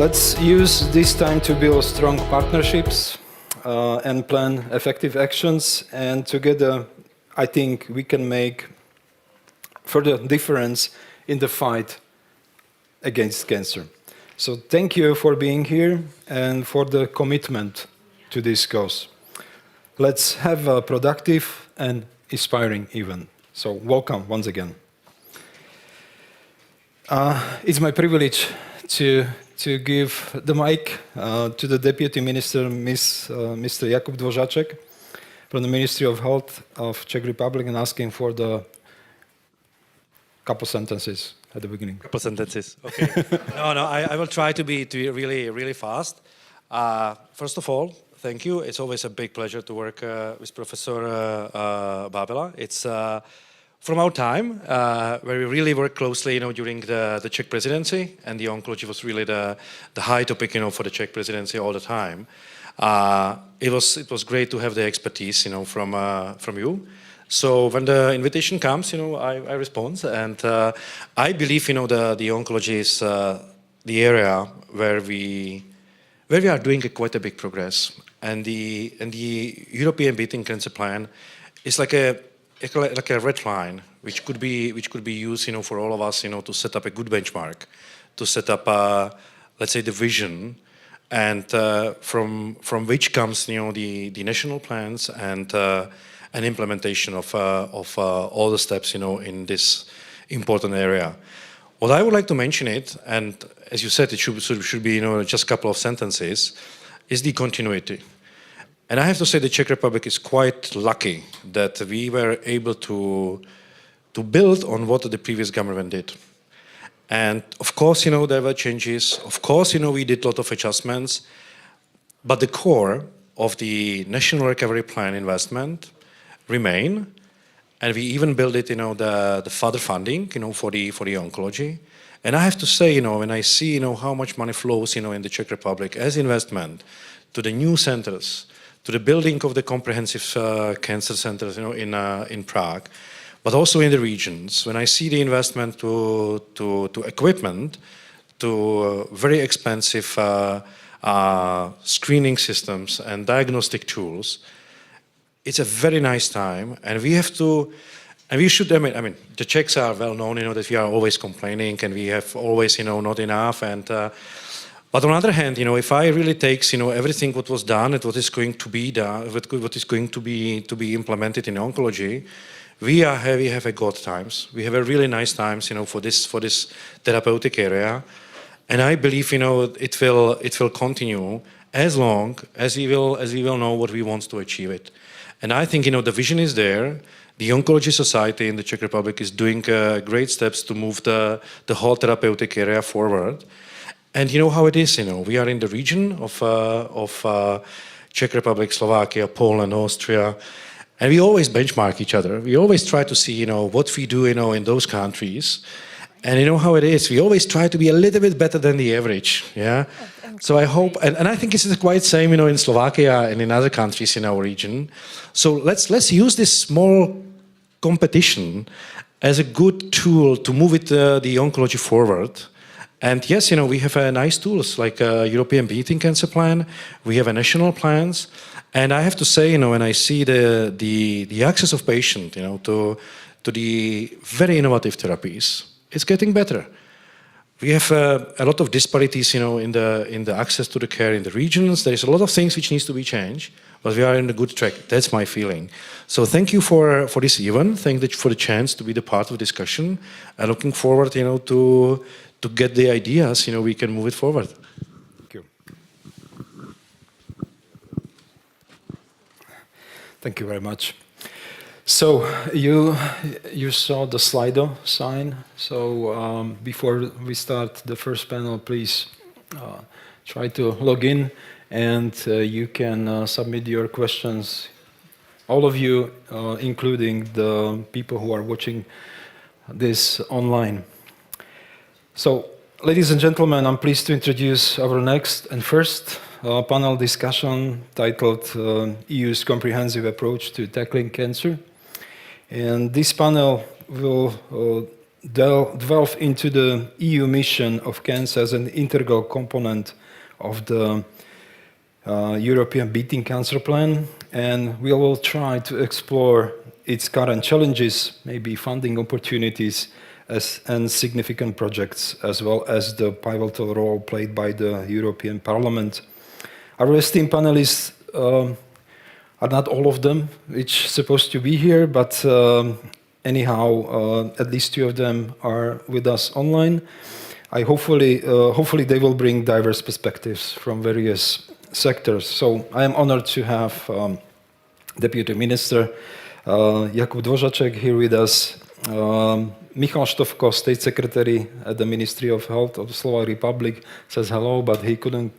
Let's use this time to build strong partnerships and plan effective actions. And together, I think we can make further difference in the fight against cancer. So thank you for being here and for the commitment to this cause. Let's have a productive and inspiring event. So welcome once again. It's my privilege to give the mic to the Deputy Minister, Mr. Jakub Dvořáček, from the Ministry of Health of Czech Republic, and asking for the couple sentences at the beginning. Couple sentences, okay. No, I will try to be really fast. First of all, thank you. It's always a big pleasure to work with Professor Bábela. It's from our time, where we really worked closely, during the Czech presidency, and the oncology was really the high topic, for the Czech presidency all the time. It was great to have the expertise, from you. So when the invitation comes, I respond, and I believe, the oncology is the area where we are doing quite a big progress, and the European Beating Cancer Plan is like a red line, which could be used, for all of us, to set up a good benchmark, to set up, let's say, the vision, and from which comes, the national plans and implementation of all the steps, in this important area. What I would like to mention it, and as you said, it should be, just a couple of sentences, is the continuity. And I have to say the Czech Republic is quite lucky that we were able to build on what the previous government did. And of course, there were changes. Of course, we did a lot of adjustments. But the core of the National Recovery Plan investment remain. And we even built it, the further funding, for the oncology. And I have to say, when I see, how much money flows, in the Czech Republic as investment to the new centers, to the building of the comprehensive cancer centers, in Prague, but also in the regions. When I see the investment to equipment, to very expensive screening systems and diagnostic tools, it's a very nice time, and we have to, and we should. I mean, the Czechs are well known, that we are always complaining, and we have always, not enough, and. But on the other hand, if I really take, everything what was done and what is going to be done, what is going to be implemented in oncology, we have a good times. We have a really nice times, for this therapeutic area, and I believe, it will continue as long as we will know what we want to achieve it. And I think, the vision is there. The Oncology Society in the Czech Republic is doing great steps to move the whole therapeutic area forward. And you know how it is, we are in the region of Czech Republic, Slovakia, Poland, Austria, and we always benchmark each other. We always try to see, what we do, in those countries. And you know how it is, we always try to be a little bit better than the average, yeah? So I hope, and I think it's quite same, in Slovakia and in other countries in our region. So let's use this small competition as a good tool to move the oncology forward. And yes, we have nice tools like European Beating Cancer Plan. We have national plans, and I have to say, when I see the access of patient, to the very innovative therapies, it's getting better. We have a lot of disparities, in the access to the care in the regions. There is a lot of things which needs to be changed, but we are in a good track. That's my feeling. So thank you for this event. Thank you for the chance to be the part of the discussion. I'm looking forward, to get the ideas, we can move it forward. Thank you. Thank you very much. So you saw the Slido sign. So before we start the first panel, please try to log in, and you can submit your questions. All of you, including the people who are watching this online. So, ladies and gentlemen, I'm pleased to introduce our next and first panel discussion titled EU's Comprehensive Approach to Tackling Cancer. And this panel will delve into the EU mission of cancer as an integral component of the European Beating Cancer Plan, and we will try to explore its current challenges, maybe funding opportunities, and significant projects, as well as the pivotal role played by the European Parliament. Our esteemed panelists are not all of them which supposed to be here, but anyhow, at least 2 of them are with us online. Hopefully they will bring diverse perspectives from various sectors. So I am honored to have Deputy Minister Jakub Dvořáček here with us, Michal Štovko, State Secretary at the Ministry of Health of the Slovak Republic, says hello, but he couldn't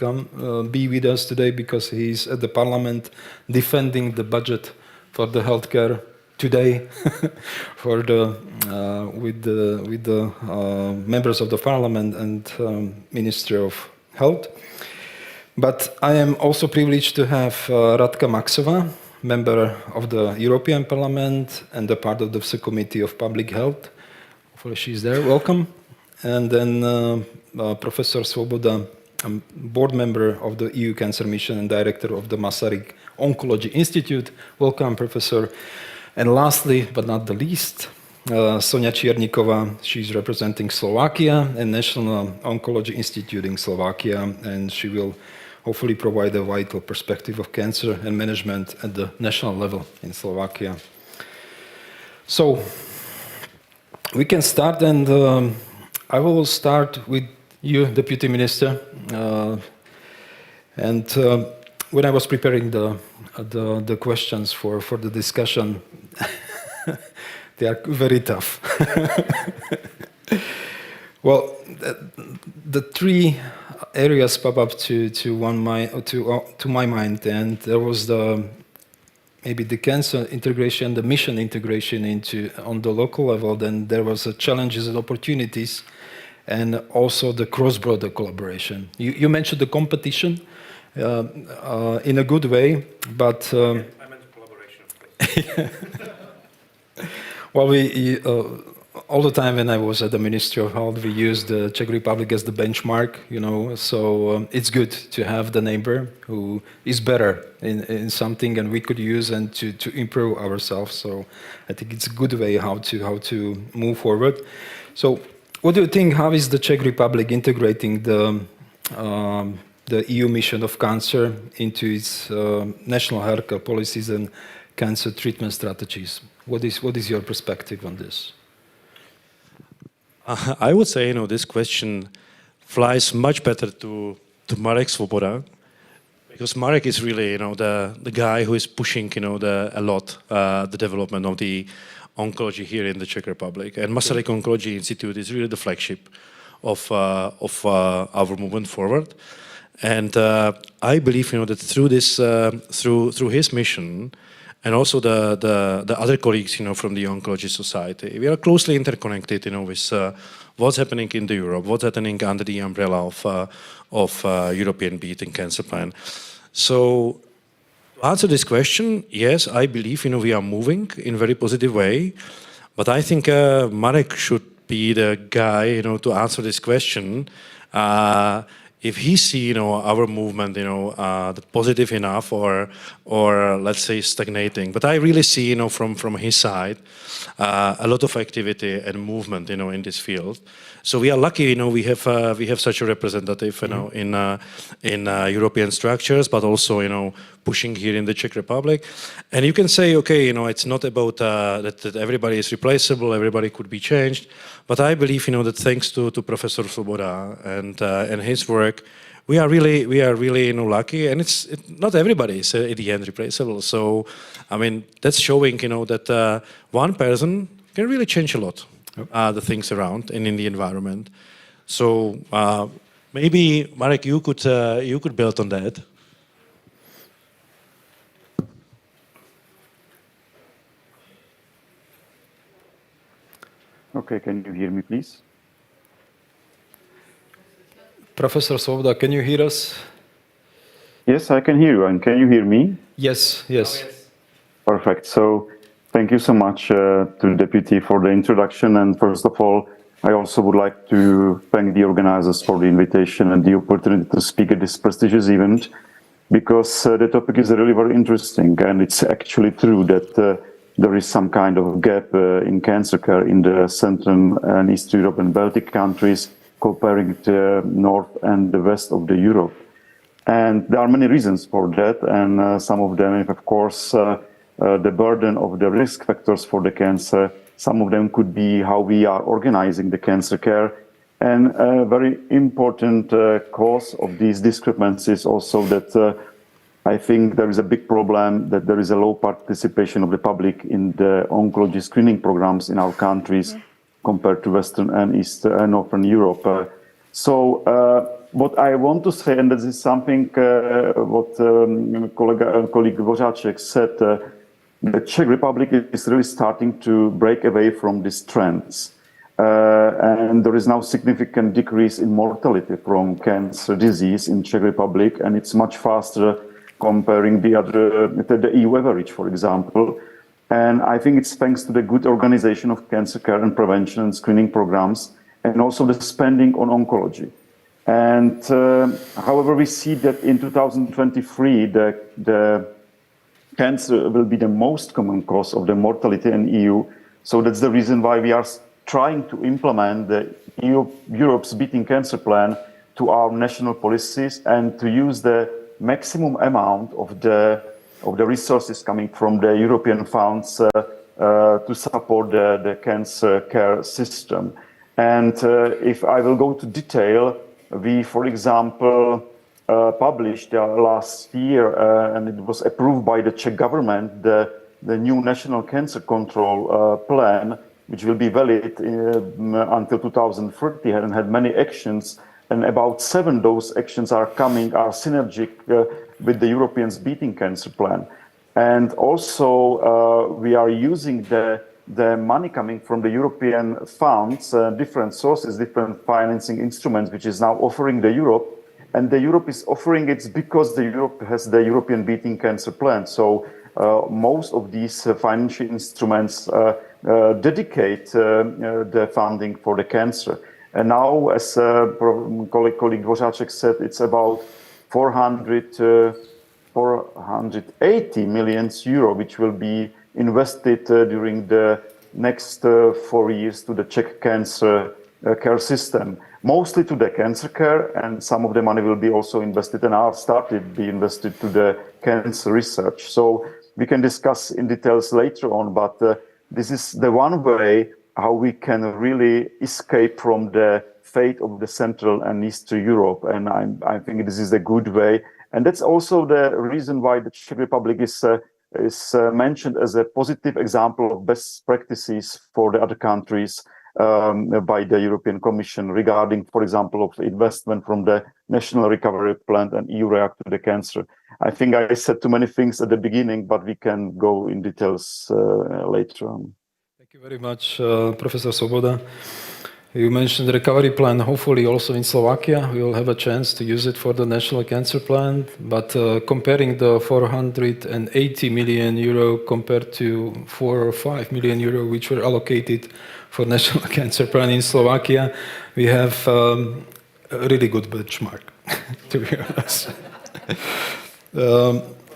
be with us today because he's at the Parliament defending the budget for the healthcare today for with the members of the Parliament and Ministry of Health. But I am also privileged to have Radka Maxová, member of the European Parliament and a part of the Subcommittee of Public Health. Hopefully she's there. Welcome. And then Professor Svoboda, board member of the EU Cancer Mission and director of the Masaryk Oncology Institute. Welcome, Professor. And lastly, but not the least, Sonia Čierníková. She's representing Slovakia and National Oncology Institute in Slovakia, and she will hopefully provide a vital perspective of cancer and management at the national level in Slovakia. So we can start, and I will start with you, Deputy Minister. When I was preparing the questions for the discussion, they are very tough. Well, the 3 areas pop up to my mind, and there was maybe the cancer integration, the mission integration on the local level. Then there was the challenges and opportunities, and also the cross-border collaboration. You mentioned the competition in a good way, but I meant collaboration. well, we all the time when I was at the Ministry of Health, we used the Czech Republic as the benchmark, so it's good to have the neighbor who is better in something, and we could use and to improve ourselves. So I think it's a good way how to move forward. So what do you think, how is the Czech Republic integrating the EU mission of cancer into its national healthcare policies and cancer treatment strategies? What is your perspective on this? I would say, this question flies much better to Marek Svoboda, because Marek is really, the guy who is pushing, a lot the development of the oncology here in the Czech Republic. And Masaryk Oncology Institute is really the flagship of our movement forward. And I believe, that through this, through his mission, and also the other colleagues, from the Oncology Society, we are closely interconnected, with what's happening in Europe, what's happening under the umbrella of European Beating Cancer Plan. So to answer this question, yes, I believe, we are moving in a very positive way, but I think Marek should be the guy, to answer this question. If he see, our movement, the positive enough, or let's say stagnating. But I really see, from his side, a lot of activity and movement, in this field. So we are lucky, we have such a representative, in European structures, but also, pushing here in the Czech Republic. And you can say, okay, it's not about that everybody is replaceable, everybody could be changed. But I believe, that thanks to Professor Svoboda and his work, we are really, lucky, and it's not everybody is at the end replaceable. So, I mean, that's showing, that one person can really change a lot, the things around and in the environment. So maybe Marek, you could build on that. Okay, can you hear me, please? Professor Svoboda, can you hear us? Yes, I can hear you. And can you hear me? Yes. Perfect. So Thank you so much to the Deputy for the introduction. And first of all, I also would like to thank the organizers for the invitation and the opportunity to speak at this prestigious event, because the topic is really very interesting. And it's actually true that there is some kind of gap in cancer care in the Central and East Europe and Baltic countries, comparing the north and the west of the Europe. And there are many reasons for that, and some of them, of course, the burden of the risk factors for the cancer. Some of them could be how we are organizing the cancer care. And a very important cause of these discrepancies also that I think there is a big problem that there is a low participation of the public in the oncology screening programs in our countries compared to Western and East and Northern Europe. What I want to say, and this is something what colleague Dvořáček said, the Czech Republic is really starting to break away from these trends. And there is now significant decrease in mortality from cancer disease in Czech Republic, and it's much faster comparing the EU average, for example. And I think it's thanks to the good organization of cancer care and prevention and screening programs, and also the spending on oncology. And however, we see that in 2023, the cancer will be the most common cause of the mortality in EU. So that's the reason why we are trying to implement the Europe's Beating Cancer Plan to our national policies and to use the maximum amount of the resources coming from the European funds to support the cancer care system. And if I will go to detail, we, for example, published last year, and it was approved by the Czech government, the new National Cancer Control Plan, which will be valid until 2030, and had many actions. And about 7 those actions are synergic with the Europeans Beating Cancer Plan. And also, we are using the money coming from the European funds, different sources, different financing instruments, which is now offering the Europe. And the Europe is offering it because the Europe has the European Beating Cancer Plan. So most of these financial instruments dedicate the funding for the cancer. And now, as colleague Dvořáček said, it's about 480 million euro, which will be invested during the next 4 years to the Czech cancer care system, mostly to the cancer care, and some of the money will be also invested and are started to be invested to the cancer research. So we can discuss in details later on, but this is the one way how we can really escape from the fate of the Central and Eastern Europe. And I think this is a good way. And that's also the reason why the Czech Republic is mentioned as a positive example of best practices for the other countries by the European Commission regarding, for example, of investment from the National Recovery Plan and EU React to the Cancer. I think I said too many things at the beginning, but we can go in details later on. Thank you very much, Professor Svoboda. You mentioned the recovery plan. Hopefully also in Slovakia, we will have a chance to use it for the national cancer plan. But comparing the 480 million euro compared to 4 or 5 million euro, which were allocated for national cancer plan in Slovakia, we have a really good benchmark, to be honest.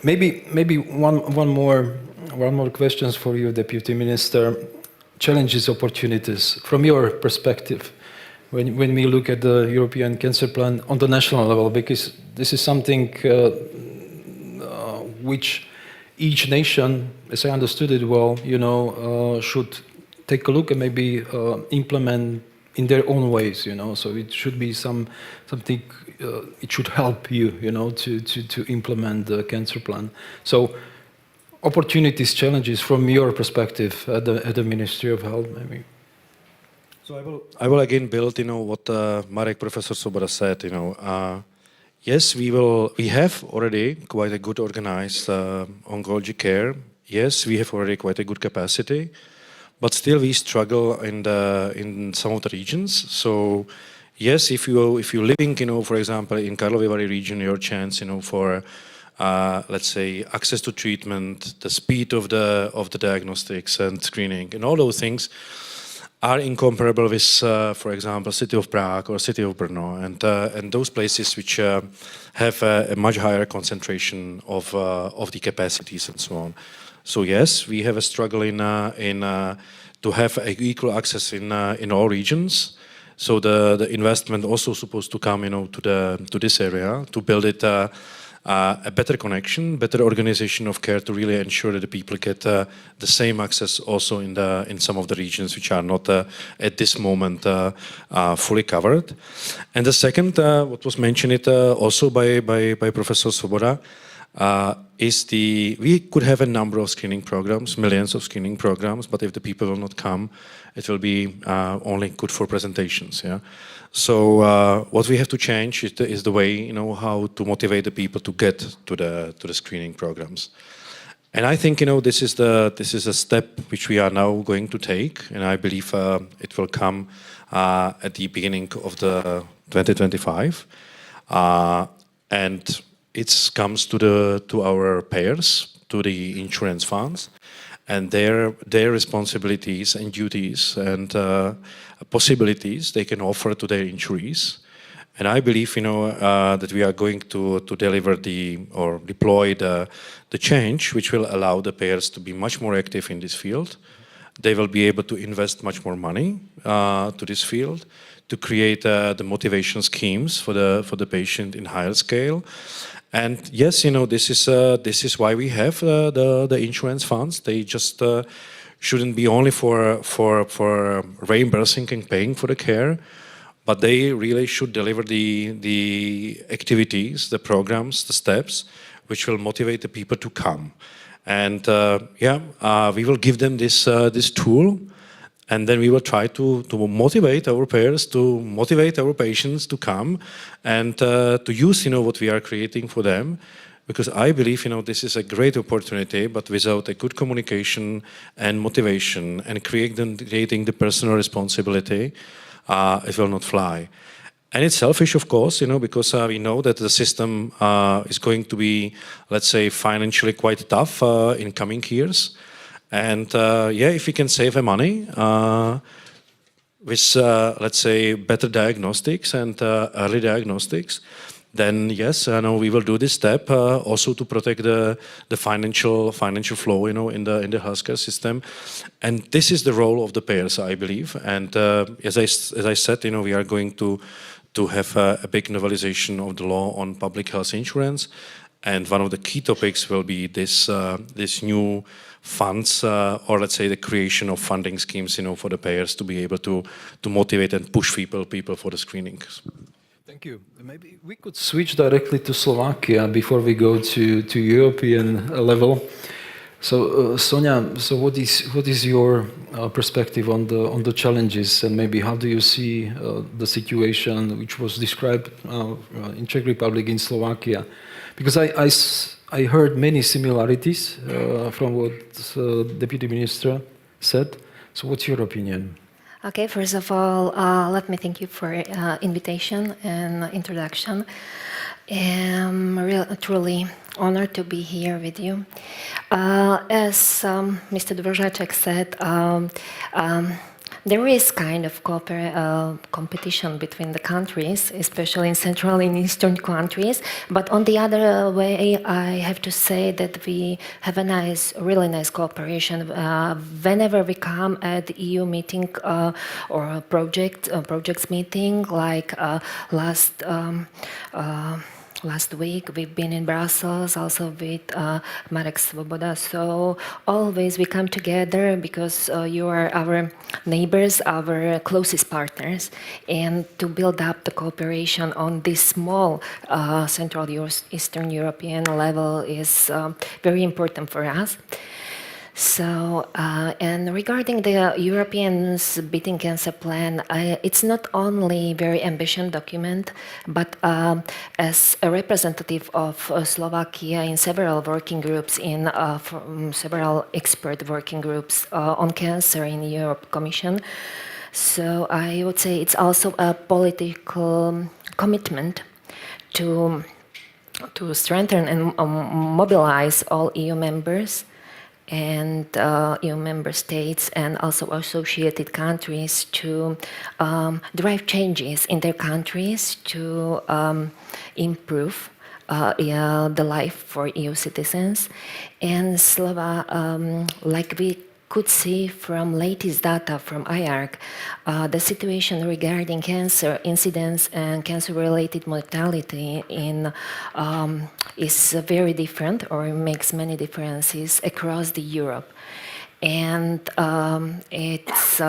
Maybe one more questions for you, Deputy Minister. Challenges, opportunities from your perspective when we look at the European Cancer Plan on the national level, because this is something which each nation, as I understood it well, should take a look and maybe implement in their own ways, so it should be something it should help you, to implement the cancer plan. So opportunities, challenges from your perspective at the Ministry of Health, maybe. So I will again build, what Marek, Professor Svoboda said. Yes, we have already quite a good organized oncology care. Yes, we have already quite a good capacity, but still we struggle in some of the regions. So yes, if you're living, for example, in Karlovy Vary region, your chance, for let's say, access to treatment, the speed of the diagnostics and screening, and all those things are incomparable with, for example, city of Prague or city of Brno, and those places which have a much higher concentration of the capacities and so on. So yes, we have a struggle to have equal access in all regions. So the investment also supposed to come, to this area to build it a better connection, better organization of care to really ensure that the people get the same access also in some of the regions which are not at this moment fully covered. And the second, what was mentioned also by Professor Svoboda, is we could have a number of screening programs, millions of screening programs, but if the people will not come, it will be only good for presentations. Yeah. So what we have to change is the way, how to motivate the people to get to the screening programs. And I think, this is a step which we are now going to take, and I believe it will come at the beginning of the 2025, and it comes to our payers, to the insurance funds, and their responsibilities and duties and possibilities they can offer to their insurees. And I believe, that we are going to deliver or deploy the change which will allow the payers to be much more active in this field. They will be able to invest much more money to this field, to create the motivation schemes for the patient in higher scale. And yes, this is why we have the insurance funds. They just shouldn't be only for reimbursing and paying for the care, but they really should deliver the activities, the programs, the steps, which will motivate the people to come. And we will give them this tool, and then we will try to motivate our payers, to motivate our patients to come, and to use what we are creating for them. Because I believe this is a great opportunity, but without a good communication and motivation and creating the personal responsibility, it will not fly. And it's selfish, of course, because we know that the system is going to be, let's say, financially quite tough in coming years. And if we can save money with, let's say, better diagnostics and early diagnostics, then yes, we will do this step also to protect the financial flow, in the healthcare system. And this is the role of the payers, I believe. And as I said, we are going to have a big novelization of the law on public health insurance. And one of the key topics will be this new funds, or let's say the creation of funding schemes, for the payers to be able to motivate and push people for the screenings. Thank you. Maybe we could switch directly to Slovakia before we go to European level. So, Sonia, so what is your perspective on the challenges, and maybe how do you see the situation which was described in Czech Republic, in Slovakia? Because I heard many similarities from what Deputy Minister said. So, what's your opinion? Okay, first of all, let me thank you for invitation and introduction. I'm truly honored to be here with you. As Mr. Dvořáček said, there is kind of competition between the countries, especially in Central and Eastern countries. But on the other way, I have to say that we have a really nice cooperation. Whenever we come at the EU meeting or a projects meeting, like last week we've been in Brussels also with Marek Svoboda. So always we come together because you are our neighbors, our closest partners, and to build up the cooperation on this small Central Eastern European level is very important for us. So, and regarding the Europeans Beating Cancer Plan, it's not only very ambitious document, but as a representative of Slovakia in several working groups, several expert working groups on cancer in the Europe Commission. So I would say it's also a political commitment to to strengthen and mobilize all EU members and EU member states and also associated countries to drive changes in their countries to improve the life for EU citizens. And like we could see from latest data from IARC, the situation regarding cancer incidence and cancer-related mortality is very different or makes many differences across the Europe. And it's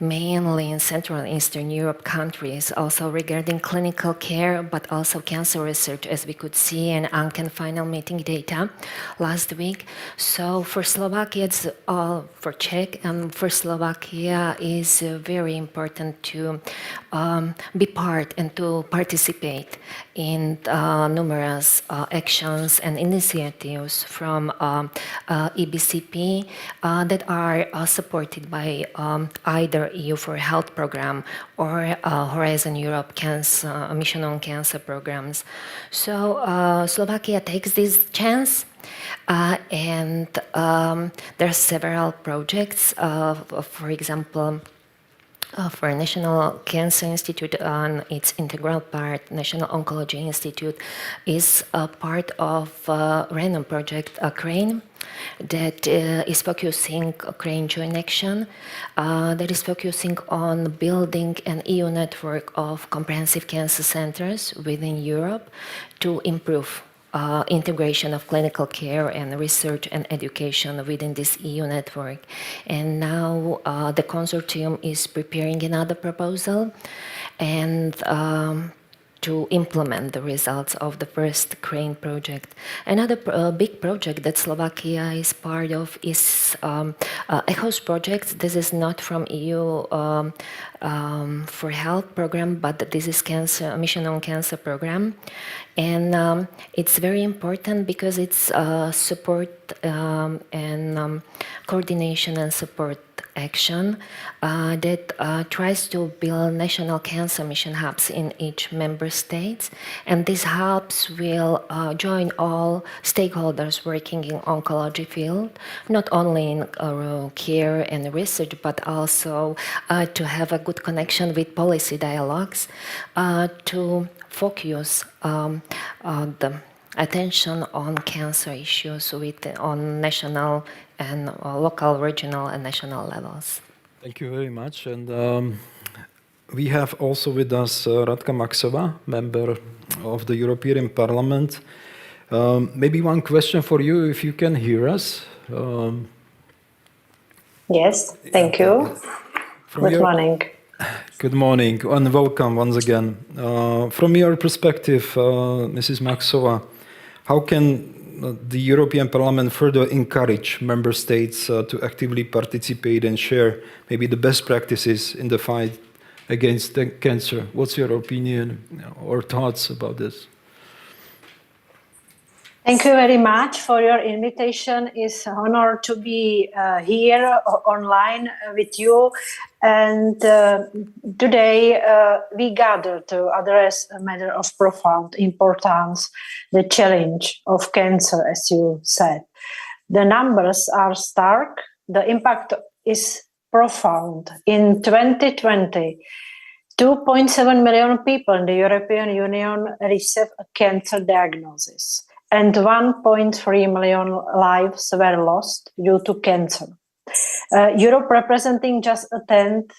mainly in Central and Eastern Europe countries, also regarding clinical care, but also cancer research, as we could see in ANKEN final meeting data last week. So for Slovakia, it's for Czech, and for Slovakia is very important to be part and to participate in numerous actions and initiatives from EBCP that are supported by either EU for Health program or Horizon Europe Mission on Cancer programs. So Slovakia takes this chance. And there are several projects, for example, for National Cancer Institute on its integral part, National Oncology Institute is a part of Random Project Crane that is focusing Crane Joint Action that is focusing on building an EU network of comprehensive cancer centers within Europe to improve integration of clinical care and research and education within this EU network. And now the consortium is preparing another proposal and to implement the results of the first Crane project. Another big project that Slovakia is part of is ECHOS project. This is not from EU for Health program, but this is Mission on Cancer program. And it's very important because it's support and coordination and support action that tries to build national cancer mission hubs in each member state. And these hubs will join all stakeholders working in oncology field, not only in care and research, but also to have a good connection with policy dialogues, to focus the attention on cancer issues on national and local, regional, and national levels. Thank you very much. And we have also with us Radka Maxová, member of the European Parliament. Maybe one question for you, if you can hear us. Yes, thank you. Good morning. Good morning and welcome once again. From your perspective, Mrs. Maxová, how can the European Parliament further encourage member states to actively participate and share maybe the best practices in the fight against cancer? What's your opinion or thoughts about this? Thank you very much for your invitation. It's an honor to be here online with you. And today we gather to address a matter of profound importance, the challenge of cancer, as you said. The numbers are stark. The impact is profound. In 2020, 2.7 million people in the European Union received a cancer diagnosis, and 1.3 million lives were lost due to cancer. Europe, representing just a tenth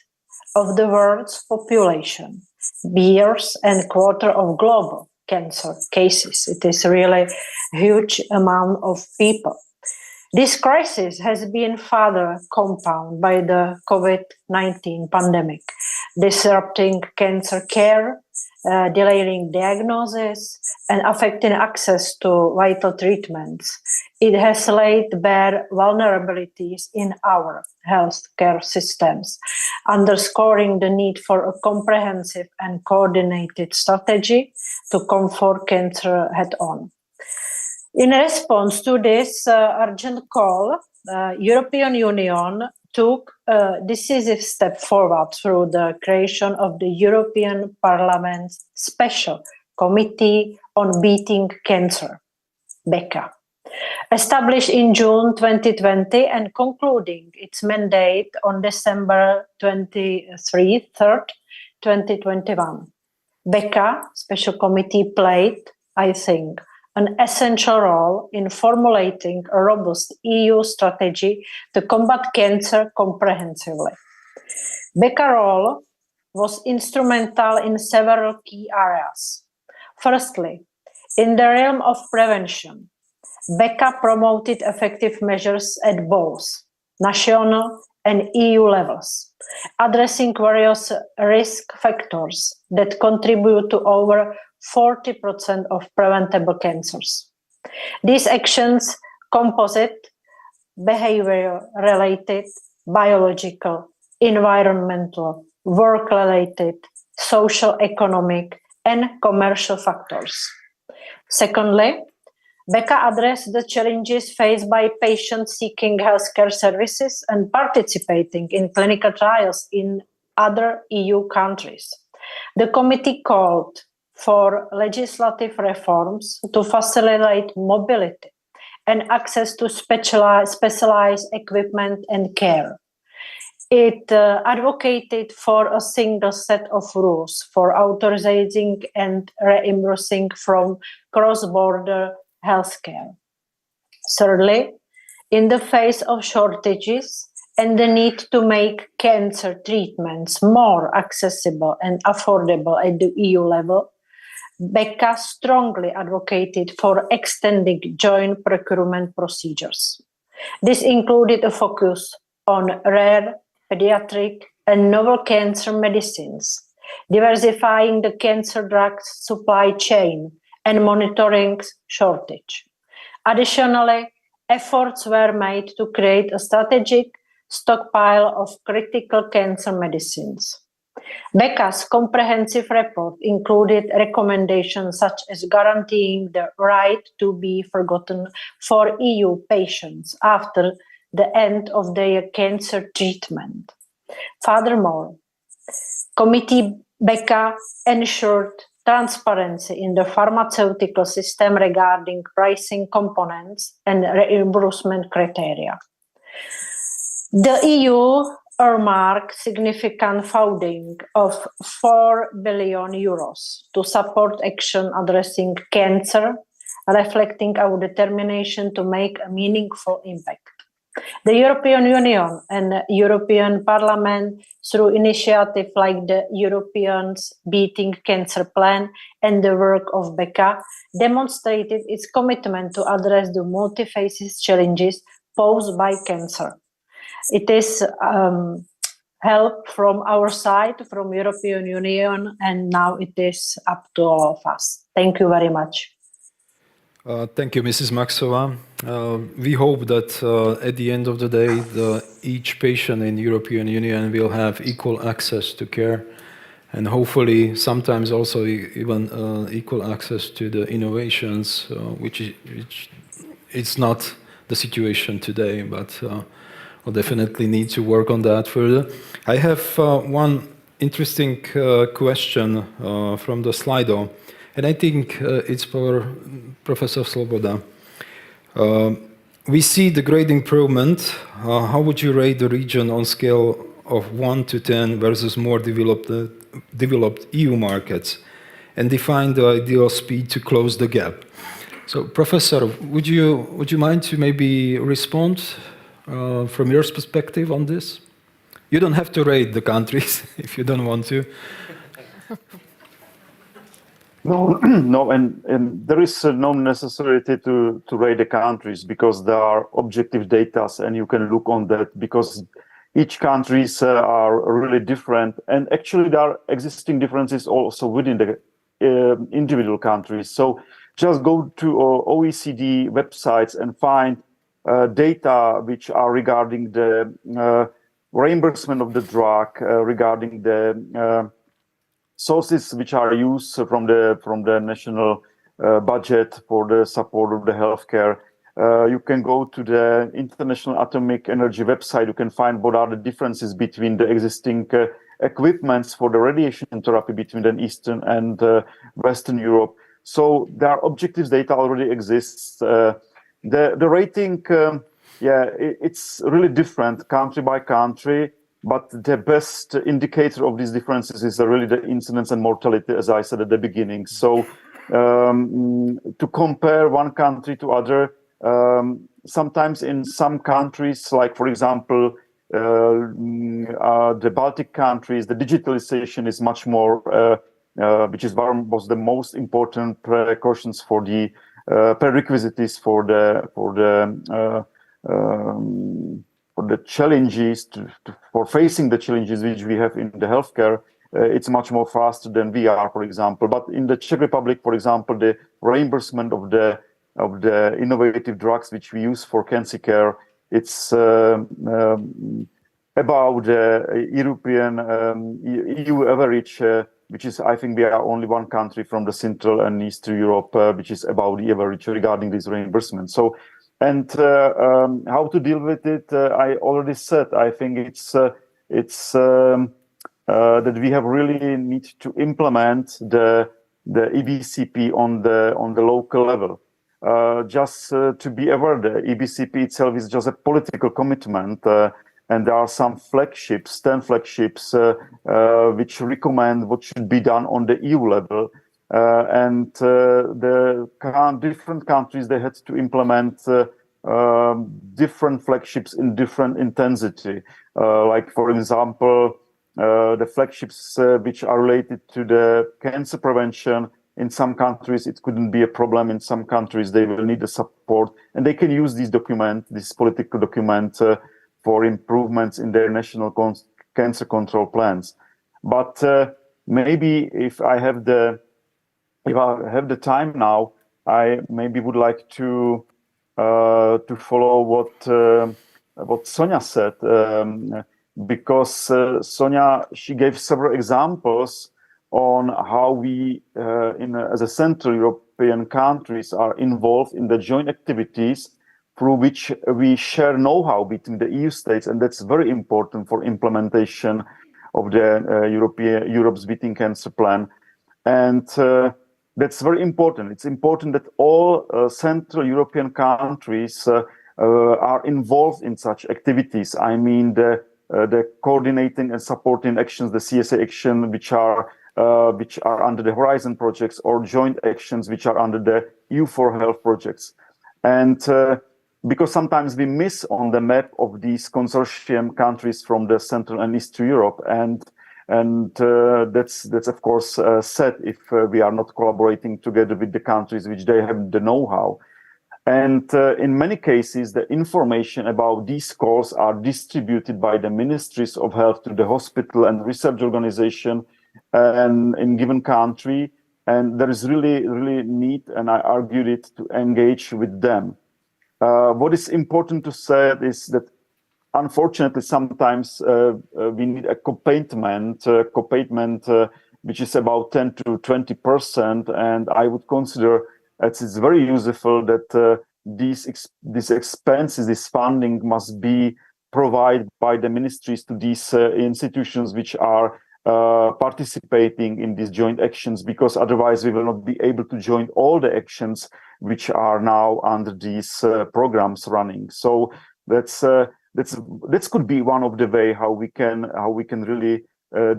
of the world's population, bears a quarter of global cancer cases. It is really a huge amount of people. This crisis has been further compounded by the COVID-19 pandemic, disrupting cancer care, delaying diagnosis, and affecting access to vital treatments. It has laid bare vulnerabilities in our healthcare systems, underscoring the need for a comprehensive and coordinated strategy to confront cancer head-on. In response to this urgent call, European Union took a decisive step forward through the creation of the European Parliament's Special Committee on Beating Cancer, BECA, established in June 2020 and concluding its mandate on December 23rd, 2021. BECA Special Committee played, I think, an essential role in formulating a robust EU strategy to combat cancer comprehensively. BECA role was instrumental in several key areas. Firstly, in the realm of prevention, BECA promoted effective measures at both national and EU levels, addressing various risk factors that contribute to over 40% of preventable cancers. These actions composite behavior-related, biological, environmental, work-related, social, economic, and commercial factors. Secondly, BECA addressed the challenges faced by patients seeking healthcare services and participating in clinical trials in other EU countries. The committee called for legislative reforms to facilitate mobility and access to specialized equipment and care. It advocated for a single set of rules for authorizing and reimbursing from cross-border healthcare. Thirdly, in the face of shortages and the need to make cancer treatments more accessible and affordable at the EU level, BECA strongly advocated for extending joint procurement procedures. This included a focus on rare, pediatric, and novel cancer medicines, diversifying the cancer drugs supply chain, and monitoring shortage. Additionally, efforts were made to create a strategic stockpile of critical cancer medicines. BECA's comprehensive report included recommendations such as guaranteeing the right to be forgotten for EU patients after the end of their cancer treatment. Furthermore, Committee BECA ensured transparency in the pharmaceutical system regarding pricing components and reimbursement criteria. The EU earmarked significant funding of €4 billion to support action addressing cancer, reflecting our determination to make a meaningful impact. The European Union and the European Parliament, through initiatives like the Europeans Beating Cancer Plan and the work of BECA, demonstrated its commitment to address the multifaceted challenges posed by cancer. It is help from our side, from European Union, and now it is up to all of us. Thank you very much. Thank you, Mrs. Maxova. We hope that at the end of the day, each patient in the European Union will have equal access to care, and hopefully sometimes also even equal access to the innovations, which it's not the situation today, but we'll definitely need to work on that further. I have one interesting question from the Slido. And I think it's for Professor Sloboda. We see the great improvement. How would you rate the region on scale of 1 to 10 versus more developed EU markets, and define the ideal speed to close the gap? So, Professor, would you mind to maybe respond from your perspective on this? You don't have to rate the countries if you don't want to. No, and there is no necessity to rate the countries, because there are objective data and you can look on that, because each countries are really different, and actually there are existing differences also within the individual countries. So just go to OECD websites and find data which are regarding the reimbursement of the drug, regarding the sources which are used from the national budget for the support of the healthcare. You can go to the International Atomic Energy website. You can find what are the differences between the existing equipments for the radiation therapy between the Eastern and Western Europe. So there are objective data already exists. The rating, it's really different country by country, but the best indicator of these differences is really the incidence and mortality, as I said at the beginning. So to compare one country to other, sometimes in some countries, like for example, the Baltic countries, the digitalization is much more, which was the most important precautions for the prerequisites for the challenges for facing the challenges which we have in the healthcare. It's much more faster than we are, for example. But in the Czech Republic, for example, the reimbursement of the innovative drugs which we use for cancer care, it's about the European EU average, which is, I think we are only one country from the Central and Eastern Europe, which is about the average regarding this reimbursement. So, and how to deal with it, I already said. I think it's that we have really need to implement the EBCP on the local level. Just to be aware, the EBCP itself is just a political commitment, and there are some flagships, 10 flagships, which recommend what should be done on the EU level. And the different countries, they had to implement different flagships in different intensity. Like, for example, the flagships which are related to the cancer prevention. In some countries, it couldn't be a problem. In some countries, they will need the support, and they can use this document, this political document, for improvements in their national cancer control plans. But maybe if I have the time now, I maybe would like to follow what Sonia said, because Sonia, she gave several examples on how we, as a Central European countries, are involved in the joint activities through which we share know-how between the EU states, and that's very important for implementation of the Europe's Beating Cancer Plan. And that's very important. It's important that all Central European countries are involved in such activities. I mean, the coordinating and supporting actions, the CSA action, which are under the Horizon projects, or joint actions which are under the EU4Health projects. And because sometimes we miss on the map of these consortium countries from the Central and Eastern Europe, and that's of course sad if we are not collaborating together with the countries which they have the know-how. And in many cases, the information about these calls are distributed by the ministries of health to the hospital and research organization and in given country. And there is really need, and I argued it, to engage with them. What is important to say is that unfortunately sometimes we need a co-payment, which is about 10 to 20%, and I would consider it's very useful that these expenses, this funding must be provided by the ministries to these institutions which are participating in these joint actions, because otherwise we will not be able to join all the actions which are now under these programs running. So that's could be one of the way how we can really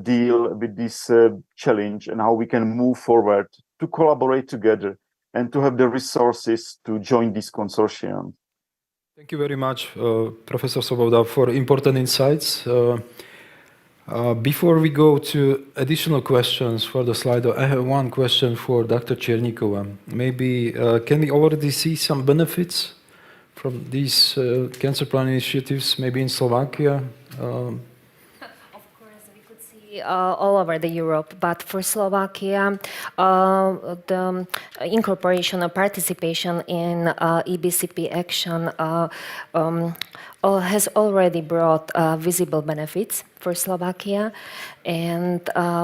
deal with this challenge, and how we can move forward to collaborate together and to have the resources to join this consortium. Thank you very much, Professor Svoboda, for important insights. Before we go to additional questions for the Slido, I have one question for Dr. Černíková. Maybe can we already see some benefits from these cancer plan initiatives, maybe in Slovakia? Of course, we could see all over the Europe, but for Slovakia, the incorporation or participation in EBCP action has already brought visible benefits for Slovakia, and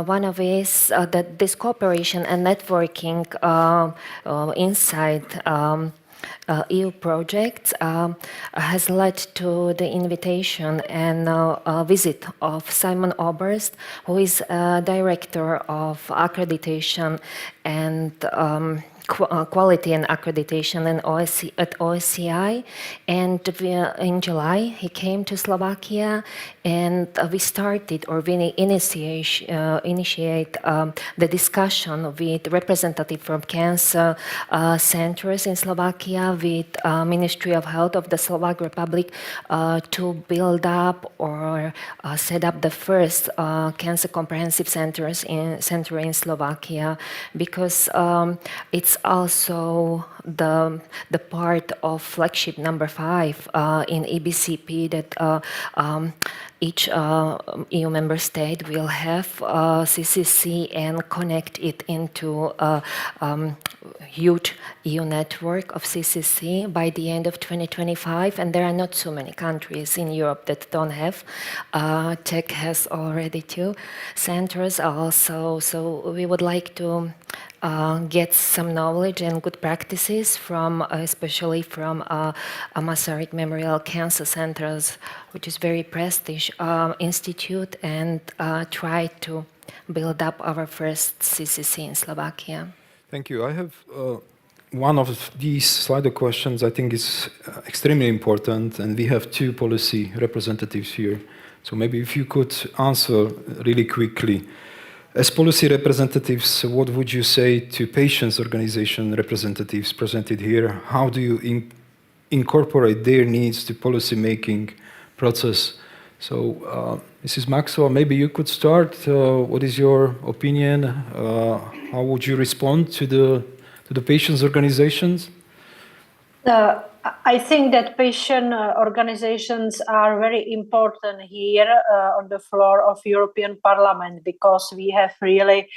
one of it is that this cooperation and networking inside EU projects has led to the invitation and a visit of Simon Oberst, who is Director of Accreditation and Quality and Accreditation at OSCI. And in July, he came to Slovakia, and we started, or we initiate the discussion with representative from cancer centers in Slovakia, with Ministry of Health of the Slovak Republic, to build up or set up the first cancer comprehensive center in Slovakia, because it's also the part of flagship number 5 in EBCP that each EU member state will have CCC and connect it into a huge EU network of CCC by the end of 2025. And there are not so many countries in Europe that don't have. Czech has already 2 centers also. So we would like to get some knowledge and good practices from, especially from Masaryk Memorial Cancer Centers, which is very prestigious institute, and try to build up our first CCC in Slovakia. Thank you. I have one of these Slido questions I think is extremely important, and we have 2 policy representatives here. So maybe if you could answer really quickly. As policy representatives, what would you say to patients' organization representatives presented here? How do you incorporate their needs to policy-making process? So, Mrs. Maxwell, maybe you could start. What is your opinion? How would you respond to the patients' organizations? I think that patient organizations are very important here on the floor of European Parliament, because we have really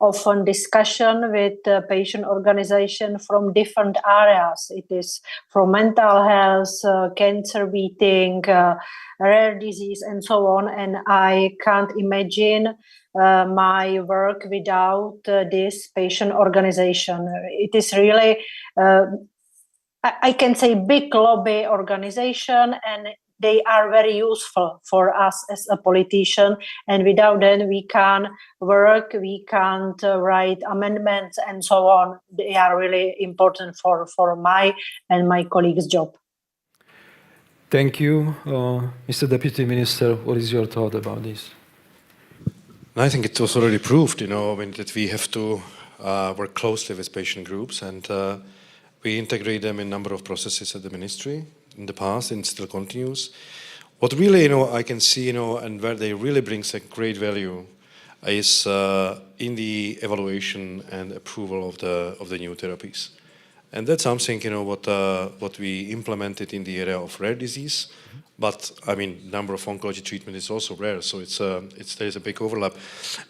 often discussion with patient organization from different areas. It is from mental health, cancer beating, rare disease, and so on. And I can't imagine my work without this patient organization. It is really I can say big lobby organization, and they are very useful for us as a politician. And without them, we can't work, we can't write amendments, and so on. They are really important for my and my colleagues' job. Thank you. Mr. Deputy Minister, what is your thought about this? I think it was already proved, that we have to work closely with patient groups, and we integrate them in a number of processes at the ministry in the past, and still continues. What really, I can see, and where they really bring a great value is in the evaluation and approval of the new therapies. And that's something, what we implemented in the area of rare disease. But I mean, number of oncology treatment is also rare, so there's a big overlap.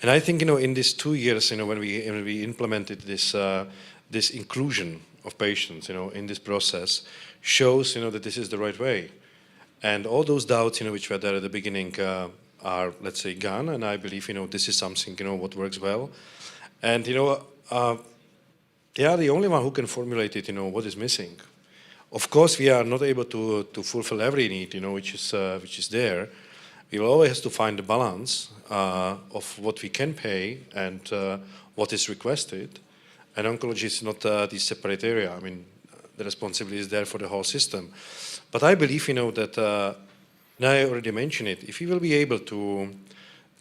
And I think, in these 2 years, when we implemented this inclusion of patients, in this process, shows, that this is the right way. And all those doubts, which were there at the beginning, are, let's say, gone. And I believe, this is something, what works well. And, they are the only one who can formulate it, what is missing. Of course, we are not able to fulfill every need, which is there. We will always have to find the balance of what we can pay and what is requested. And oncology is not the separate area. I mean, the responsibility is there for the whole system. But I believe, that, and I already mentioned it, if we will be able to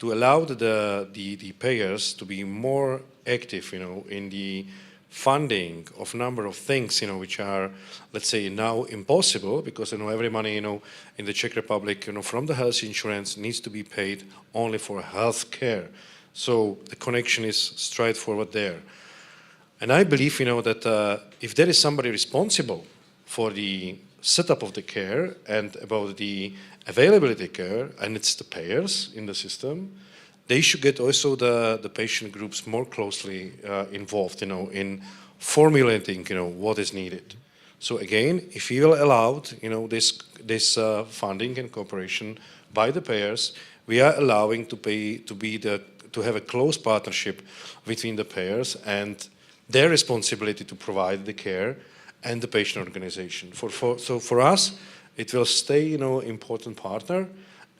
allow the payers to be more active, in the funding of number of things, which are, let's say, now impossible, because, every money, in the Czech Republic, from the health insurance needs to be paid only for health care. So the connection is straightforward there. And I believe, that if there is somebody responsible for the setup of the care and about the availability of care, and it's the payers in the system, they should get also the patient groups more closely involved, in formulating, what is needed. So again, if you will allow, this funding and cooperation by the payers, we are allowing to have a close partnership between the payers and their responsibility to provide the care, and the patient organization. So for us, it will stay, important partner,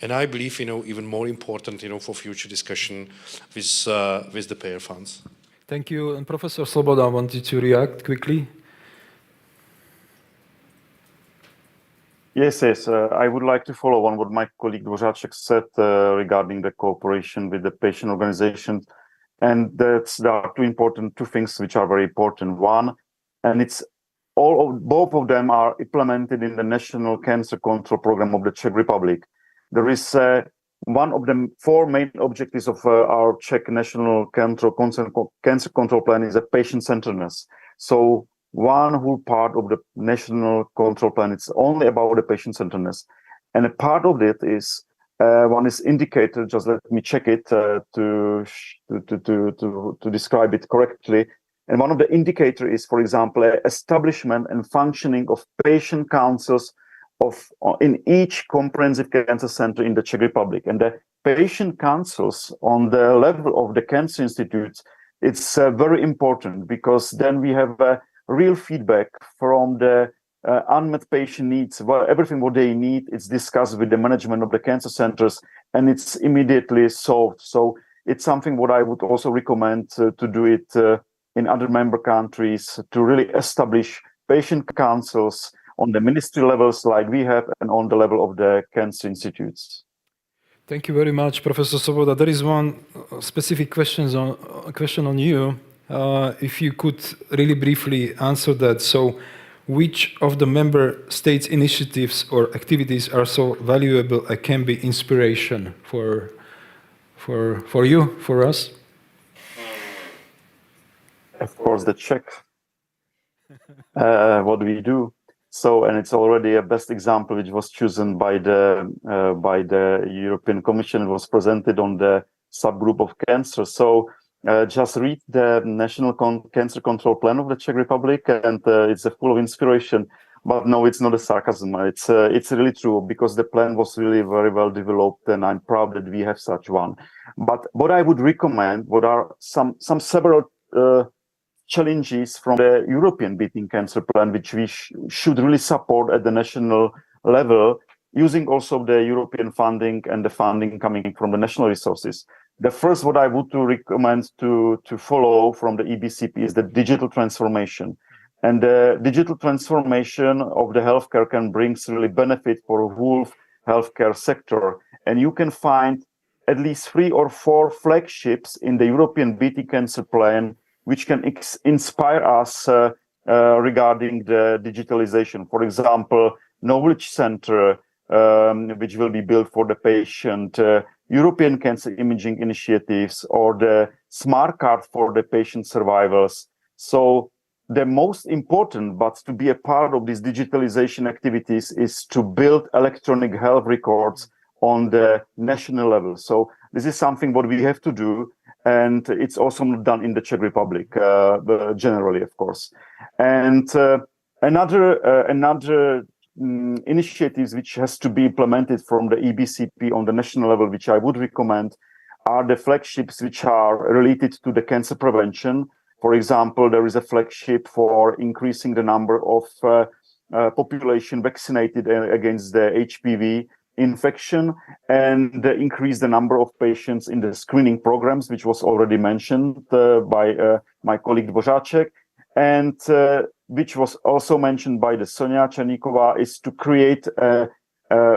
and I believe, even more important, for future discussion with the payer funds. Thank you. And Professor Sloboda wanted to react quickly. Yes, I would like to follow on what my colleague Dvořáček said regarding the cooperation with the patient organizations. And there are two things which are very important. One, and both of them are implemented in the National Cancer Control Program of the Czech Republic. There is one of the four main objectives of our Czech National Cancer Control Plan is a patient-centeredness. So one whole part of the national control plan, it's only about the patient-centeredness. And a part of it is, one is indicator, just let me check it to describe it correctly. And one of the indicator is, for example, establishment and functioning of patient councils in each comprehensive cancer center in the Czech Republic. And the patient councils on the level of the cancer institutes, it's very important, because then we have real feedback from the unmet patient needs. Well, everything what they need is discussed with the management of the cancer centers, and it's immediately solved. So it's something what I would also recommend to do it in other member countries, to really establish patient councils on the ministry levels like we have, and on the level of the cancer institutes. Thank you very much, Professor Svoboda. There is one specific question on you. If you could really briefly answer that. So, which of the member states' initiatives or activities are so valuable and can be inspiration for you, for us? Of course, the Czech. What we do. So, and it's already a best example which was chosen by the European Commission. It was presented on the subgroup of cancer. So just read the National Cancer Control Plan of the Czech Republic, and it's full of inspiration. But no, it's not a sarcasm. It's really true, because the plan was really very well developed, and I'm proud that we have such one. But what I would recommend, what are several challenges from the European Beating Cancer Plan, which we should really support at the national level, using also the European funding and the funding coming from the national resources. The first, what I would recommend to follow from the EBCP is the digital transformation. And the digital transformation of the healthcare can bring really benefit for the whole healthcare sector. And you can find at least 3 or 4 flagships in the European Beating Cancer Plan, which can inspire us regarding the digitalization. For example, Knowledge Center, which will be built for the patient, European Cancer Imaging Initiatives, or the Smart Card for the patient survivors. So the most important, but to be a part of these digitalization activities, is to build electronic health records on the national level. So this is something what we have to do. And it's also not done in the Czech Republic, generally, of course. And another initiatives which has to be implemented from the EBCP on the national level, which I would recommend, are the flagships which are related to the cancer prevention. For example, there is a flagship for increasing the number of population vaccinated against the HPV infection, and increase the number of patients in the screening programs, which was already mentioned by my colleague Dvořáček, and which was also mentioned by the Sonia Černíková, is to create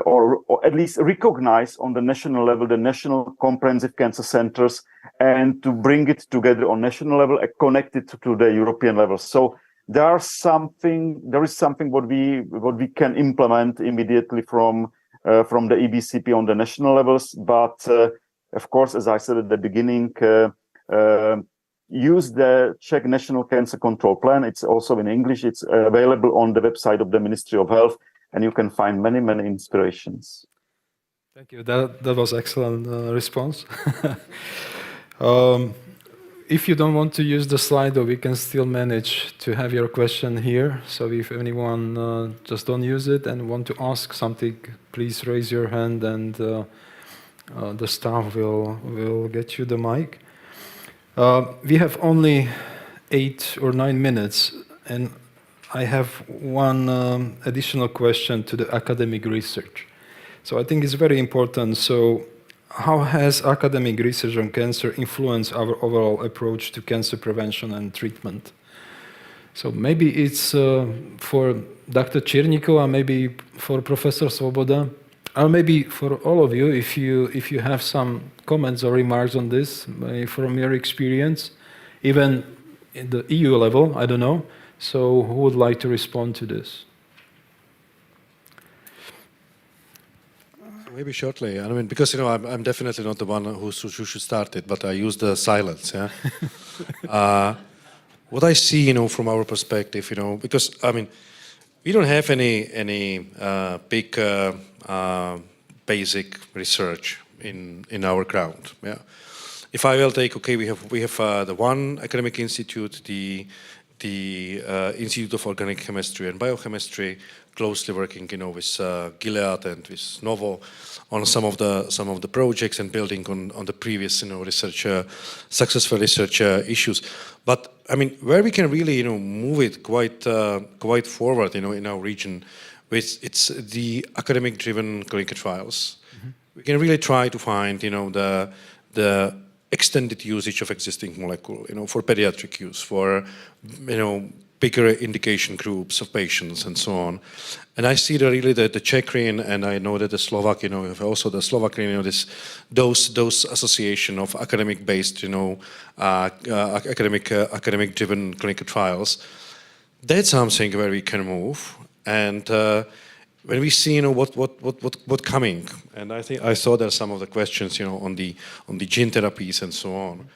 or at least recognize on the national level the national comprehensive cancer centers, and to bring it together on national level and connect it to the European level. So there is something what we can implement immediately from the EBCP on the national levels, but of course, as I said at the beginning, use the Czech National Cancer Control Plan. It's also in English. It's available on the website of the Ministry of Health, and you can find many, many inspirations. Thank you. That was excellent response. If you don't want to use the Slido, we can still manage to have your question here. So if anyone just don't use it and want to ask something, please raise your hand, and the staff will get you the mic. We have only 8 or 9 minutes, and I have one additional question to the academic research. So I think it's very important. So how has academic research on cancer influenced our overall approach to cancer prevention and treatment? So maybe it's for Dr. Chirnikova, maybe for Professor Svoboda, or maybe for all of you, if you have some comments or remarks on this from your experience, even in the EU level, I don't know. So who would like to respond to this? Maybe shortly. I mean, because I'm definitely not the one who should start it, but I use the silence. Yeah. What I see, from our perspective, because I mean, we don't have any big basic research in our ground. Yeah. If I will take, okay, we have the one academic institute, the Institute of Organic Chemistry and Biochemistry, closely working, with Gilead and with Novo on some of the projects and building on the previous, research, successful research issues. But I mean, where we can really, move it quite forward, in our region, it's the academic-driven clinical trials. Mm-hmm. We can really try to find, the extended usage of existing molecule, for pediatric use, for, bigger indication groups of patients and so on. And I see the Czech-Rhine, and I know that the Slovak, also the Slovak, those association of academic-based, academic-driven clinical trials. That's something where we can move. And when we see, what coming, and I think I saw there some of the questions, on the gene therapies and so on.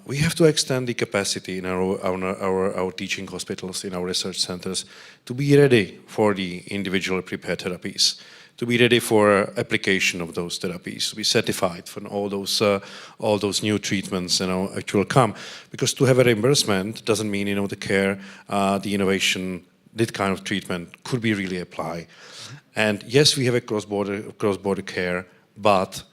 We have to extend the capacity in our teaching hospitals, in our research centers, to be ready for the individual prepared therapies, to be ready for application of those therapies, to be certified for all those new treatments, which will come. Because to have a reimbursement doesn't mean, the care, the innovation, that kind of treatment could be really applied. And yes, we have a cross-border care, but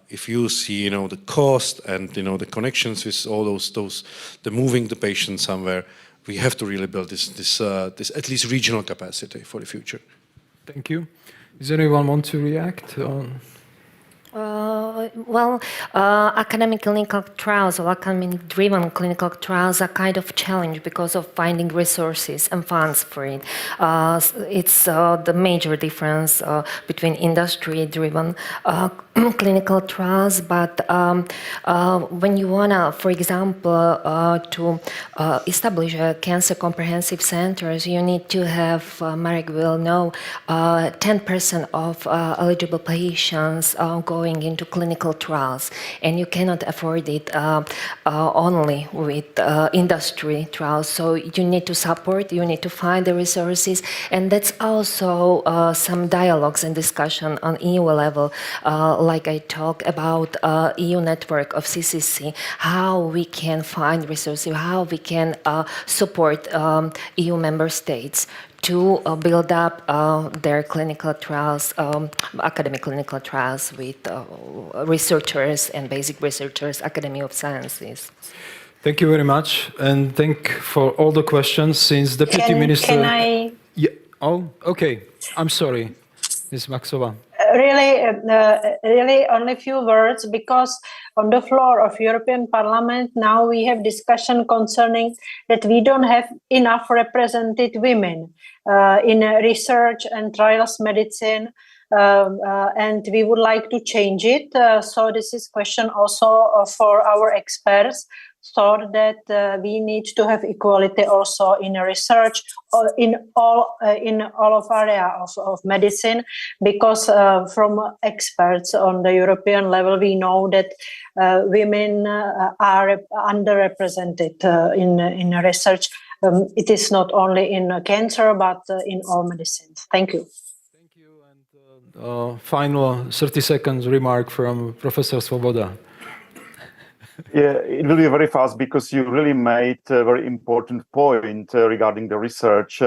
if you see, the cost and, the connections with all the moving the patient somewhere, we have to really build this at least regional capacity for the future. Thank you. Does anyone want to react on? Academic clinical trials or academic-driven clinical trials are kind of challenge because of finding resources and funds for it. It's the major difference between industry-driven clinical trials. But when you wanna, for example, to establish a cancer comprehensive centers, you need to have, Marek will know, 10% of eligible patients going into clinical trials, and you cannot afford it only with industry trials. So you need to support, you need to find the resources, and that's also some dialogues and discussion on EU level, like I talk about EU network of CCC, how we can find resources, how we can support EU member states to build up their clinical trials, academic clinical trials with researchers and basic researchers, Academy of Sciences. Thank you very much, and thank for all the questions. Since Deputy Minister... Can I... Yeah. Oh, okay. I'm sorry, Ms. Maxova. Really only few words, because on the floor of European Parliament now we have discussion concerning that we don't have enough represented women in research and trials medicine, and we would like to change it. So this is question also for our experts, so that we need to have equality also in research or in all of area of medicine, because from experts on the European level we know that women are underrepresented in research. It is not only in cancer but in all medicines. Thank you. Thank you, and final 30 seconds remark from Professor Svoboda. Yeah, it will be very fast, because you really made a very important point regarding the research,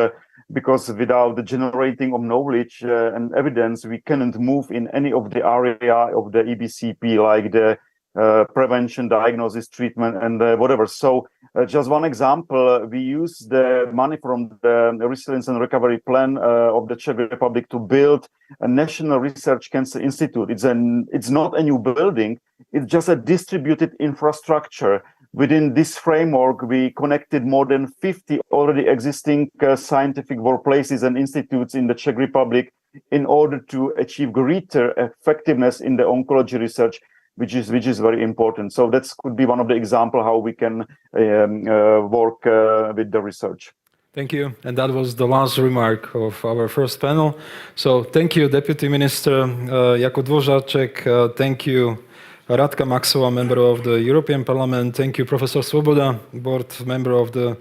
because without the generating of knowledge and evidence, we cannot move in any of the area of the EBCP, like the prevention, diagnosis, treatment, and whatever. So just one example, we use the money from the Resilience and Recovery Plan of the Czech Republic to build a National Research Cancer Institute. It's not a new building, it's just a distributed infrastructure. Within this framework, we connected more than 50 already existing scientific workplaces and institutes in the Czech Republic in order to achieve greater effectiveness in the oncology research, which is very important. So that could be one of the examples how we can work with the research. Thank you. And that was the last remark of our first panel. So thank you, Deputy Minister Jako Dvořáček. Thank you, Radka Maxová, member of the European Parliament. Thank you, Professor Svoboda, board member of the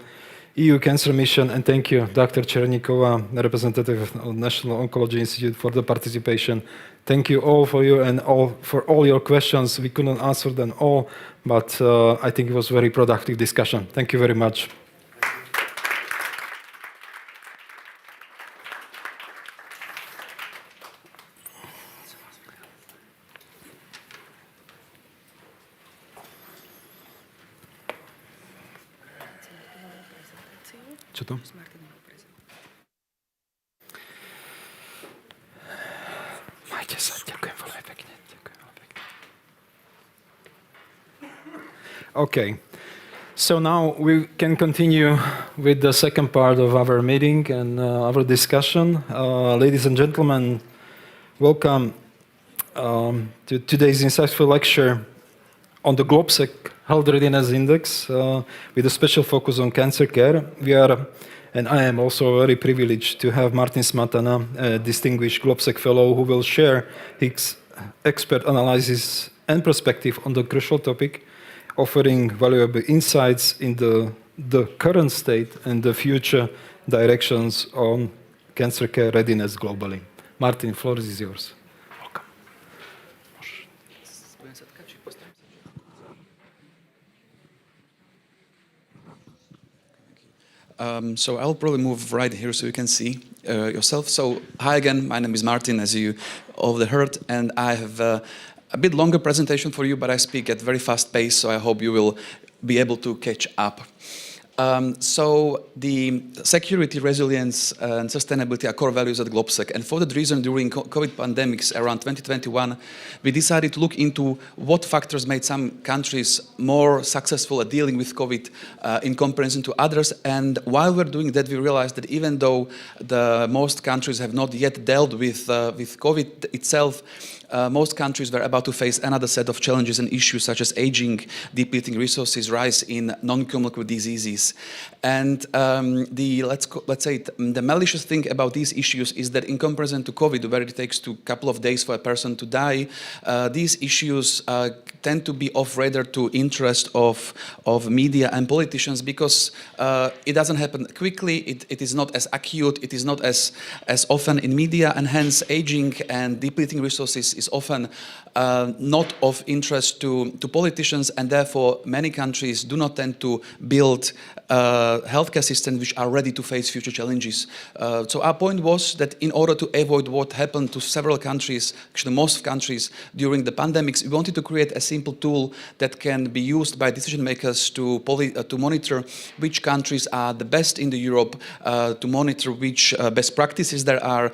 EU Cancer Mission. And thank you, Dr. Černíková, representative of the National Oncology Institute, for the participation. Thank you all for you and for all your questions. We couldn't answer them all, but I think it was a very productive discussion. Thank you very much. Čo to? Majte sa, ďakujem veľmi pekne. Okay, so now we can continue with the second part of our meeting and our discussion. Ladies and gentlemen, welcome to today's insightful lecture on the GlobSec Health Readiness Index with a special focus on cancer care. We are, and I am also very privileged to have Martin Smatana, a distinguished GlobSec fellow, who will share his expert analysis and perspective on the crucial topic, offering valuable insights in the current state and the future directions on cancer care readiness globally. Martin, floor is yours. Welcome. So I'll probably move right here so you can see yourself. So hi again, my name is Martin, as you already heard, and I have a bit longer presentation for you, but I speak at very fast pace, so I hope you will be able to catch up. So the security, resilience, and sustainability are core values at GlobSec. And for that reason, during COVID pandemics around 2021, we decided to look into what factors made some countries more successful at dealing with COVID in comparison to others. And while we're doing that, we realized that even though most countries have not yet dealt with COVID itself, most countries were about to face another set of challenges and issues such as aging, depleting resources, rise in non-communicable diseases. And let's say the malicious thing about these issues is that in comparison to COVID, where it takes a couple of days for a person to die, these issues tend to be of rather to interest of media and politicians because it doesn't happen quickly, it is not as acute, it is not as often in media, and hence aging and depleting resources is often not of interest to politicians, and therefore many countries do not tend to build healthcare systems which are ready to face future challenges. So our point was that in order to avoid what happened to several countries, actually most countries during the pandemics, we wanted to create a simple tool that can be used by decision makers to monitor which countries are the best in Europe, to monitor which best practices there are,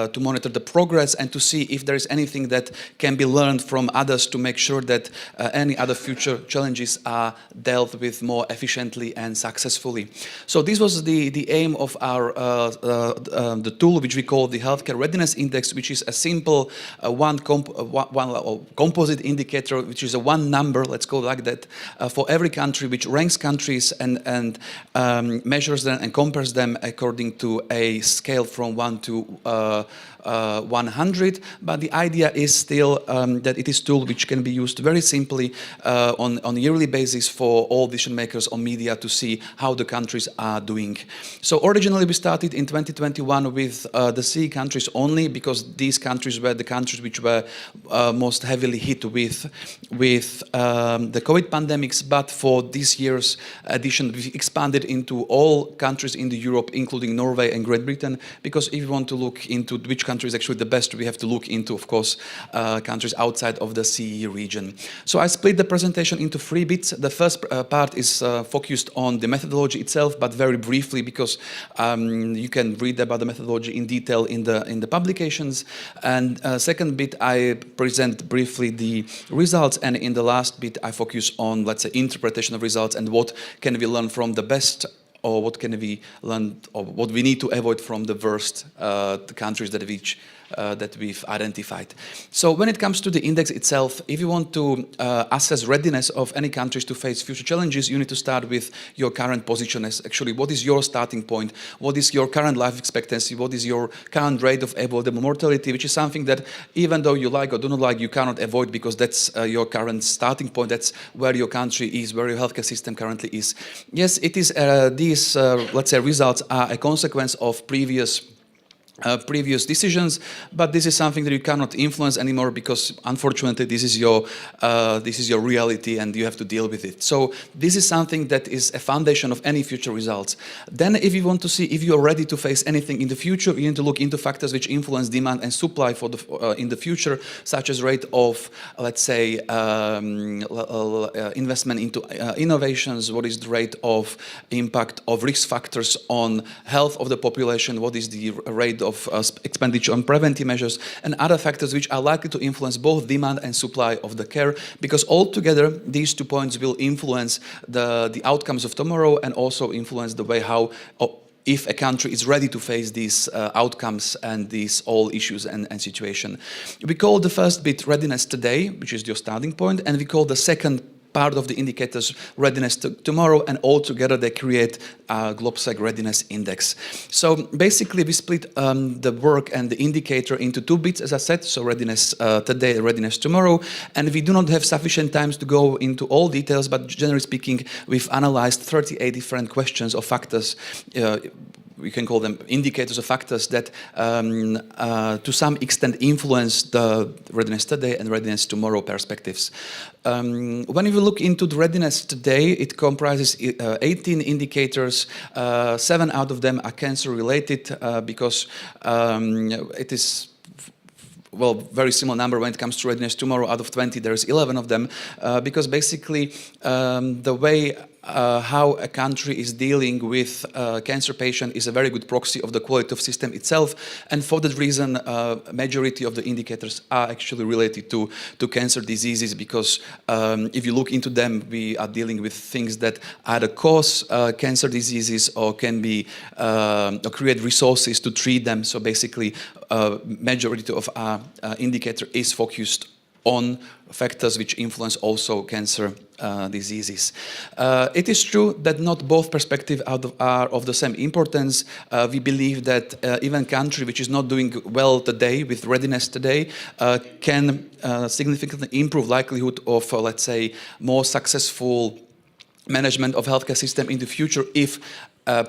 to monitor the progress, and to see if there is anything that can be learned from others to make sure that any other future challenges are dealt with more efficiently and successfully. So this was the aim of our the tool which we call the Healthcare Readiness Index, which is a simple one composite indicator, which is a one number, let's call it like that, for every country, which ranks countries and measures them and compares them according to a scale from 1 to 100, but the idea is still that it is a tool which can be used very simply on a yearly basis for all decision makers on media to see how the countries are doing. So originally we started in 2021 with the CE countries only, because these countries were the countries which were most heavily hit with the COVID pandemics, but for this year's edition we expanded into all countries in Europe, including Norway and Great Britain, because if you want to look into which country is actually the best, we have to look into, of course, countries outside of the CE region. So I split the presentation into 3 bits. The first part is focused on the methodology itself, but very briefly, because you can read about the methodology in detail in the publications. And second bit, I present briefly the results, and in the last bit, I focus on, let's say, interpretation of results and what can we learn from the best, or what can we learn, or what we need to avoid from the worst the countries that we've identified. So when it comes to the index itself, if you want to assess readiness of any countries to face future challenges, you need to start with your current position as actually what is your starting point, what is your current life expectancy, what is your current rate of avoidable mortality, which is something that even though you like or do not like, you cannot avoid because that's your current starting point, that's where your country is, where your healthcare system currently is. Yes, it is these, let's say, results are a consequence of previous decisions, but this is something that you cannot influence anymore because, unfortunately, this is your reality and you have to deal with it. So this is something that is a foundation of any future results. Then, if you want to see if you are ready to face anything in the future, you need to look into factors which influence demand and supply for in the future, such as rate of, let's say, investment into innovations. What is the rate of impact of risk factors on health of the population? What is the rate of expenditure on preventive measures and other factors which are likely to influence both demand and supply of the care, because altogether these 2 points will influence the outcomes of tomorrow and also influence the way how if a country is ready to face these outcomes and these all issues and situation. We call the first bit readiness today, which is your starting point, and we call the second part of the indicators readiness tomorrow, and all together they create a GlobSec readiness index. So basically we split the work and the indicator into 2 bits, as I said, so readiness today, readiness tomorrow, and we do not have sufficient time to go into all details, but generally speaking, we've analyzed 38 different questions or factors. We can call them indicators or factors that to some extent influence the readiness today and readiness tomorrow perspectives. When we look into the readiness today, it comprises 18 indicators. 7 out of them are cancer related because it is very similar number when it comes to readiness tomorrow. Out of 20, there's 11 of them, because basically the way how a country is dealing with a cancer patient is a very good proxy of the quality of system itself, and for that reason, majority of the indicators are actually related to cancer diseases, because if you look into them, we are dealing with things that either cause cancer diseases or can be or create resources to treat them. So basically, majority of our indicator is focused on factors which influence also cancer diseases. It is true that not both perspectives are of the same importance. We believe that even a country which is not doing well today with readiness today can significantly improve likelihood of, let's say, more successful management of healthcare system in the future if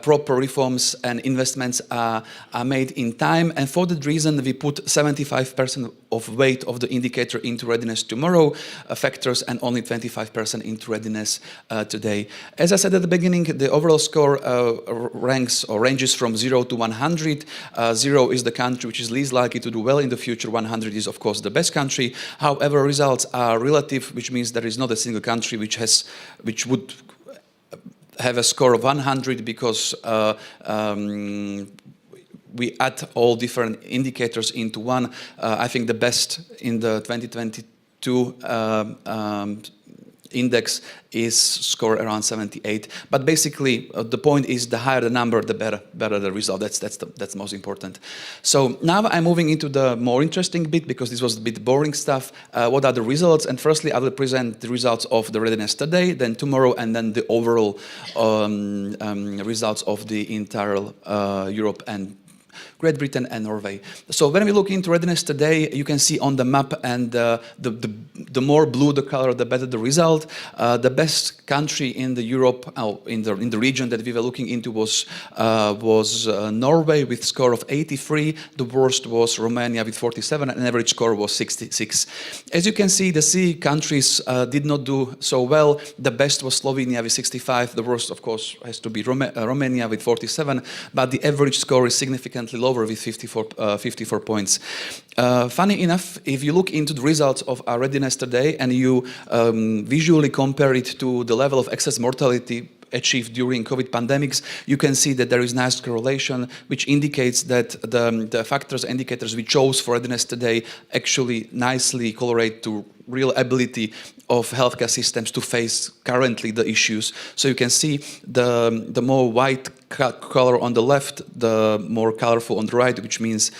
proper reforms and investments are made in time. And for that reason, we put 75% of weight of the indicator into readiness tomorrow factors and only 25% into readiness today. As I said at the beginning, the overall score ranks or ranges from 0 to 100. 0 is the country which is least likely to do well in the future. 100 is, of course, the best country. However, results are relative, which means there is not a single country which would have a score of 100, because we add all different indicators into one. I think the best in the 2022 index is score around 78. But basically, the point is the higher the number, the better the result. That's most important. So now I'm moving into the more interesting bit, because this was a bit boring stuff. What are the results? And firstly, I will present the results of the readiness today, then tomorrow, and then the overall results of the entire Europe and Great Britain and Norway. So when we look into readiness today, you can see on the map, and the more blue the color, the better the result. The best country in the Europe, in the region that we were looking into was Norway with score of 83. The worst was Romania with 47, and average score was 66. As you can see, the CE countries did not do so well. The best was Slovenia with 65. The worst, of course, has to be Romania with 47, but the average score is significantly lower. lower with 54 points. Funny enough, if you look into the results of our readiness today and you visually compare it to the level of excess mortality achieved during COVID pandemics, you can see that there is nice correlation, which indicates that the factors, indicators we chose for readiness today actually nicely correlate to real ability of healthcare systems to face currently the issues. So you can see the more white color on the left, the more colorful on the right, which means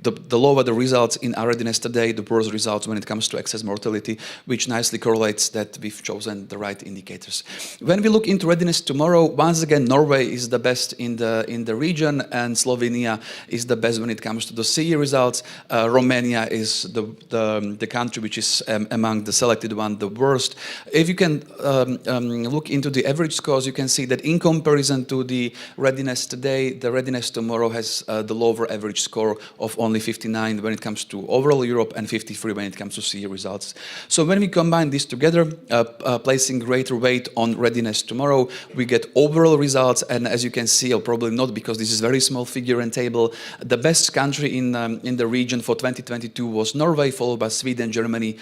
the lower the results in our readiness today, the worse results when it comes to excess mortality, which nicely correlates that we've chosen the right indicators. When we look into readiness tomorrow, once again, Norway is the best in the region, and Slovenia is the best when it comes to the CE results. Romania is the country which is among the selected one, the worst. If you can look into the average scores, you can see that in comparison to the readiness today, the readiness tomorrow has the lower average score of only 59 when it comes to overall Europe and 53 when it comes to CE results. So when we combine this together, placing greater weight on readiness tomorrow, we get overall results. And as you can see, or probably not because this is very small figure and table, the best country in the region for 2022 was Norway, followed by Sweden, Germany,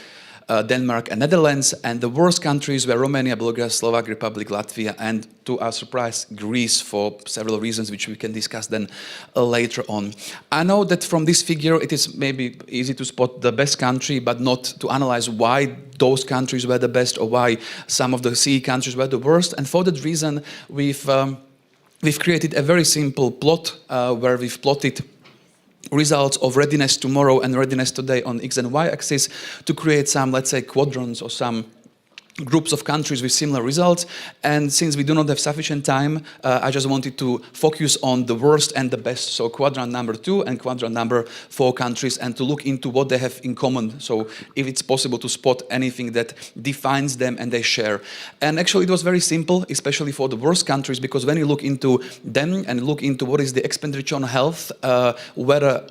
Denmark and Netherlands, and the worst countries were Romania, Bulgaria, Slovak Republic, Latvia, and to our surprise, Greece, for several reasons which we can discuss then later on. I know that from this figure it is maybe easy to spot the best country, but not to analyze why those countries were the best or why some of the CE countries were the worst. And for that reason, we've created a very simple plot where we've plotted results of readiness tomorrow and readiness today on X and Y axis to create some, let's say, quadrants or some groups of countries with similar results. And since we do not have sufficient time, I just wanted to focus on the worst and the best. So quadrant number 2 and quadrant number 4 countries, and to look into what they have in common. So if it's possible to spot anything that defines them and they share. And actually it was very simple, especially for the worst countries, because when you look into them and look into what is the expenditure on health, whether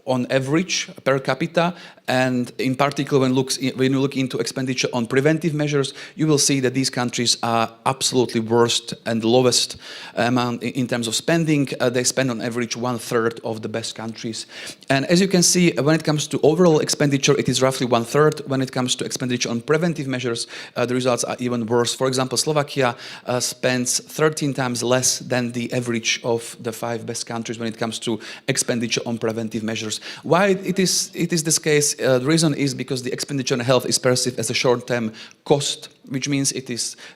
on average per capita, and in particular when you look into expenditure on preventive measures, you will see that these countries are absolutely worst and lowest amount in terms of spending. They spend on average 1/3 of the best countries. And as you can see, when it comes to overall expenditure, it is roughly 1/3. When it comes to expenditure on preventive measures, the results are even worse. For example, Slovakia spends 13 times less than the average of the 5 best countries when it comes to expenditure on preventive measures. Why it is this case? The reason is because the expenditure on health is perceived as a short-term cost, which means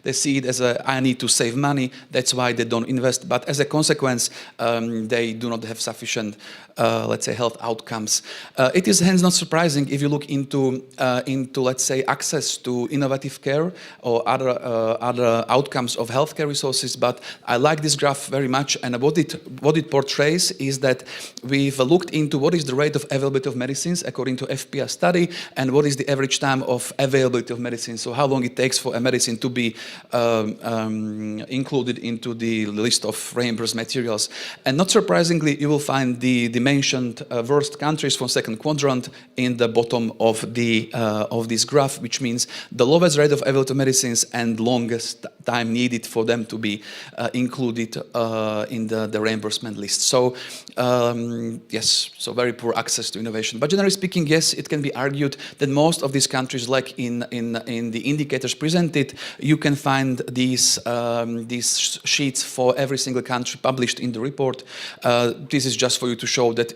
they see it as I need to save money, that's why they don't invest. But as a consequence, they do not have sufficient, let's say, health outcomes. It is hence not surprising if you look into let's say, access to innovative care or other outcomes of healthcare resources. But I like this graph very much, and what it portrays is that we've looked into what is the rate of availability of medicines according to FPR study, and what is the average time of availability of medicine. So how long it takes for a medicine to be included into the list of reimbursed materials. And not surprisingly, you will find the mentioned worst countries from second quadrant in the bottom of this graph, which means the lowest rate of availability of medicines and longest time needed for them to be included in the reimbursement list. So yes, so very poor access to innovation. But generally speaking, yes, it can be argued that most of these countries, like in the indicators presented, you can find these sheets for every single country published in the report. This is just for you to show that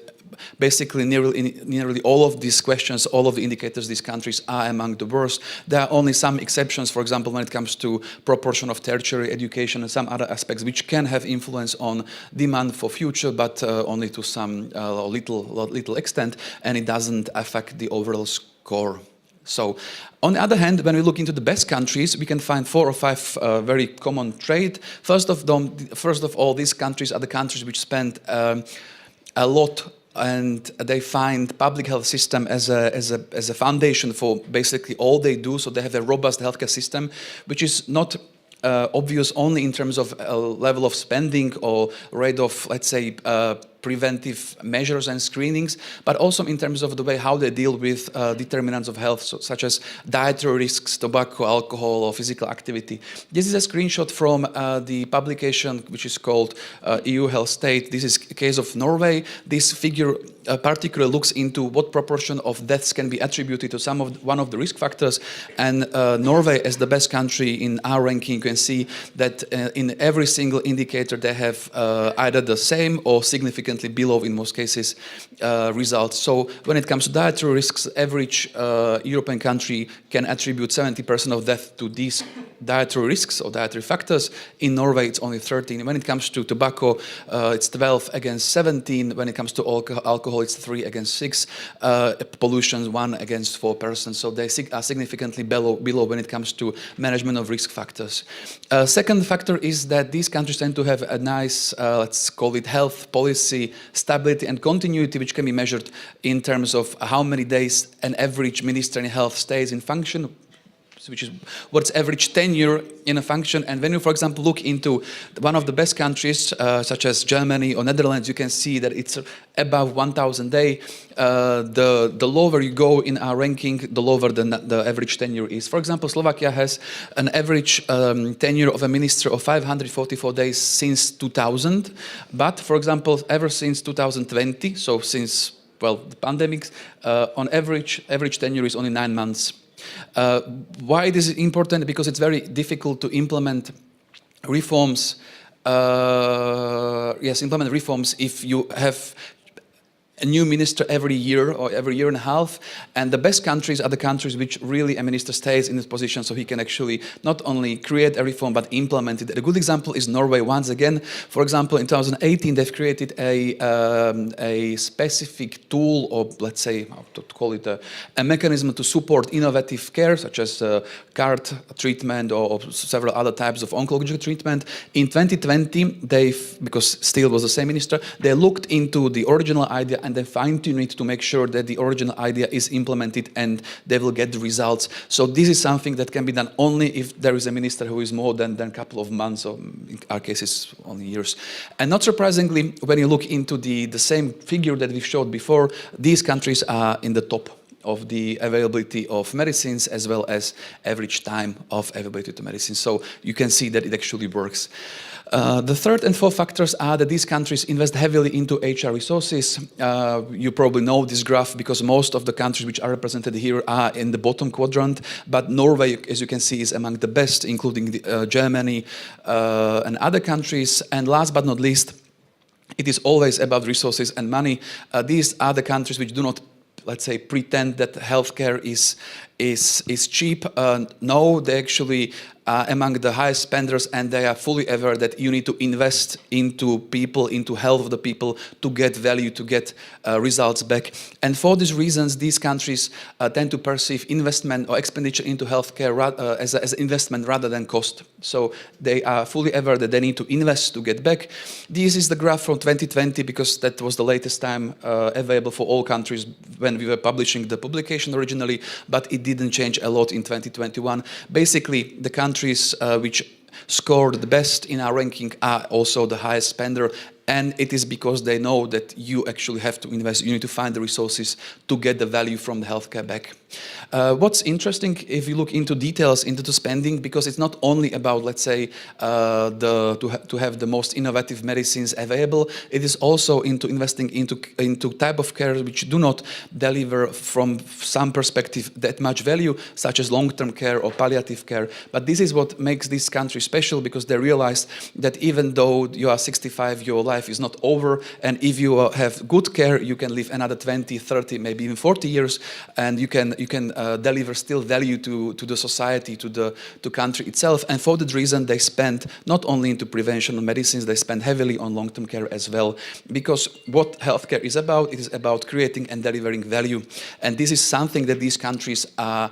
basically nearly all of these questions, all of the indicators, these countries are among the worst. There are only some exceptions, for example, when it comes to proportion of tertiary education and some other aspects which can have influence on demand for future, but only to some little extent, and it doesn't affect the overall score. So, on the other hand, when we look into the best countries, we can find 4 or 5 very common traits. First of all, these countries are the countries which spend a lot, and they find public health system as a foundation for basically all they do. So they have a robust healthcare system, which is not obvious only in terms of level of spending or rate of, let's say, preventive measures and screenings, but also in terms of the way how they deal with determinants of health, such as dietary risks, tobacco, alcohol, or physical activity. This is a screenshot from the publication which is called EU Health State. This is a case of Norway. This figure particularly looks into what proportion of deaths can be attributed to one of the risk factors. And Norway, as the best country in our ranking, you can see that in every single indicator they have either the same or significantly below, in most cases, results. So when it comes to dietary risks, average European country can attribute 70% of death to these dietary risks or dietary factors. In Norway, it's only 13. When it comes to tobacco, it's 12 against 17. When it comes to alcohol, it's 3 against 6. Pollution, 1 against 4%. So they are significantly below when it comes to management of risk factors. Second factor is that these countries tend to have a nice, let's call it health policy, stability and continuity, which can be measured in terms of how many days an average minister in health stays in function, which is what's average tenure in a function. And when you, for example, look into one of the best countries, such as Germany or Netherlands, you can see that it's above 1,000 days. The lower you go in our ranking, the lower the average tenure is. For example, Slovakia has an average tenure of a minister of 544 days since 2000. But, for example, ever since 2020, so since, well, the pandemic, on average tenure is only 9 months. Why this is important? Because it's very difficult to implement reforms. Implement reforms if you have a new minister every year or every year and a half. And the best countries are the countries which really a minister stays in this position so he can actually not only create a reform but implement it. A good example is Norway. Once again, for example, in 2018 they've created a specific tool, or let's say, how to call it, a mechanism to support innovative care, such as CART treatment or several other types of oncological treatment. In 2020, because still was the same minister, they looked into the original idea and then fine-tune it to make sure that the original idea is implemented and they will get the results. So this is something that can be done only if there is a minister who is more than a couple of months, or in our cases, only years. And not surprisingly, when you look into the same figure that we showed before, these countries are in the top of the availability of medicines as well as average time of availability to medicines. So you can see that it actually works. The third and fourth factors are that these countries invest heavily into HR resources. You probably know this graph because most of the countries which are represented here are in the bottom quadrant, but Norway, as you can see, is among the best, including Germany and other countries. And last but not least, it is always about resources and money. These are the countries which do not, let's say, pretend that healthcare is cheap. No, they actually are among the highest spenders, and they are fully aware that you need to invest into people, into health of the people, to get value, to get results back. And for these reasons, these countries tend to perceive investment or expenditure into healthcare as an investment rather than cost. So they are fully aware that they need to invest to get back. This is the graph from 2020 because that was the latest time available for all countries when we were publishing the publication originally, but it didn't change a lot in 2021. Basically, the countries which scored the best in our ranking are also the highest spender, and it is because they know that you actually have to invest, you need to find the resources to get the value from the healthcare back. What's interesting, if you look into details into the spending, because it's not only about, let's say, to have the most innovative medicines available, it is also into investing into type of care which do not deliver from some perspective that much value, such as long-term care or palliative care. But this is what makes this country special, because they realize that even though you are 65, your life is not over, and if you have good care, you can live another 20, 30, maybe even 40 years, and you can deliver still value to the society, to country itself. And for that reason, they spend not only into prevention and medicines, they spend heavily on long-term care as well. Because what healthcare is about, it is about creating and delivering value. And this is something that these countries are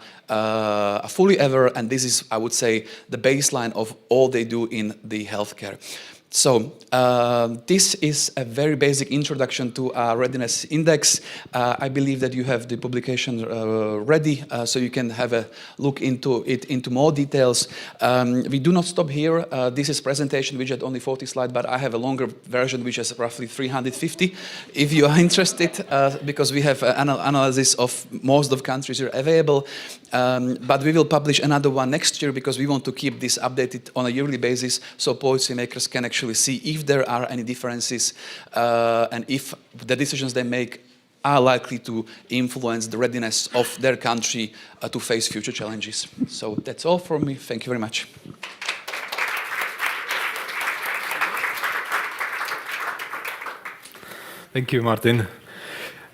fully aware, and this is, I would say, the baseline of all they do in the healthcare. So this is a very basic introduction to our readiness index. I believe that you have the publication ready, so you can have a look into it into more details. We do not stop here. This is presentation which had only 40 slides, but I have a longer version which has roughly 350. If you are interested, because we have an analysis of most of countries are available, but we will publish another one next year because we want to keep this updated on a yearly basis so policymakers can actually see if there are any differences and if the decisions they make are likely to influence the readiness of their country to face future challenges. So that's all from me. Thank you very much. Thank you, Martin.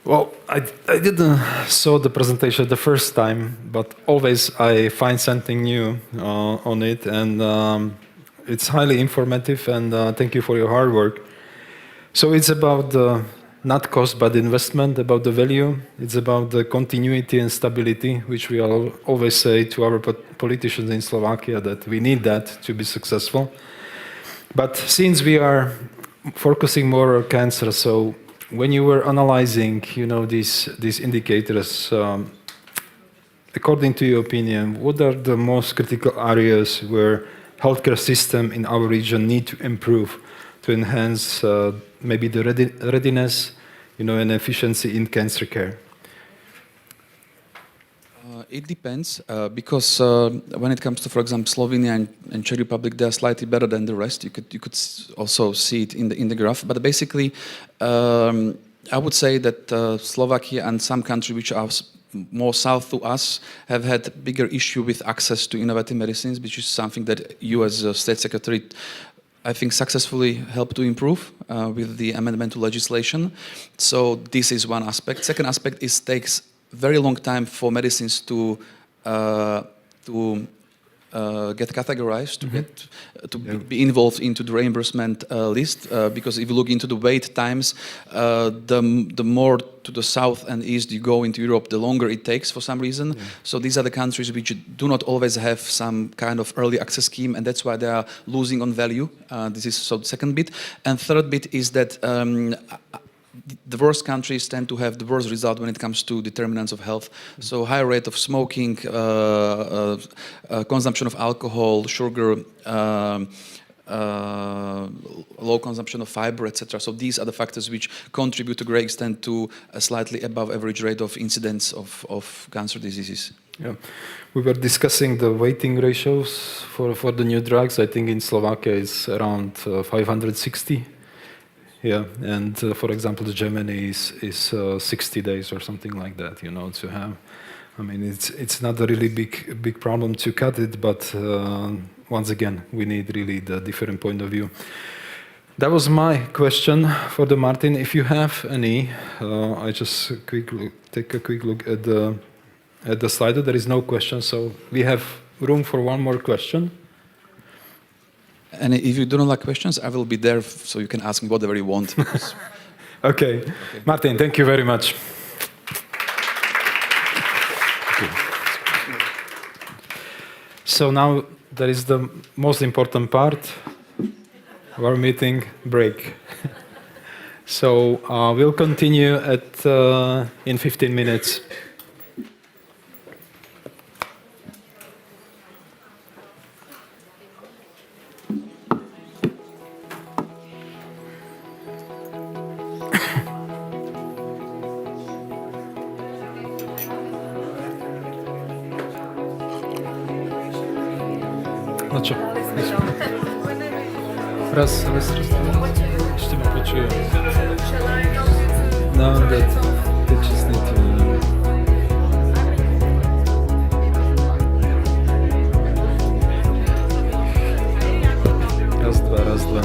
Well, I didn't saw the presentation the first time, but always I find something new on it, and it's highly informative, and thank you for your hard work. So it's about not cost, but investment, about the value. It's about the continuity and stability, which we always say to our politicians in Slovakia that we need that to be successful. But since we are focusing more on cancer, so when you were analyzing, these indicators, according to your opinion, what are the most critical areas where healthcare system in our region need to improve to enhance maybe the readiness, and efficiency in cancer care? It depends, because when it comes to, for example, Slovenia and Czech Republic, they are slightly better than the rest. You could also see it in the graph. But basically, I would say that Slovakia and some countries which are more south to us have had bigger issue with access to innovative medicines, which is something that you as a State Secretary, I think, successfully helped to improve with the amendment to legislation. So this is one aspect. Second aspect is takes very long time for medicines to get categorized, be involved into the reimbursement list, because if you look into the wait times, the more to the south and east you go into Europe, the longer it takes for some reason. So these are the countries which do not always have some kind of early access scheme, and that's why they are losing on value. This is so the second bit. And third bit is that the worst countries tend to have the worst result when it comes to determinants of health. So high rate of smoking, consumption of alcohol, sugar, low consumption of fiber, etc. So these are the factors which contribute to a great extent to a slightly above average rate of incidence of cancer diseases. Yeah, we were discussing the waiting ratios for the new drugs. I think in Slovakia it's around 560. Yeah, and for example, Germany is 60 days or something like that. To have. I mean, it's not a really big problem to cut it, but once again, we need really the different point of view. That was my question for the Martin. If you have any, I just take a quick look at the Slido. There is no question, so we have room for one more question. And if you do not like questions, I will be there so you can ask me whatever you want. Okay. Martin, thank you very much. So now there is the most important part of our meeting, break. So we'll continue in 15 minutes. No čo? Raz. Ešte ma počuje. No, they just need to... Raz, dva.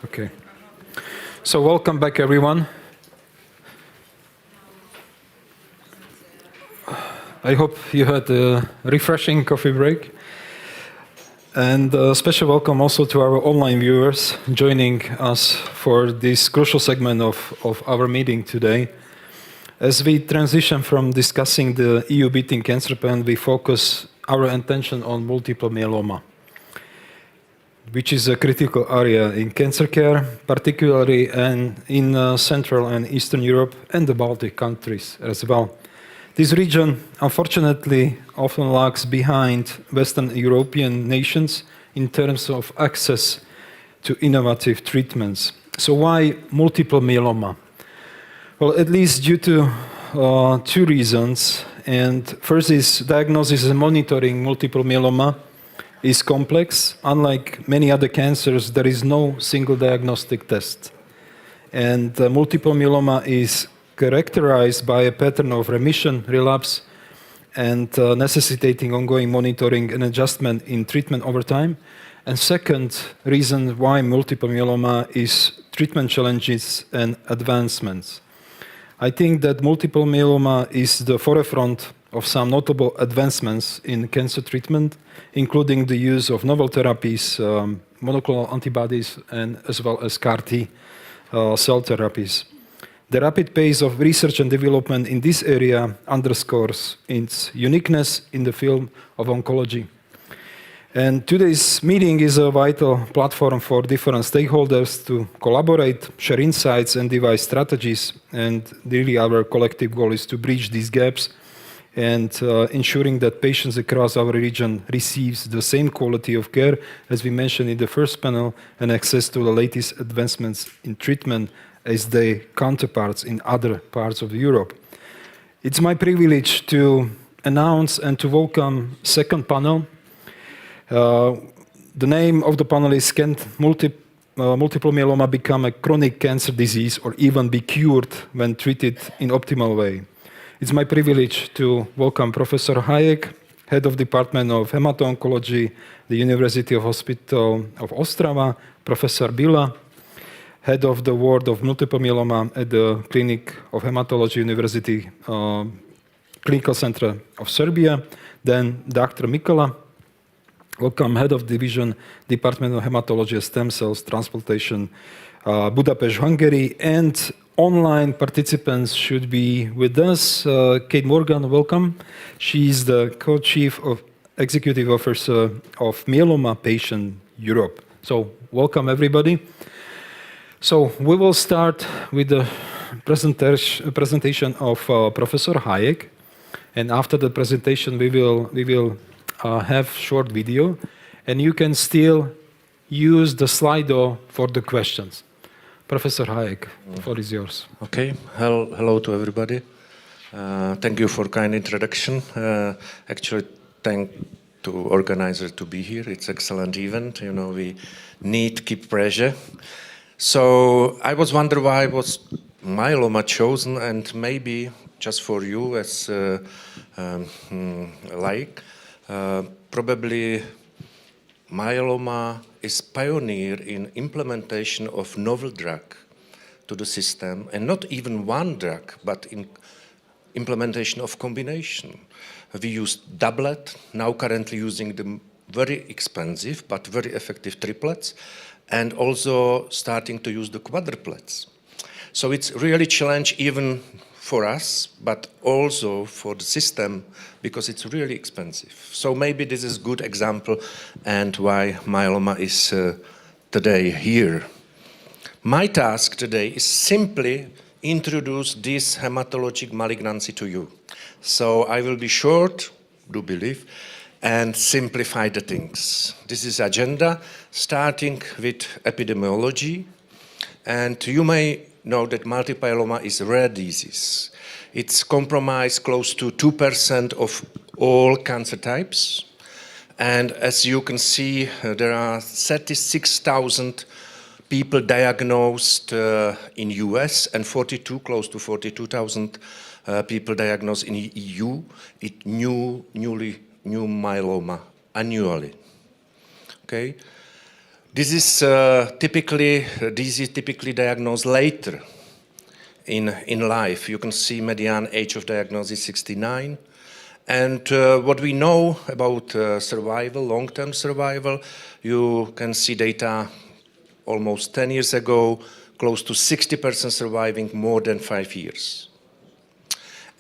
Okay. So welcome back, everyone. I hope you had a refreshing coffee break. And a special welcome also to our online viewers joining us for this crucial segment of our meeting today. As we transition from discussing the EU Beating Cancer Plan, we focus our attention on multiple myeloma, which is a critical area in cancer care, particularly in Central and Eastern Europe and the Baltic countries as well. This region, unfortunately, often lags behind Western European nations in terms of access to innovative treatments. So why multiple myeloma? Well, at least due to two reasons. And first is diagnosis and monitoring multiple myeloma is complex. Unlike many other cancers, there is no single diagnostic test. And multiple myeloma is characterized by a pattern of remission, relapse, and necessitating ongoing monitoring and adjustment in treatment over time. And second reason why multiple myeloma is treatment challenges and advancements. I think that multiple myeloma is the forefront of some notable advancements in cancer treatment, including the use of novel therapies, monoclonal antibodies, and as well as CAR-T cell therapies. The rapid pace of research and development in this area underscores its uniqueness in the field of oncology. And today's meeting is a vital platform for different stakeholders to collaborate, share insights, and devise strategies. And really our collective goal is to bridge these gaps and ensuring that patients across our region receives the same quality of care as we mentioned in the first panel and access to the latest advancements in treatment as their counterparts in other parts of Europe. It's my privilege to announce and to welcome second panel. The name of the panel is Can multiple myeloma become a chronic cancer disease or even be cured when treated in optimal way? It's my privilege to welcome Professor Hayek, Head of Department of Hemato-Oncology, the University of Hospital of Ostrava, Professor Bila, Head of the Ward of Multiple Myeloma at the Clinic of Hematology University Clinical Center of Serbia, then Dr. Mikola, welcome, Head of Division, Department of Hematology and Stem Cells Transplantation, Budapest, Hungary, and online participants should be with us. Kate Morgan, welcome. She is the Co-Chief of Executive Officer of Myeloma Patient Europe. So welcome, everybody. So we will start with the presentation of Professor Hayek, and after the presentation we will have short video, and you can still use the Slido for the questions. Professor Hayek, the floor is yours. Okay, hello to everybody. Thank you for kind introduction. Actually, thank to organizer to be here. It's excellent event. You know, we need to keep pressure. So I was wondering why was myeloma chosen, and maybe just for you as probably myeloma is pioneer in implementation of novel drug to the system, and not even one drug, but in implementation of combination. We used doublet, now currently using the very expensive but very effective triplets, and also starting to use the quadruplets. So it's really challenge even for us, but also for the system, because it's really expensive. So maybe this is a good example and why myeloma is today here. My task today is simply introduce this hematologic malignancy to you. So I will be short, do believe, and simplify the things. This is agenda, starting with epidemiology. And you may know that multiple myeloma is a rare disease. It's comprised close to 2% of all cancer types. And as you can see, there are 36,000 people diagnosed in US and close to 42,000 people diagnosed in EU. New myeloma annually. Okay. This is typically diagnosed later in life. You can see median age of diagnosis 69. And what we know about survival, long-term survival, you can see data almost 10 years ago, close to 60% surviving more than 5 years.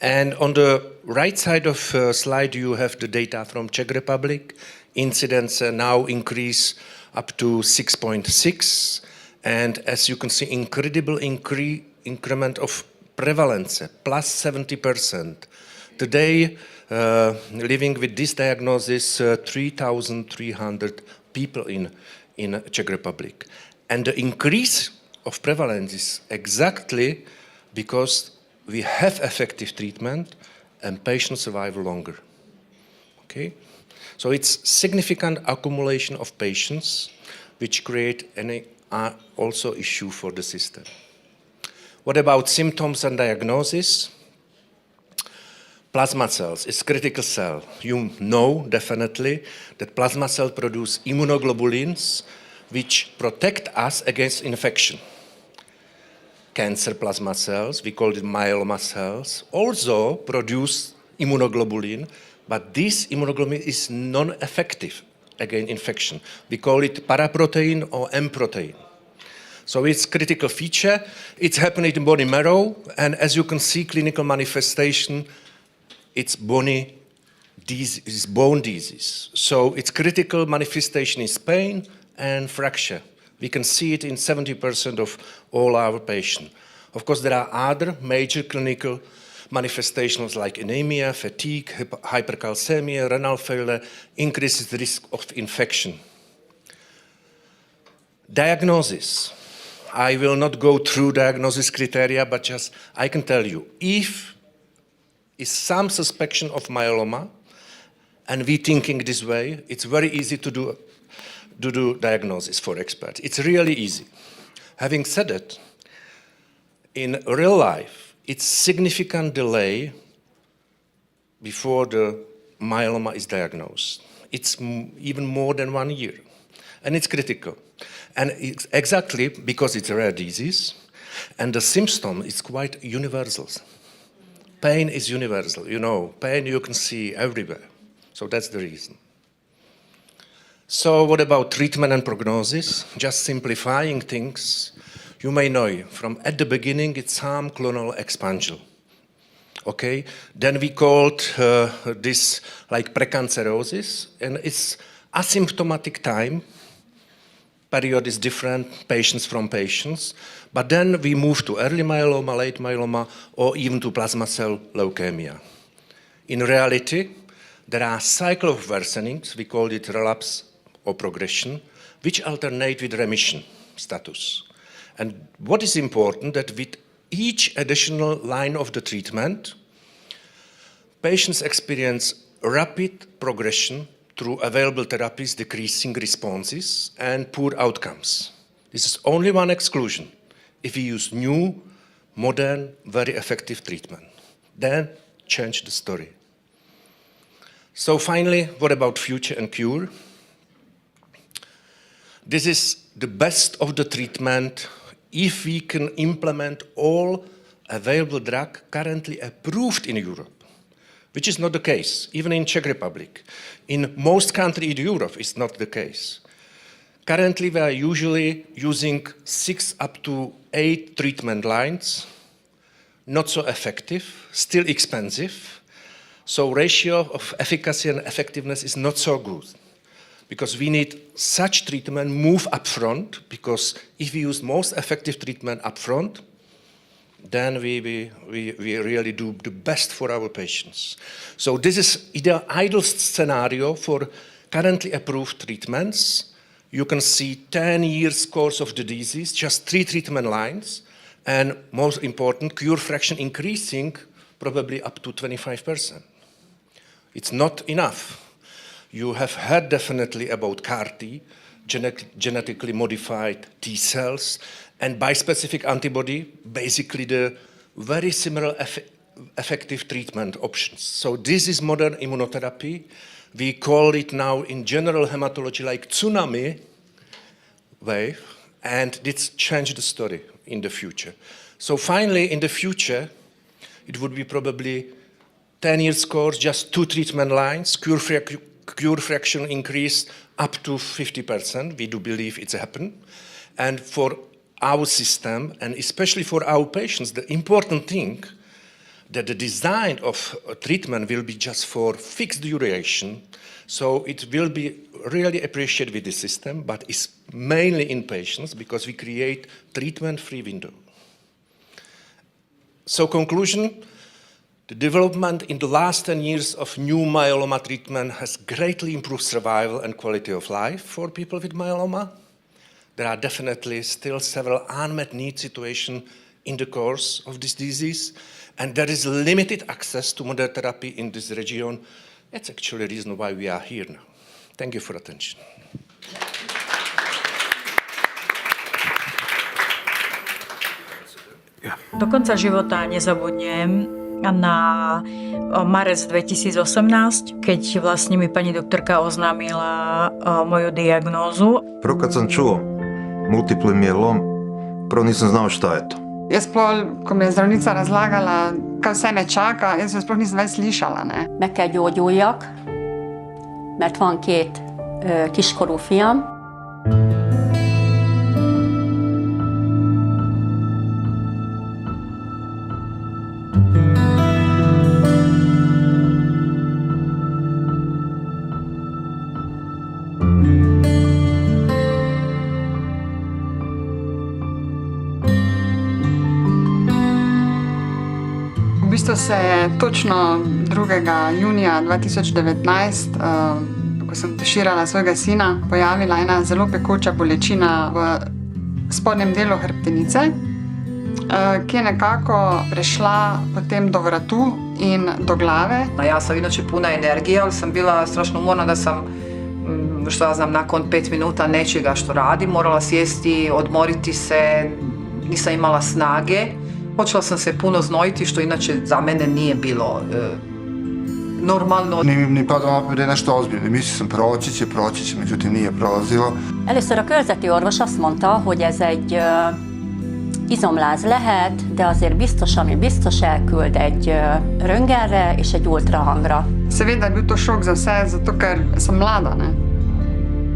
And on the right side of slide, you have the data from Czech Republic. Incidence now increase up to 6.6. And as you can see, incredible increment of prevalence, plus 70%. Today, living with this diagnosis, 3,300 people in Czech Republic. And the increase of prevalence is exactly because we have effective treatment and patients survive longer. Okay? So it's significant accumulation of patients which create also issue for the system. What about symptoms and diagnosis? Plasma cells is critical cell. You know definitely that plasma cells produce immunoglobulins which protect us against infection. Cancer plasma cells, we call it myeloma cells, also produce immunoglobulin, but this immunoglobulin is non-effective against infection. We call it paraprotein or M protein. So it's critical feature. It's happening in bone marrow, and as you can see, clinical manifestation, it's bone disease. So its critical manifestation is pain and fracture. We can see it in 70% of all our patients. Of course, there are other major clinical manifestations like anemia, fatigue, hypercalcemia, renal failure, increases the risk of infection. Diagnosis. I will not go through diagnosis criteria, but just I can tell you, if is some suspicion of myeloma, and we thinking this way, it's very easy to do diagnosis for experts. It's really easy. Having said that, in real life, it's significant delay before the myeloma is diagnosed. It's even more than 1 year, and it's critical. And it's exactly because it's a rare disease, and the symptom is quite universal. Pain is universal, you know, pain you can see everywhere. So that's the reason. So what about treatment and prognosis? Just simplifying things. You may know from at the beginning it's some clonal expansion. Okay, then we called this like precancerosis, and it's asymptomatic time. Period is different, patients from patients. But then we move to early myeloma, late myeloma, or even to plasma cell leukemia. In reality, there are cycle of worsenings, we call it relapse or progression, which alternate with remission status. And what is important that with each additional line of the treatment, patients experience rapid progression through available therapies, decreasing responses and poor outcomes. This is only one exclusion. If we use new, modern, very effective treatment, then change the story. So finally, what about future and cure? This is the best of the treatment if we can implement all available drugs currently approved in Europe, which is not the case, even in Czech Republic. In most countries in Europe, it's not the case. Currently, we are usually using 6 up to 8 treatment lines, not so effective, still expensive. So ratio of efficacy and effectiveness is not so good, because we need such treatment move up front, because if we use most effective treatment up front, then we really do the best for our patients. So this is the ideal scenario for currently approved treatments. You can see 10 years course of the disease, just 3 treatment lines, and most important, cure fraction increasing probably up to 25%. It's not enough. You have heard definitely about CAR-T, genetically modified T cells, and bispecific antibody, basically the very similar effective treatment options. So this is modern immunotherapy. We call it now in general hematology like tsunami, wave, and this changed the story in the future. So finally, in the future, it would be probably 10 years course, just 2 treatment lines, cure fraction increased up to 50%. We do believe it's happened. And for our system, and especially for our patients, the important thing that the design of a treatment will be just for fixed duration. So it will be really appreciated with the system, but it's mainly in patients because we create treatment-free window. So conclusion, the development in the last 10 years of new myeloma treatment has greatly improved survival and quality of life for people with myeloma. There are definitely still several unmet need situations in the course of this disease, and there is limited access to modern therapy in this region. That's actually the reason why we are here now. Thank you for attention. Do konca života nezabudnem na marec 2018, keď vlastne mi pani doktorka oznámila moju dijagnózu. Prvo kad sam čuo multipli myelom, prvo nisam znao šta je to. Jaz pol, ko mi je zdravnica razlagala, kaj vse me čaka, jaz jo sploh nisem več slišala. Ne? Meg kell gyógyuljak, mert van 2 kiskorú fiam. V bistvu se je točno 2. junija 2019, ko sem tuširala svojega sina, pojavila ena zelo pekoča bolečina v spodnjem delu hrbtenice, ki je nekako prešla potem do vratu in do glave. Ja sam inače puna energije, ali sam bila strašno umorna da sam, što ja znam, nakon 5 minuta nečega što radim, morala sjesti, odmoriti se, nisam imala snage. Počela sam se puno znojiti, što inače za mene nije bilo normalno. Ni padalo da je nešto ozbiljno. Mislio sam proći će, međutim nije prolazilo. Először a körzeti orvos azt mondta, hogy ez egy izomláz lehet, de azért biztos, ami biztos, elküld egy röntgenre és egy ultrahangra. Seveda je bil to šok za vse, zato ker sem mlada. Ne?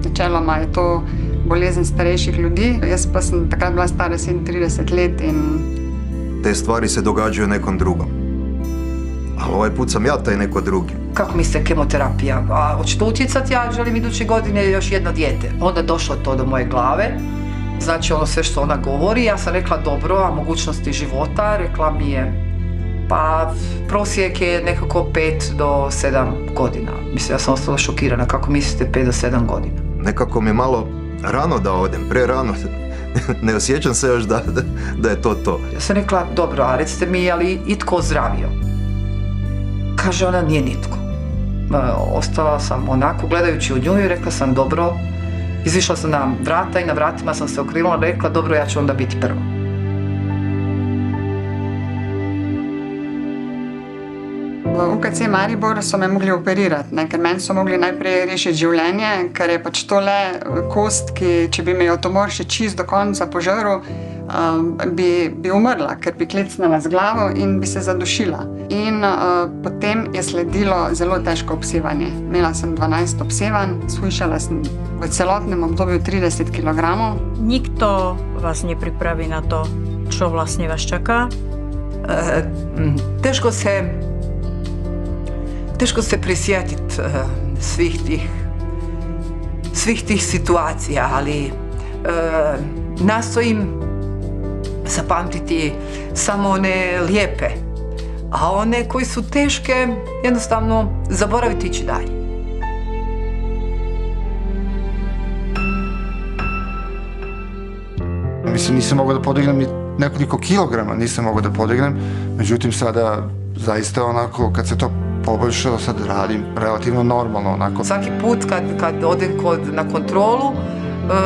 Načeloma je to bolezen starejših ljudi. Jaz pa sem takrat bila stara 37 let in Te stvari se događaju nekom drugom. Ali ovaj put sam ja taj neko drugi. Kako misle kemoterapija? A hoće to utjecati? Ja želim iduće godine još jedno dijete. Onda je došlo to do moje glave. Znači ono sve što ona govori. Ja sam rekla dobro, a mogućnosti života, rekla mi je pa prosjek je nekako 5 do 7 godina. Mislim, ja sam ostala šokirana. Kako mislite 5 do 7 godina? Nekako mi malo rano da odem, pre rano. Ne osjećam se još da je to. Ja sam rekla, dobro, a recite mi, je li itko ozdravio? Kaže ona, nije nitko. Ostala sam onako, gledajući u nju i rekla sam, dobro. Izišla sam na vrata i na vratima sam se okrenula i rekla, dobro, ja ću onda biti prva. v UKC Maribor so me mogli operirati, ne? Ker meni so mogli najprej rešiti življenje, ker je pač to le kost, ki, če bi me jo tumor še čist do konca požrl, bi umrla, ker bi klecnila z glavo in bi se zadušila. In potem je sledilo zelo težko obsevanje. Imela sem 12 obsevanj, shujšala sem v celotnem obdobju 30 kg. Nikto vás nepripraví na to, čo vlastne vás čaká. Teško se prisjetiti svih tih situacija, ali nastojim zapamtiti samo one lijepe, a one koji su teške jednostavno zaboraviti ići dalje. Mislim, nisam mogao da podignem ni nekoliko kilograma, nisam mogao da podignem, međutim sada zaista onako kad se to poboljšalo, sad radim relativno normalno onako. Svaki put kad odem na kontrolu,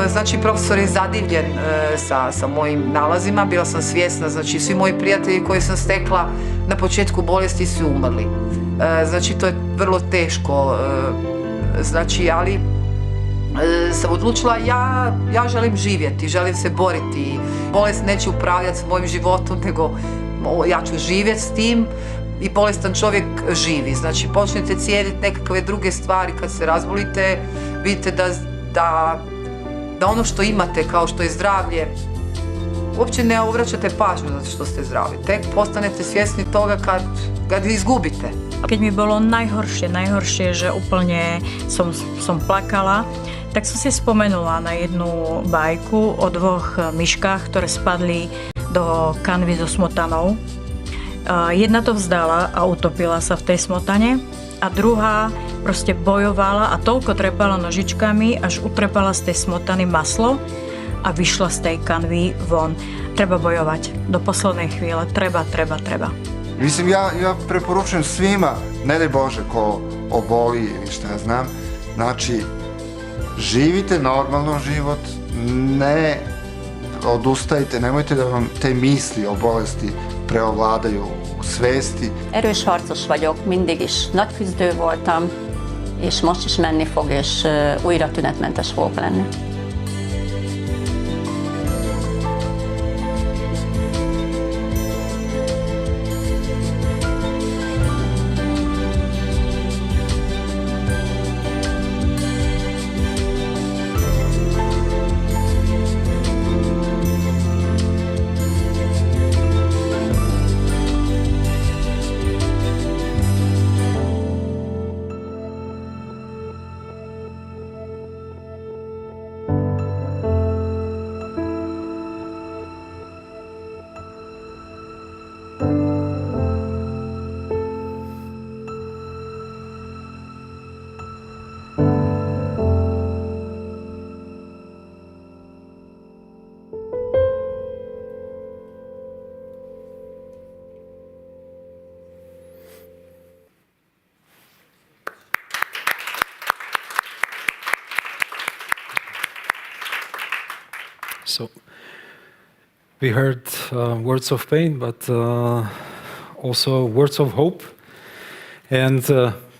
znači profesor je zadivljen sa mojim nalazima, bila sam svjesna, znači svi moji prijatelji koje sam stekla na početku bolesti su umrli. Znači to je vrlo teško, znači ali sam odlučila ja želim živjeti, želim se boriti. Bolest neće upravljati s mojim životom, nego ja ću živjeti s tim i bolestan čovjek živi. Znači počnete cijeniti nekakve druge stvari kad se razbolite, vidite da ono što imate kao što je zdravlje, uopće ne obraćate pažnju zato što ste zdravi. Tek postanete svjesni toga kad izgubite. Keď mi bolo najhoršie, že úplne som plakala, tak som si spomenula na jednu bajku o dvoch myškách, ktoré spadli do kanvy so smotanou. Jedna to vzdala a utopila sa v tej smotane a druhá proste bojovala a toľko trepala nožičkami, až utrepala z tej smotany maslo a vyšla z tej kanvy von. Treba bojovať do poslednej chvíle. Treba. Mislim, ja preporučujem svima, ne daj Bože ko oboli ili šta ja znam, znači živite normalno život, ne odustajte, nemojte da vam te misli o bolesti preovladaju u svesti. Erős harcos vagyok, mindig is nagy küzdő voltam, és most is menni fog, és újra tünetmentes fogok lenni. So we heard words of pain, but also words of hope. And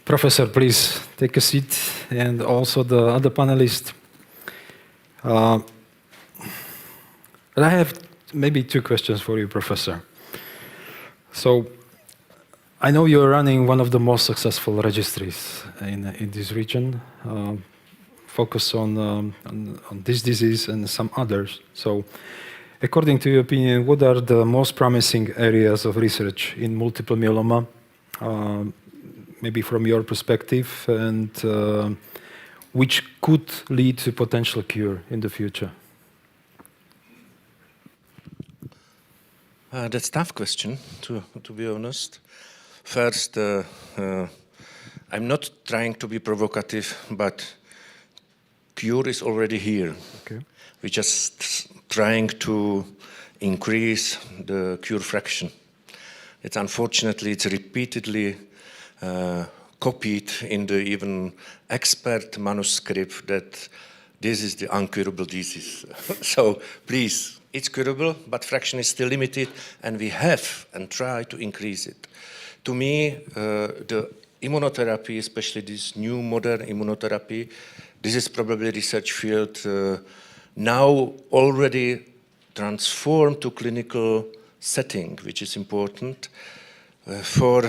Professor, please take a seat, and also the other panelists. I have maybe two questions for you, Professor. So I know you're running one of the most successful registries in this region. Focus on this disease and some others. So, according to your opinion, what are the most promising areas of research in multiple myeloma, maybe from your perspective, and which could lead to potential cure in the future? That's a tough question, to be honest. First, I'm not trying to be provocative, but cure is already here. Okay. We're just trying to increase the cure fraction. Unfortunately, it's repeatedly copied in the even expert manuscript that this is the uncurable disease. So please, it's curable, but fraction is still limited, and we have and try to increase it. To me, the immunotherapy, especially this new modern immunotherapy, this is probably a research field now already transformed to clinical setting, which is important. For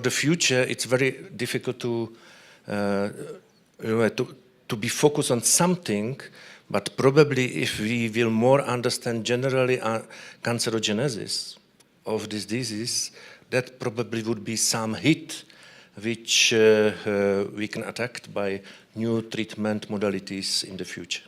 the future, it's very difficult to be focused on something, but probably if we will more understand generally cancerogenesis of this disease, that probably would be some hit which we can attack by new treatment modalities in the future.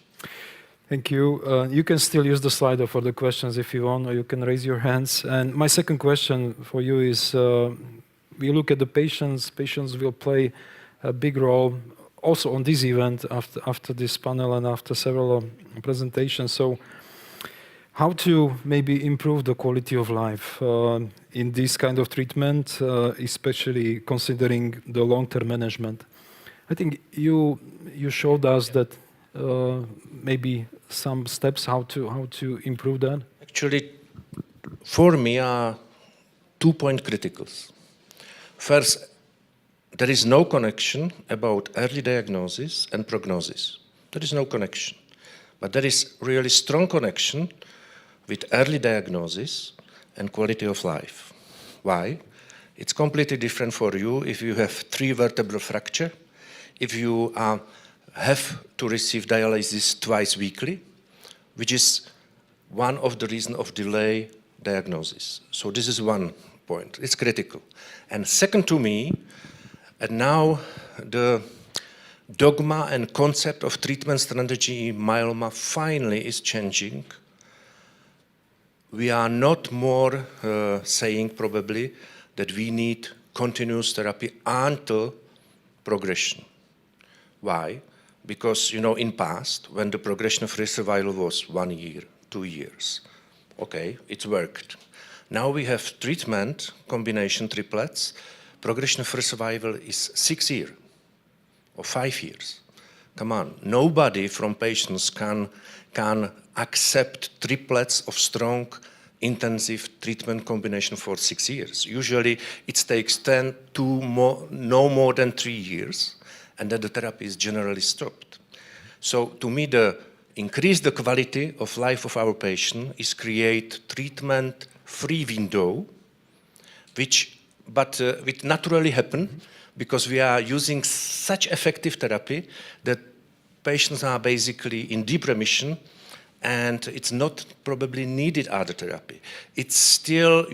Thank you. You can still use the Slido for the questions if you want, or you can raise your hands. And my second question for you is, we look at the patients. Patients will play a big role also on this event after this panel and after several presentations. So how to maybe improve the quality of life in this kind of treatment, especially considering the long-term management? I think you showed us that maybe some steps how to improve that. Actually, for me, are 2-point criticals. First, there is no connection about early diagnosis and prognosis. There is no connection. But there is really strong connection with early diagnosis and quality of life. Why? It's completely different for you if you have 3 vertebral fracture, if you have to receive dialysis twice weekly, which is one of the reasons of delay diagnosis. So this is one point. It's critical. And second to me, and now the dogma and concept of treatment strategy in myeloma finally is changing. We are not more saying probably that we need continuous therapy until progression. Why? Because, in past, when the progression-free survival was 1 year, 2 years, okay, it worked. Now we have treatment, combination triplets, progression-free survival is 6 years or 5 years. Come on, nobody from patients can accept triplets of strong, intensive treatment combination for 6 years. Usually it takes no more than 3 years, and then the therapy is generally stopped. So to me, increase the quality of life of our patient is create treatment-free window, which naturally happen because we are using such effective therapy that patients are basically in deep remission, and it's not probably needed other therapy. It's still,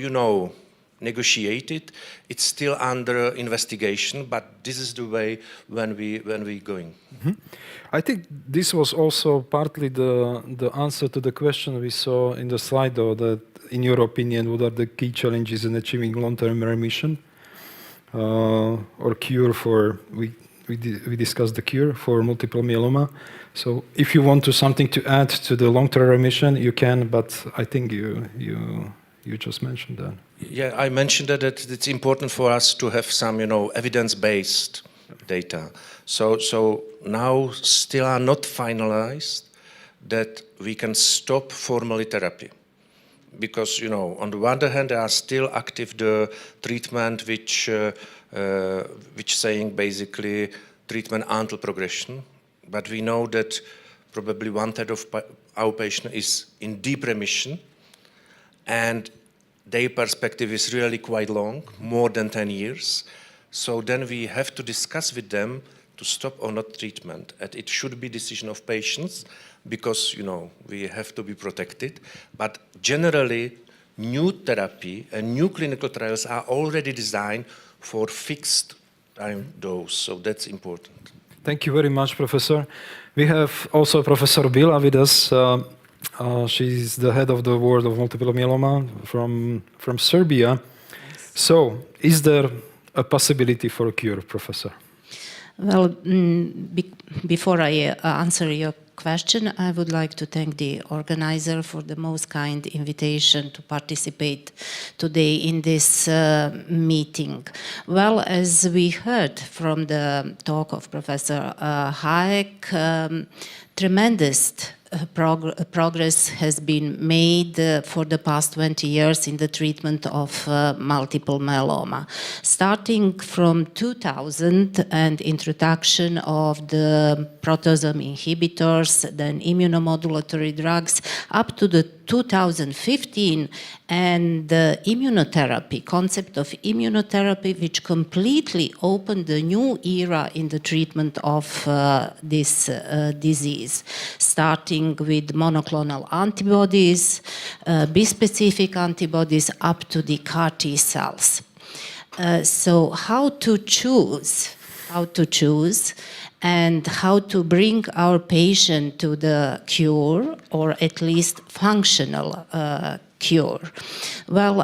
negotiated. It's still under investigation, but this is the way when we going. Mm-hmm. I think this was also partly the answer to the question we saw in the Slido, that in your opinion, what are the key challenges in achieving long-term remission or cure for, we discussed the cure for multiple myeloma. So if you want something to add to the long-term remission, you can, but I think you just mentioned that. Yeah, I mentioned that it's important for us to have some, evidence-based data. So now still are not finalized that we can stop formally therapy. Because, on the one hand, there are still active the treatment which saying basically treatment until progression. But we know that probably 1/3 of our patient is in deep remission, and their perspective is really quite long, more than 10 years. So then we have to discuss with them to stop or not treatment. And it should be decision of patients because, we have to be protected. But generally, new therapy and new clinical trials are already designed for fixed time dose. So that's important. Thank you very much, Professor. We have also Professor Bila with us. She's the head of the ward of multiple myeloma from Serbia. So, is there a possibility for a cure, Professor? Well, before I answer your question, I would like to thank the organizer for the most kind invitation to participate today in this meeting. Well, as we heard from the talk of Professor Hayek, tremendous progress has been made for the past 20 years in the treatment of multiple myeloma. Starting from 2000 and introduction of the proteasome inhibitors, then immunomodulatory drugs, up to the 2015 and the immunotherapy, concept of immunotherapy, which completely opened the new era in the treatment of this disease, starting with monoclonal antibodies, bispecific antibodies, up to the CAR T cells. So how to choose and how to bring our patient to the cure, or at least functional cure. Well,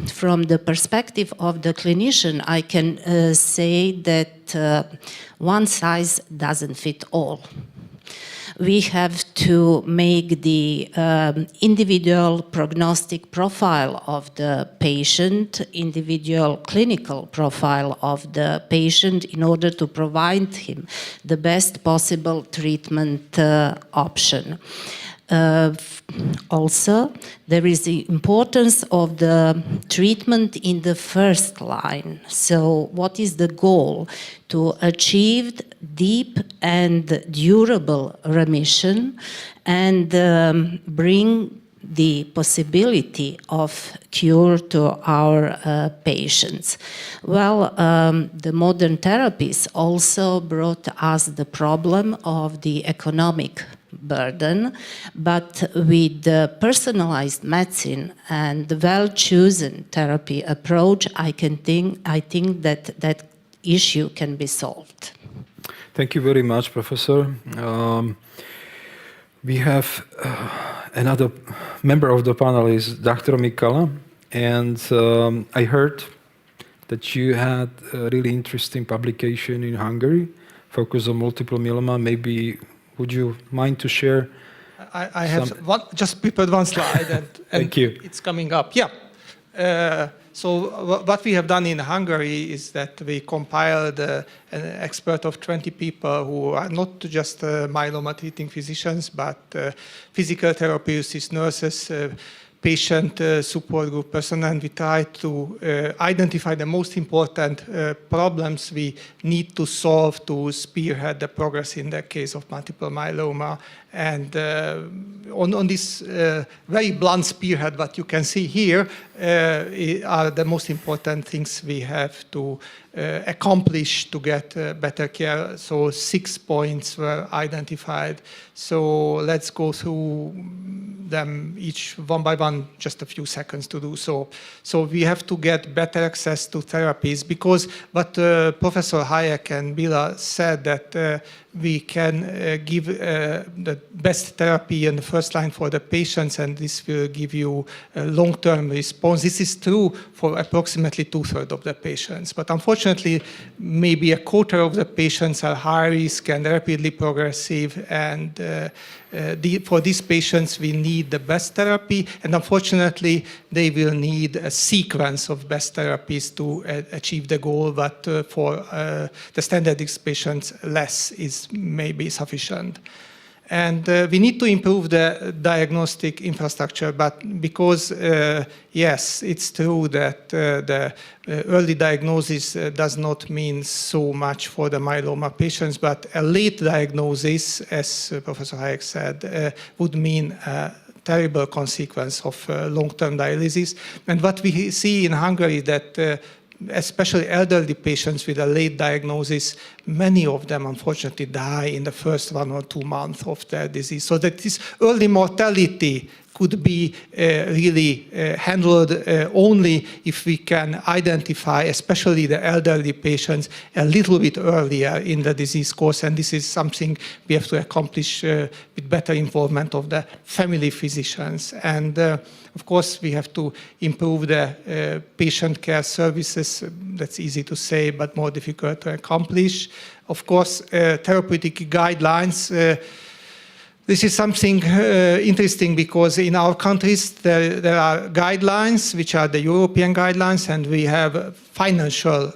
from the perspective of the clinician, I can say that one size doesn't fit all. We have to make the individual prognostic profile of the patient, individual clinical profile of the patient in order to provide him the best possible treatment option. Also, there is the importance of the treatment in the first line. So what is the goal? To achieve deep and durable remission and bring the possibility of cure to our patients. Well, the modern therapies also brought us the problem of the economic burden, but with the personalized medicine and the well-chosen therapy approach, I think that that issue can be solved. Thank you very much, Professor. We have another member of the panel is Dr. Mikala, and I heard that you had a really interesting publication in Hungary, focused on multiple myeloma. Maybe would you mind to share? I have just prepared one slide, and Thank you. It's coming up. Yeah. So what we have done in Hungary is that we compiled an expert of 20 people who are not just myeloma treating physicians, but physical therapists, nurses, patient support group personnel, and we tried to identify the most important problems we need to solve to spearhead the progress in the case of multiple myeloma. And on this very blunt spearhead, what you can see here are the most important things we have to accomplish to get better care. So 6 points were identified. So let's go through them each one by one, just a few seconds to do so. So we have to get better access to therapies, because what Professor Hayek and Bila said, that we can give the best therapy in the first line for the patients, and this will give you a long-term response. This is true for approximately 2/3 of the patients. But unfortunately, maybe a quarter of the patients are high risk and rapidly progressive, and for these patients, we need the best therapy, and unfortunately, they will need a sequence of best therapies to achieve the goal, but for the standard risk patients, less is maybe sufficient. And we need to improve the diagnostic infrastructure, but because, yes, it's true that the early diagnosis does not mean so much for the myeloma patients, but a late diagnosis, as Professor Hayek said, would mean a terrible consequence of long-term dialysis. And what we see in Hungary, that especially elderly patients with a late diagnosis, many of them unfortunately die in the first 1 or 2 months of their disease. So that this early mortality could be really handled only if we can identify, especially the elderly patients, a little bit earlier in the disease course. And this is something we have to accomplish with better involvement of the family physicians. And of course, we have to improve the patient care services. That's easy to say, but more difficult to accomplish. Of course, therapeutic guidelines. This is something interesting, because in our countries there are guidelines, which are the European guidelines, and we have financial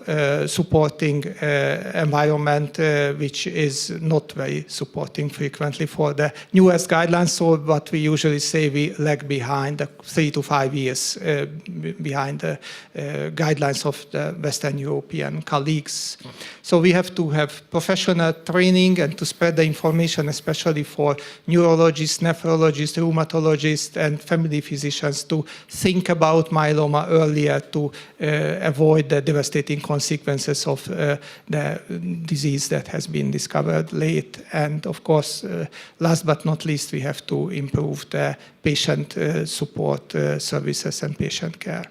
supporting environment, which is not very supporting frequently for the newest guidelines. So what we usually say, we lag behind 3 to 5 years behind the guidelines of the Western European colleagues. So we have to have professional training and to spread the information, especially for neurologists, nephrologists, rheumatologists, and family physicians, to think about myeloma earlier, to avoid the devastating consequences of the disease that has been discovered late. And of course, last but not least, we have to improve the patient support services and patient care.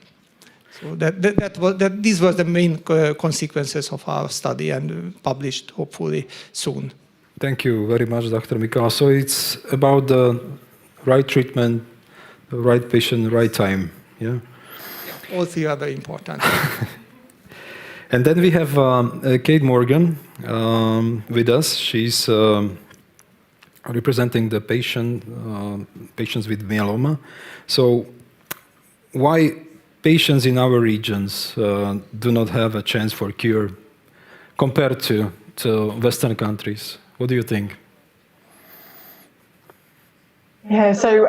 So these were the main consequences of our study, and published hopefully soon. Thank you very much, Dr. Mikala. So it's about the right treatment, the right patient, the right time, yeah? All three are very important. And then we have Kate Morgan with us. She's representing the patients with myeloma. So why patients in our regions do not have a chance for cure compared to Western countries? What do you think? Yeah, so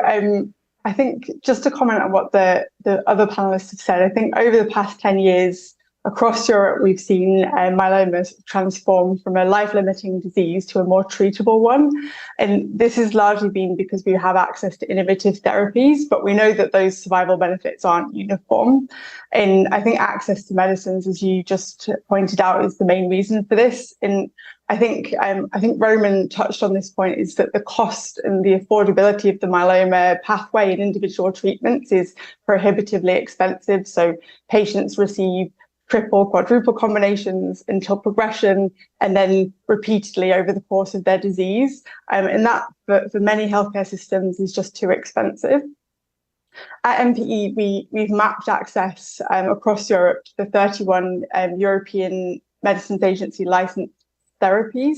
I think just to comment on what the other panelists have said, I think over the past 10 years across Europe, we've seen myeloma transform from a life-limiting disease to a more treatable one. And this has largely been because we have access to innovative therapies, but we know that those survival benefits aren't uniform. And I think access to medicines, as you just pointed out, is the main reason for this. And I think Roman touched on this point, is that the cost and the affordability of the myeloma pathway and individual treatments is prohibitively expensive. So patients receive triple, quadruple combinations until progression, and then repeatedly over the course of their disease. And that, for many healthcare systems, is just too expensive. At MPE, we've mapped access across Europe to the 31 European Medicines Agency licensed therapies.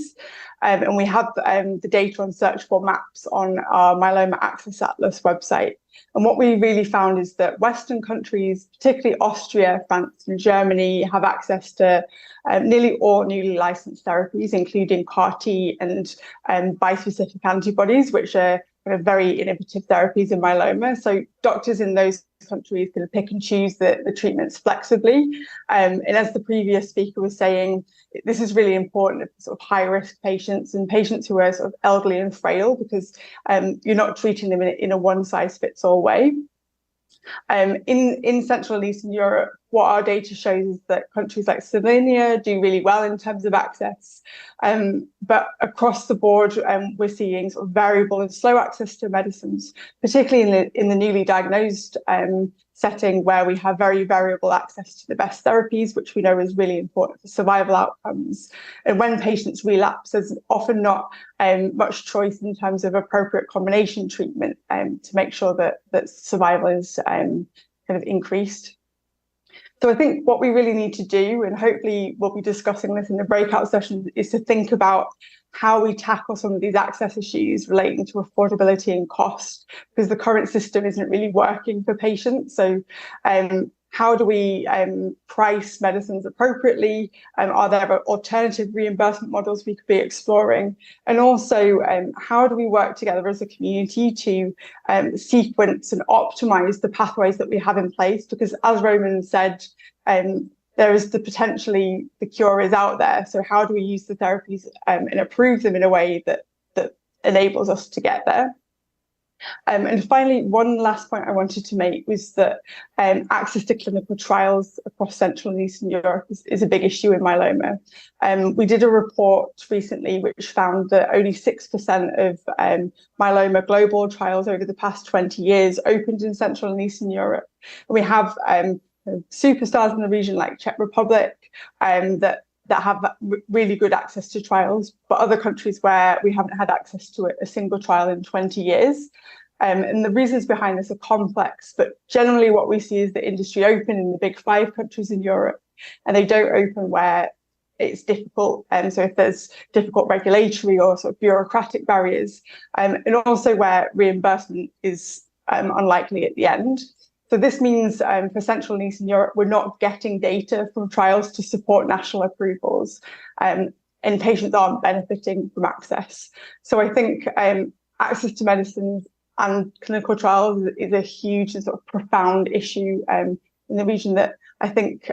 And we have the data on search for maps on our Myeloma Access Atlas website. And what we really found is that Western countries, particularly Austria, France, and Germany, have access to nearly all newly licensed therapies, including CAR-T and bispecific antibodies, which are very innovative therapies in myeloma. So doctors in those countries can pick and choose the treatments flexibly. And as the previous speaker was saying, this is really important for sort of high-risk patients and patients who are sort of elderly and frail, because you're not treating them in a one-size-fits-all way. In Central and Eastern Europe, what our data shows is that countries like Slovenia do really well in terms of access. But across the board, we're seeing sort of variable and slow access to medicines, particularly in the newly diagnosed setting, where we have very variable access to the best therapies, which we know is really important for survival outcomes. And when patients relapse, there's often not much choice in terms of appropriate combination treatment to make sure that survival is kind of increased. So I think what we really need to do, and hopefully we'll be discussing this in the breakout sessions, is to think about how we tackle some of these access issues relating to affordability and cost, because the current system isn't really working for patients. So how do we price medicines appropriately? Are there alternative reimbursement models we could be exploring? And also, how do we work together as a community to sequence and optimize the pathways that we have in place? Because as Roman said, there is the cure is out there. So how do we use the therapies and approve them in a way that enables us to get there? And finally, one last point I wanted to make was that access to clinical trials across Central and Eastern Europe is a big issue in myeloma. We did a report recently which found that only 6% of myeloma global trials over the past 20 years opened in Central and Eastern Europe. And we have superstars in the region like Czech Republic that have really good access to trials, but other countries where we haven't had access to a single trial in 20 years. And the reasons behind this are complex, but generally what we see is the industry open in the big 5 countries in Europe, and they don't open where it's difficult. So if there's difficult regulatory or sort of bureaucratic barriers, and also where reimbursement is unlikely at the end. So this means for Central and Eastern Europe, we're not getting data from trials to support national approvals, and patients aren't benefiting from access. So I think access to medicines and clinical trials is a huge and sort of profound issue in the region that I think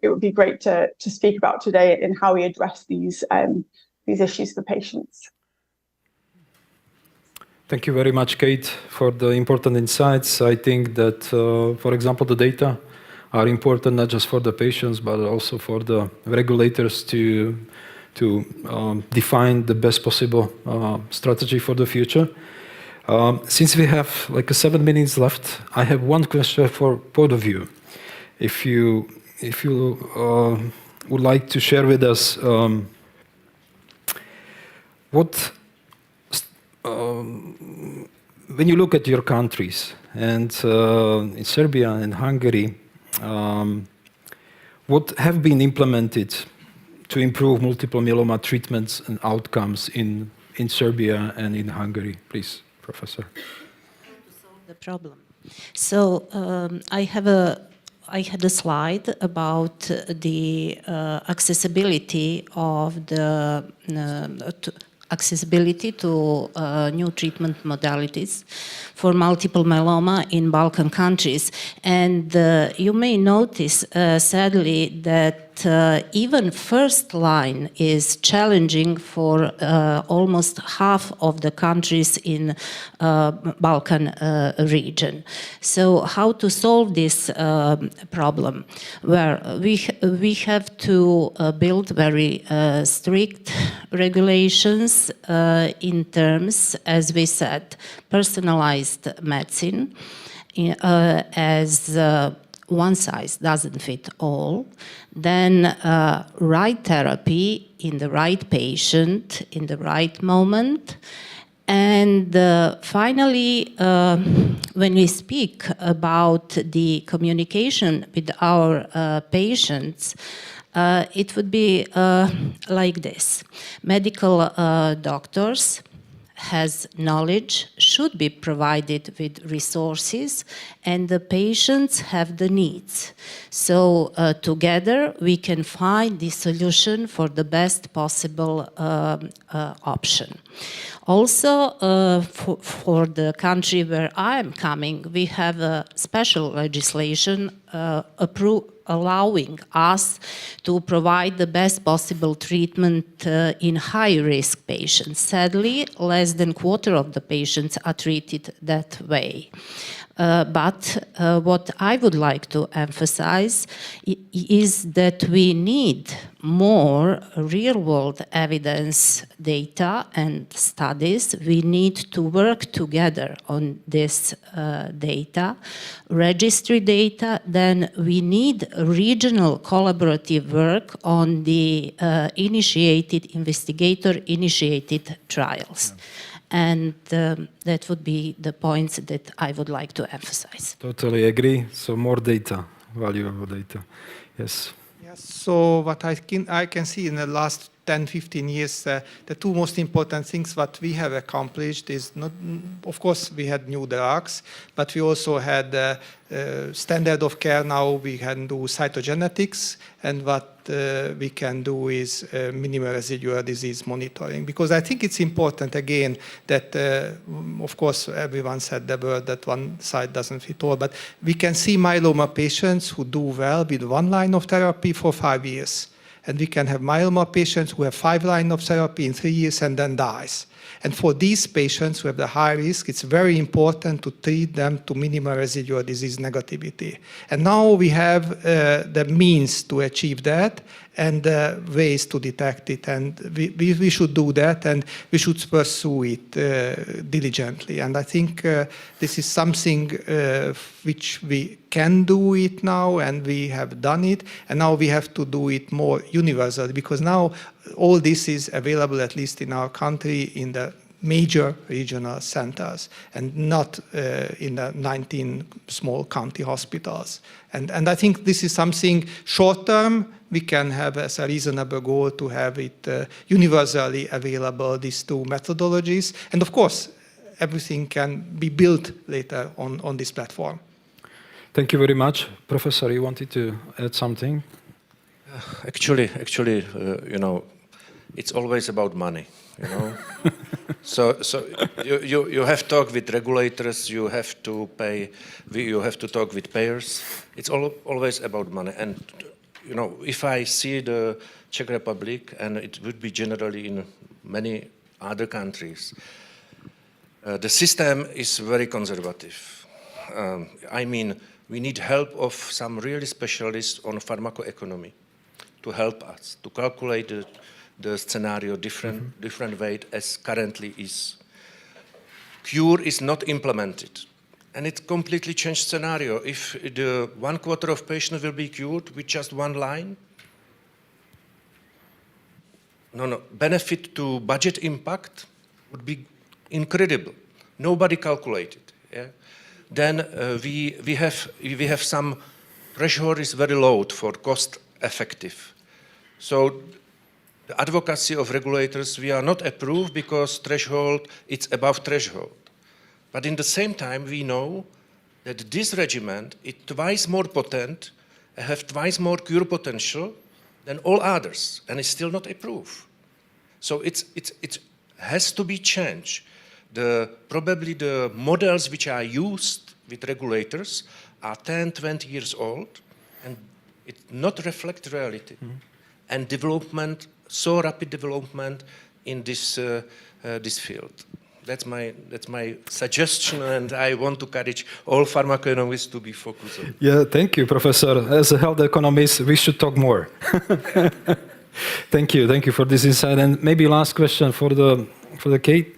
it would be great to speak about today in how we address these issues for patients. Thank you very much, Kate, for the important insights. I think that, for example, the data are important not just for the patients, but also for the regulators to define the best possible strategy for the future. Since we have like 7 minutes left, I have one question for both of you. If you would like to share with us what when you look at your countries and in Serbia and Hungary, what have been implemented to improve multiple myeloma treatments and outcomes in Serbia and in Hungary, please, Professor? How to solve the problem. So I had a slide about the accessibility of the accessibility to new treatment modalities for multiple myeloma in Balkan countries. And you may notice, sadly, that even first line is challenging for almost half of the countries in Balkan region. So how to solve this problem? Well, we have to build very strict regulations in terms, as we said, personalized medicine, as one size doesn't fit all, then right therapy in the right patient, in the right moment. And finally, when we speak about the communication with our patients, it would be like this. Medical doctors has knowledge, should be provided with resources, and the patients have the needs. So together we can find the solution for the best possible option. Also, for the country where I am coming, we have a special legislation allowing us to provide the best possible treatment in high-risk patients. Sadly, less than a quarter of the patients are treated that way. But what I would like to emphasize is that we need more real-world evidence data and studies. We need to work together on this data, registry data. Then we need regional collaborative work on the investigator-initiated trials. Yeah. And that would be the points that I would like to emphasize. Totally agree. So more data, valuable data. Yes. Yes. So what I can see in the last 10, 15 years, the two most important things what we have accomplished is not, of course, we had new drugs, but we also had standard of care. Now we can do cytogenetics, and what we can do is minimal residual disease monitoring. Because I think it's important, again, that, of course, everyone said the word that one side doesn't fit all, but we can see myeloma patients who do well with one line of therapy for 5 years. And we can have myeloma patients who have 5 lines of therapy in 3 years and then dies. And for these patients who have the high risk, it's very important to treat them to minimal residual disease negativity. And now we have the means to achieve that and ways to detect it. And we should do that, and we should pursue it diligently. And I think this is something which we can do it now, and we have done it. And now we have to do it more universally, because now all this is available, at least in our country, in the major regional centers and not in the 19 small county hospitals. And I think this is something short-term we can have as a reasonable goal, to have it universally available, these two methodologies. And of course, everything can be built later on this platform. Thank you very much. Professor, you wanted to add something? Actually, you know, it's always about money, you know. So you have to talk with regulators, you have to pay, you have to talk with payers. It's always about money. And, you know, if I see the Czech Republic, and it would be generally in many other countries, the system is very conservative. I mean, we need help of some really specialists on pharmacoeconomy to help us to calculate the scenario different way as currently is. Cure is not implemented, and it completely changed scenario. If the 1/4 of patients will be cured with just one line, benefit to budget impact would be incredible. Nobody calculated. Yeah? Then we have some threshold is very low for cost effective. So the advocacy of regulators, we are not approved because threshold, it's above threshold. But in the same time, we know that this regimen is twice more potent, have twice more cure potential than all others, and it's still not approved. So it's has to be changed. Probably the models which are used with regulators are 10, 20 years old, and it not reflect reality. And development, so rapid development in this field. That's my suggestion, and I want to encourage all pharmacoeconomists to be focused on. Yeah, thank you, Professor. As a health economist, we should talk more. Thank you for this insight. And maybe last question for the Kate.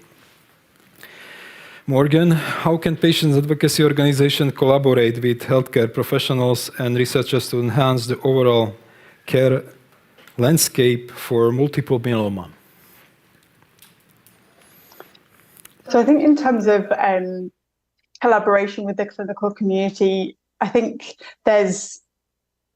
Morgan, how can patients advocacy organizations collaborate with healthcare professionals and researchers to enhance the overall care landscape for multiple myeloma? So I think in terms of collaboration with the clinical community, I think there's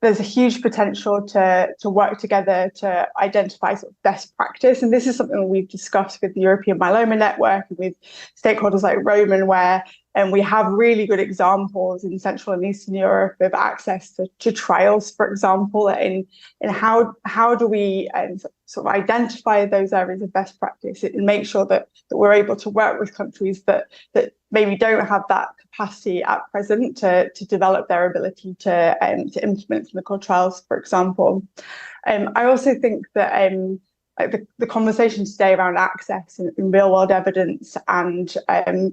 a huge potential to work together to identify sort of best practice. And this is something we've discussed with the European Myeloma Network and with stakeholders like Roman, where we have really good examples in Central and Eastern Europe of access to trials, for example, in how do we sort of identify those areas of best practice and make sure that we're able to work with countries that maybe don't have that capacity at present to develop their ability to implement clinical trials, for example. I also think that the conversation today around access and real-world evidence and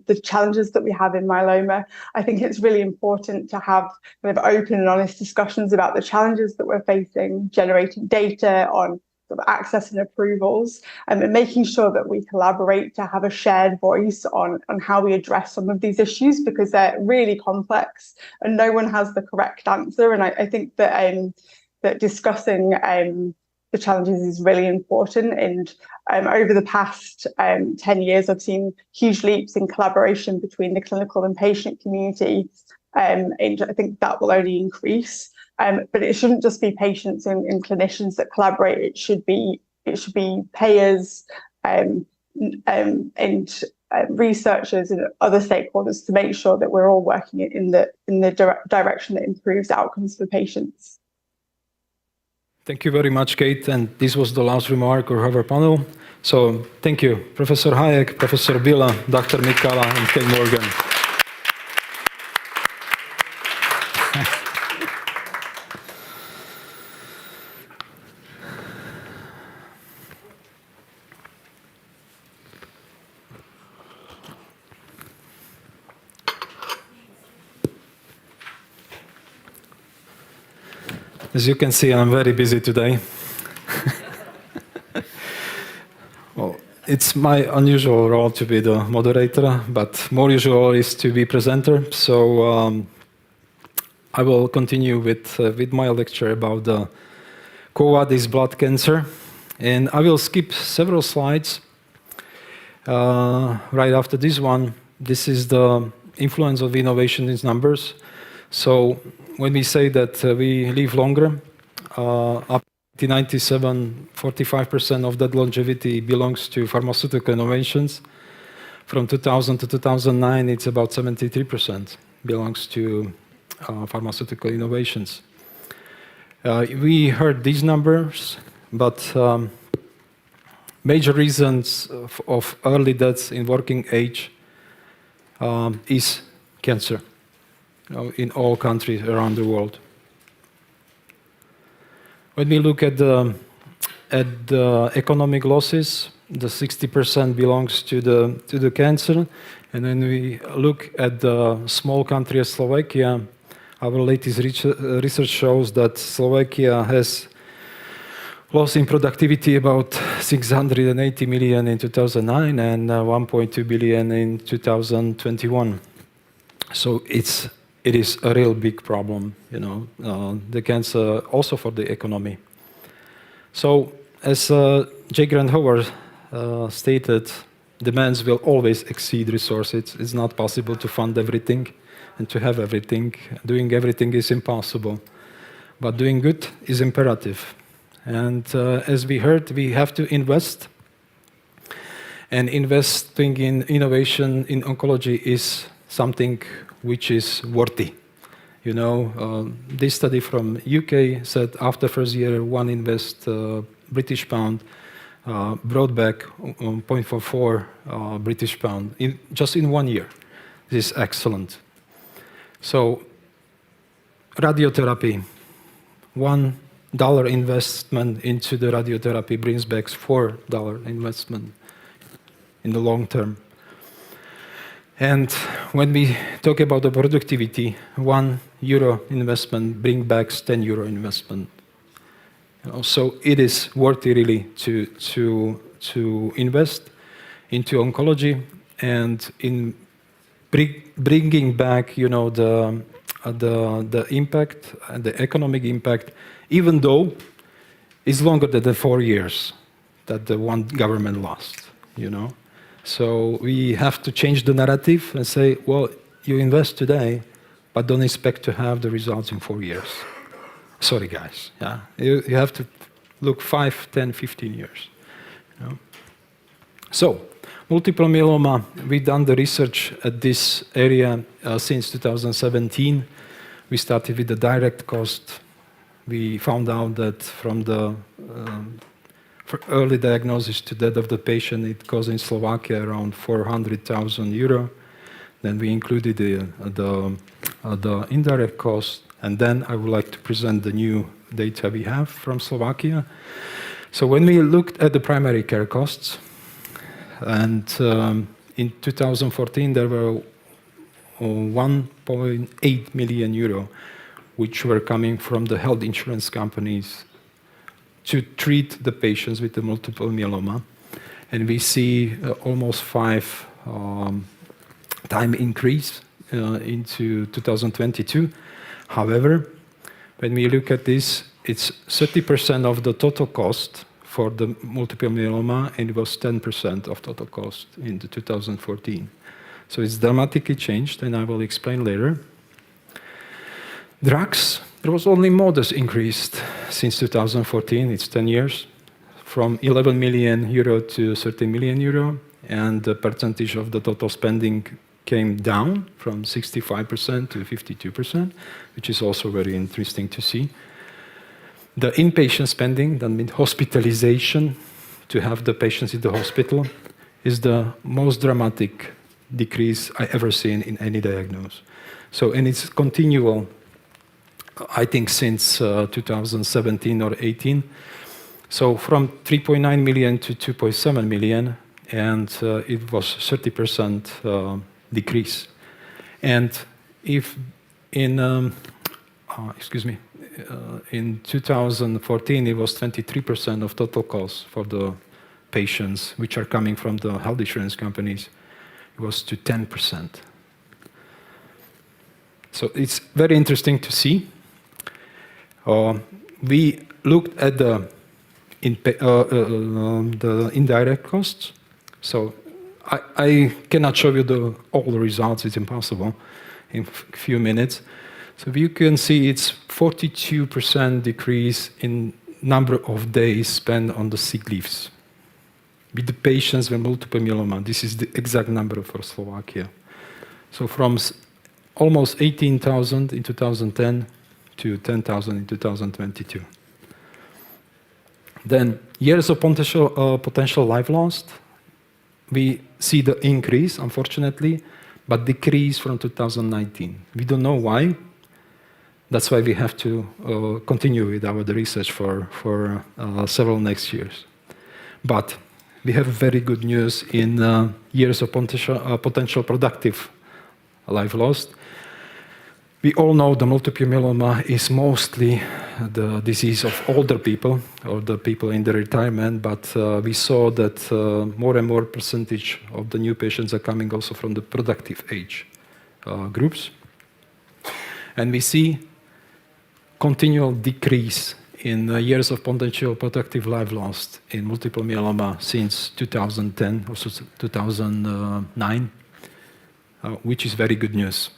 the challenges that we have in myeloma, I think it's really important to have kind of open and honest discussions about the challenges that we're facing, generating data on sort of access and approvals, and making sure that we collaborate to have a shared voice on how we address some of these issues, because they're really complex and no one has the correct answer. And I think that that discussing the challenges is really important. And over the past 10 years, I've seen huge leaps in collaboration between the clinical and patient community. And I think that will only increase. But it shouldn't just be patients and clinicians that collaborate. It should be payers and researchers and other stakeholders to make sure that we're all working in the direction that improves outcomes for patients. Thank you very much, Kate. And this was the last remark of our panel. So thank you, Professor Hayek, Professor Bila, Dr. Mikala, and Kate Morgan. As you can see, I'm very busy today. Well, it's my unusual role to be the moderator, but more usual is to be presenter. So I will continue with my lecture about the Quo-Vadis blood cancer. And I will skip several slides right after this one. This is the influence of innovation in numbers. So when we say that we live longer, up to 97, 45% of that longevity belongs to pharmaceutical innovations. From 2000 to 2009, it's about 73% belongs to pharmaceutical innovations. We heard these numbers, but major reasons of early deaths in working age is cancer. In all countries around the world. When we look at the economic losses, the 60% belongs to the cancer, and when we look at the small country of Slovakia, our latest research shows that Slovakia has loss in productivity about 680 million in 2009 and 1.2 billion in 2021. So it is a real big problem, the cancer also for the economy. So as J. Grant Howard stated, demands will always exceed resources. It's not possible to fund everything and to have everything. Doing everything is impossible. But doing good is imperative. And as we heard, we have to invest. And investing in innovation in oncology is something which is worthy. This study from UK said after first year, one invest British pound brought back 0.44 British pound just in 1 year. This is excellent. So, radiotherapy, $1 investment into the radiotherapy brings back $4 investment in the long term. And when we talk about the productivity, €1 investment brings back €10 investment. So it is worth it really to invest into oncology and in bringing back, the impact and the economic impact, even though it's longer than the 4 years that the one government lost. So we have to change the narrative and say, well, you invest today, but don't expect to have the results in 4 years. Sorry, guys. Yeah, you have to look 5, 10, 15 years. So, multiple myeloma, we've done the research at this area since 2017. We started with the direct cost. We found out that from the early diagnosis to death of the patient, it costs in Slovakia around €400,000. Then we included the indirect cost. And then I would like to present the new data we have from Slovakia. So when we looked at the primary care costs, and in 2014 there were €1.8 million, which were coming from the health insurance companies to treat the patients with the multiple myeloma. And we see almost 5 time increase into 2022. However, when we look at this, it's 30% of the total cost for the multiple myeloma, and it was 10% of total cost in the 2014. So it's dramatically changed, and I will explain later. Drugs, there was only modest increase since 2014, it's 10 years, from €11 million to €13 million, and the percentage of the total spending came down from 65% to 52%, which is also very interesting to see. The inpatient spending, that means hospitalization, to have the patients in the hospital, is the most dramatic decrease I ever seen in any diagnosis. So, and it's continual, I think, since 2017 or 18. So from 3.9 million to 2.7 million, and it was 30% decrease. And if in, in 2014, it was 23% of total costs for the patients, which are coming from the health insurance companies, it was to 10%. So it's very interesting to see. We looked at the indirect costs. So I cannot show you all the results, it's impossible in a few minutes. So you can see it's 42% decrease in number of days spent on the sick leaves with the patients with multiple myeloma. This is the exact number for Slovakia. So from almost 18,000 in 2010 to 10,000 in 2022. Then years of potential life lost. We see the increase, unfortunately, but decrease from 2019. We don't know why. That's why we have to continue with our research for several next years. But we have very good news in years of potential productive life lost. We all know the multiple myeloma is mostly the disease of older people or the people in the retirement, but we saw that more and more percentage of the new patients are coming also from the productive age groups. And we see continual decrease in years of potential productive life lost in multiple myeloma since 2010 or 2009, which is very good news.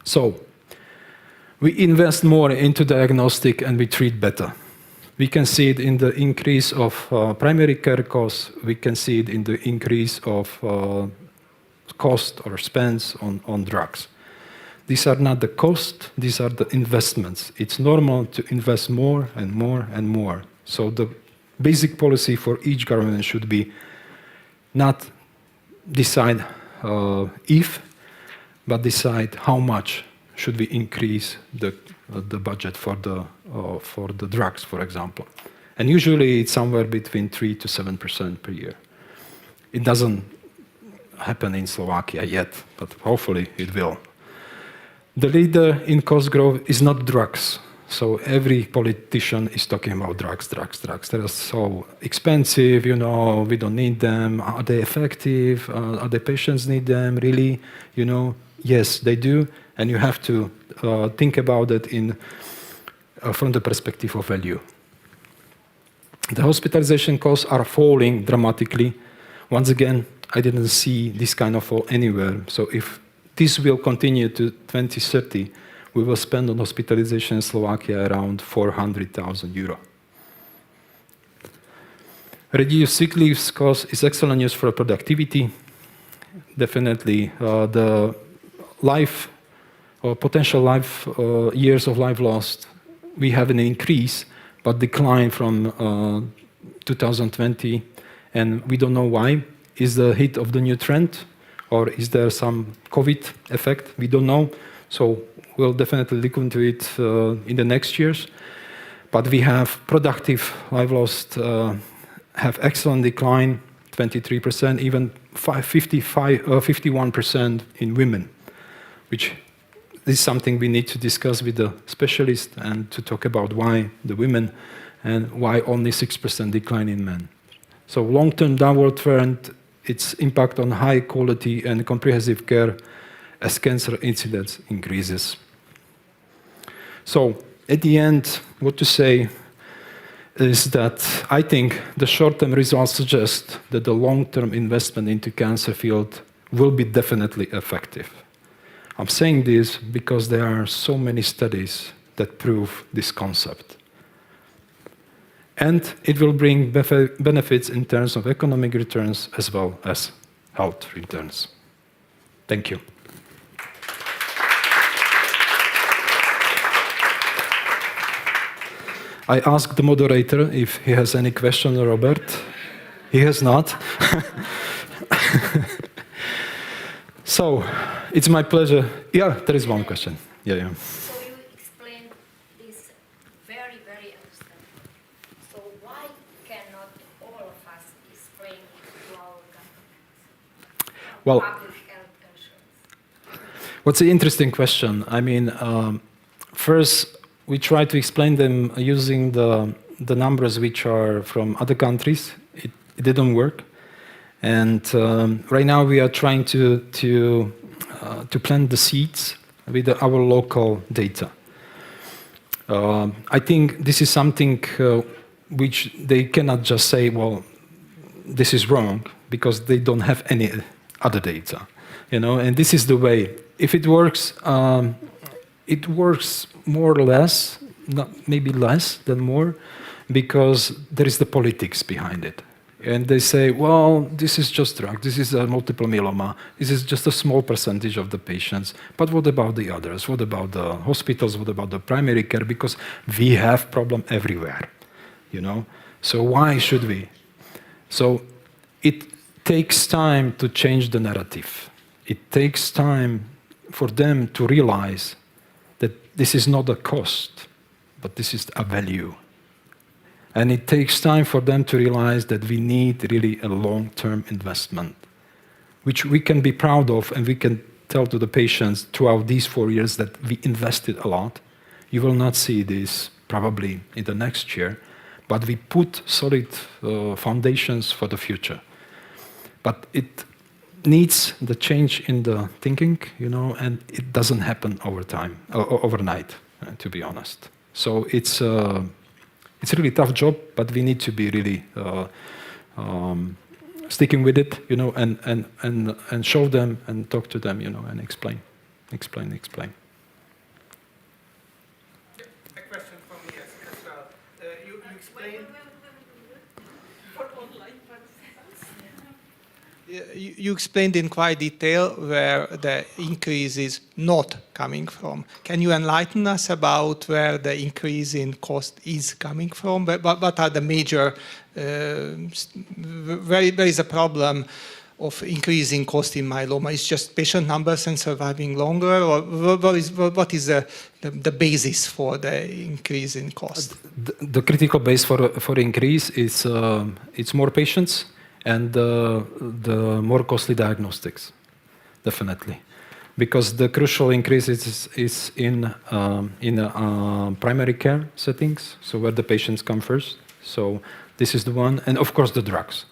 So, we invest more into diagnostic and we treat better. We can see it in the increase of primary care costs. We can see it in the increase of cost or spends on drugs. These are not the cost, these are the investments. It's normal to invest more and more and more. So the basic policy for each government should be not decide if, but decide how much should we increase the budget for the drugs, for example. And usually it's somewhere between 3 to 7% per year. It doesn't happen in Slovakia yet, but hopefully it will. The leader in cost growth is not drugs. So every politician is talking about drugs. They're so expensive, we don't need them. Are they effective? Are the patients need them, really? Yes, they do. And you have to think about it from the perspective of value. The hospitalization costs are falling dramatically. Once again, I didn't see this kind of fall anywhere. So if this will continue to 2030, we will spend on hospitalization in Slovakia around 400,000 euro. Reduced sick leave cost is excellent news for productivity. Definitely, the life or potential life years of life lost, we have an increase, but decline from 2020, and we don't know why. Is the hit of the new trend, or is there some COVID effect? We don't know. So we'll definitely look into it in the next years. But we have productive life lost, have excellent decline, 23%, even 51% in women, which is something we need to discuss with the specialist and to talk about why the women and why only 6% decline in men. So long-term downward trend, its impact on high quality and comprehensive care as cancer incidence increases. So at the end, what to say is that I think the short-term results suggest that the long-term investment into cancer field will be definitely effective. I'm saying this because there are so many studies that prove this concept. And it will bring benefits in terms of economic returns as well as health returns. Thank you. I asked the moderator if he has any question, Robert. He has not. So, it's my pleasure. Yeah, there is one question. Yeah. So you explained this very, very understandable. So why cannot all of us explain it to our government? Well, Public health insurance. what's an interesting question? I mean, first, we try to explain them using the numbers which are from other countries. It didn't work. And right now we are trying to plant the seeds with our local data. I think this is something which they cannot just say, well, this is wrong, because they don't have any other data, and this is the way. If it works more or less, maybe less than more, because there is the politics behind it. And they say, well, this is just drug, this is a multiple myeloma, this is just a small percentage of the patients, but what about the others? What about the hospitals? What about the primary care? Because we have problem everywhere, So why should we? So it takes time to change the narrative. It takes time for them to realize that this is not a cost, but this is a value. And it takes time for them to realize that we need really a long-term investment, which we can be proud of, and we can tell to the patients throughout these 4 years that we invested a lot. You will not see this probably in the next year, but we put solid foundations for the future. But it needs the change in the thinking, and it doesn't happen overnight, to be honest. So it's a really tough job, but we need to be really sticking with it, and show them and talk to them, and explain. A question from me as well. You explained. For online participants. You explained in quite detail where the increase is not coming from. Can you enlighten us about where the increase in cost is coming from? What are the major, where is the problem of increasing cost in myeloma? Is just patient numbers and surviving longer, or what is the basis for the increase in cost? The critical base for increase is it's more patients and the more costly diagnostics, definitely, because the crucial increase is in primary care settings, so where the patients come first. So this is the one, and of course the drugs.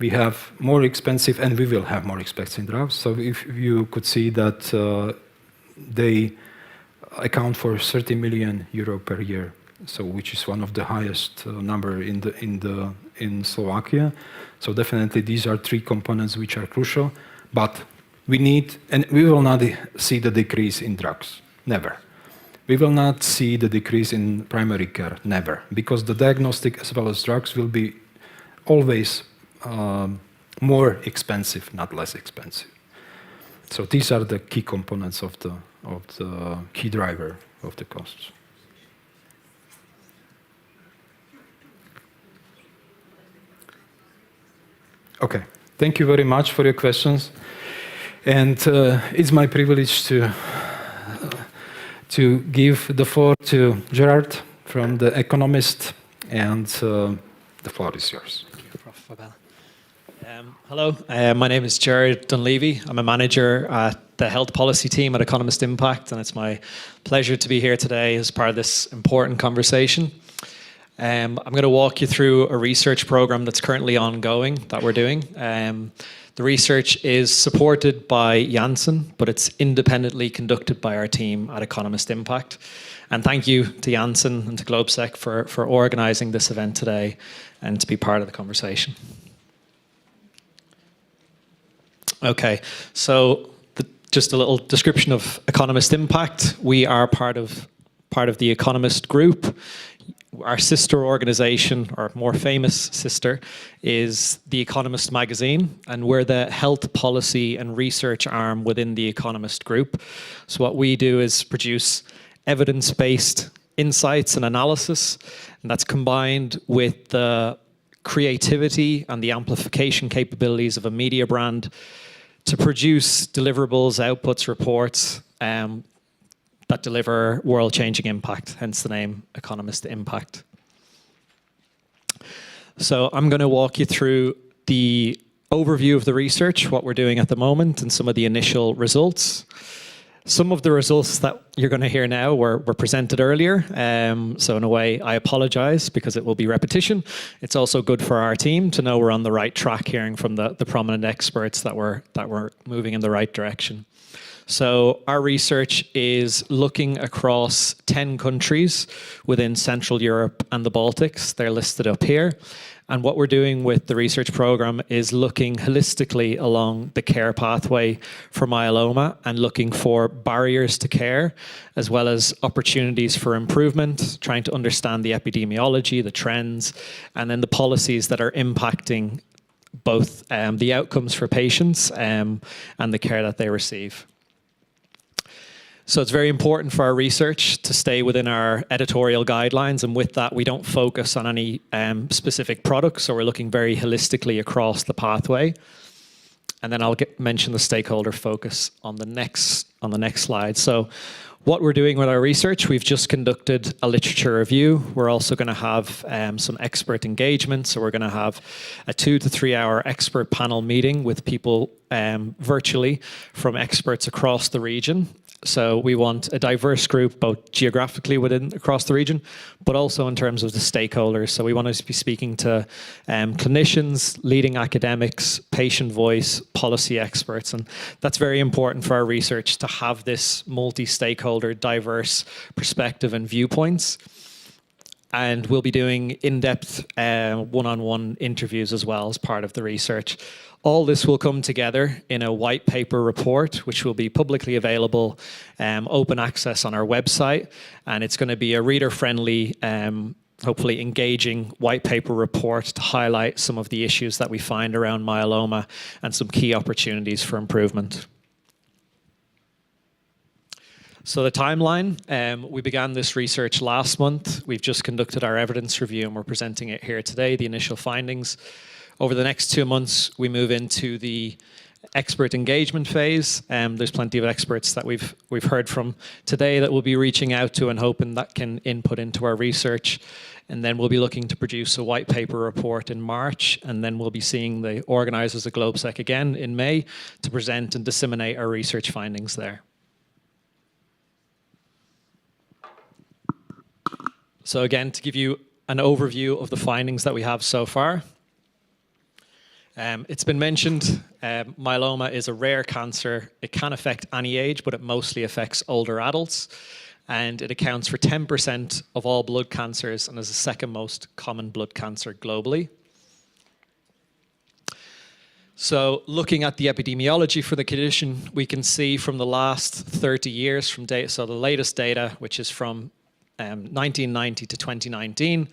We have more expensive, and we will have more expensive drugs. So if you could see that they account for 30 million euro per year, so which is one of the highest number in Slovakia. So definitely these are three components which are crucial. But we need, and we will not see the decrease in drugs, never. We will not see the decrease in primary care, never, because the diagnostic as well as drugs will be always more expensive, not less expensive. So these are the key components of the key driver of the costs. Okay, thank you very much for your questions, and it's my privilege to give the floor to Gerard from The Economist, and the floor is yours. Thank you, Prof. Fabella. Hello, my name is Gerard Dunleavy. I'm a manager at the health policy team at Economist Impact, and it's my pleasure to be here today as part of this important conversation. I'm going to walk you through a research program that's currently ongoing that we're doing. The research is supported by Janssen, but it's independently conducted by our team at Economist Impact. And thank you to Janssen and to Globsec for organising this event today and to be part of the conversation. Okay, so just a little description of Economist Impact. We are part of the Economist Group. Our sister organization, or more famous sister, is The Economist magazine, and we're the health policy and research arm within The Economist Group. So what we do is produce evidence-based insights and analysis, and that's combined with the creativity and the amplification capabilities of a media brand to produce deliverables, outputs, reports that deliver world-changing impact, hence the name Economist Impact. So I'm going to walk you through the overview of the research, what we're doing at the moment, and some of the initial results. Some of the results that you're going to hear now were presented earlier, so in a way I apologize because it will be repetition. It's also good for our team to know we're on the right track, hearing from the prominent experts that we're moving in the right direction. So our research is looking across 10 countries within Central Europe and the Baltics. They're listed up here. And what we're doing with the research program is looking holistically along the care pathway for myeloma and looking for barriers to care, as well as opportunities for improvement, trying to understand the epidemiology, the trends, and then the policies that are impacting both the outcomes for patients and the care that they receive. So it's very important for our research to stay within our editorial guidelines, and with that we don't focus on any specific products, so we're looking very holistically across the pathway. And then I'll mention the stakeholder focus on the next slide. So what we're doing with our research, we've just conducted a literature review. We're also going to have some expert engagement, so we're going to have a 2 to 3 hour expert panel meeting with people virtually from experts across the region. So we want a diverse group, both geographically across the region, but also in terms of the stakeholders. So we want to be speaking to clinicians, leading academics, patient voice, policy experts. And that's very important for our research, to have this multi-stakeholder, diverse perspective and viewpoints. And we'll be doing in-depth one-on-one interviews as well as part of the research. All this will come together in a white paper report, which will be publicly available, open access on our website. And it's going to be a reader-friendly hopefully engaging white paper report to highlight some of the issues that we find around myeloma and some key opportunities for improvement. So the timeline, we began this research last month. We've just conducted our evidence review and we're presenting it here today, the initial findings. Over the next 2 months, we move into the expert engagement phase. There's plenty of experts that we've heard from today that we'll be reaching out to and hoping that can input into our research. And then we'll be looking to produce a white paper report in March, and then we'll be seeing the organisers of GlobeSec again in May to present and disseminate our research findings there. So again, to give you an overview of the findings that we have so far. It's been mentioned, myeloma is a rare cancer. It can affect any age, but it mostly affects older adults. And it accounts for 10% of all blood cancers and is the second most common blood cancer globally. So looking at the epidemiology for the condition, we can see from the last 30 years from data, so the latest data, which is from 1990 to 2019,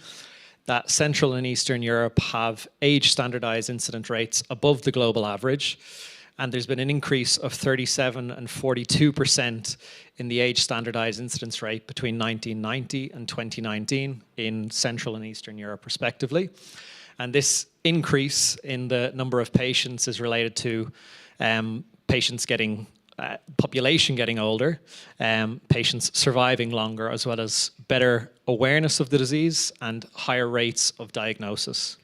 that Central and Eastern Europe have age-standardized incident rates above the global average. And there's been an increase of 37 and 42% in the age-standardized incidence rate between 1990 and 2019 in Central and Eastern Europe, respectively. And this increase in the number of patients is related to patients getting population getting older, patients surviving longer, as well as better awareness of the disease and higher rates of diagnosis.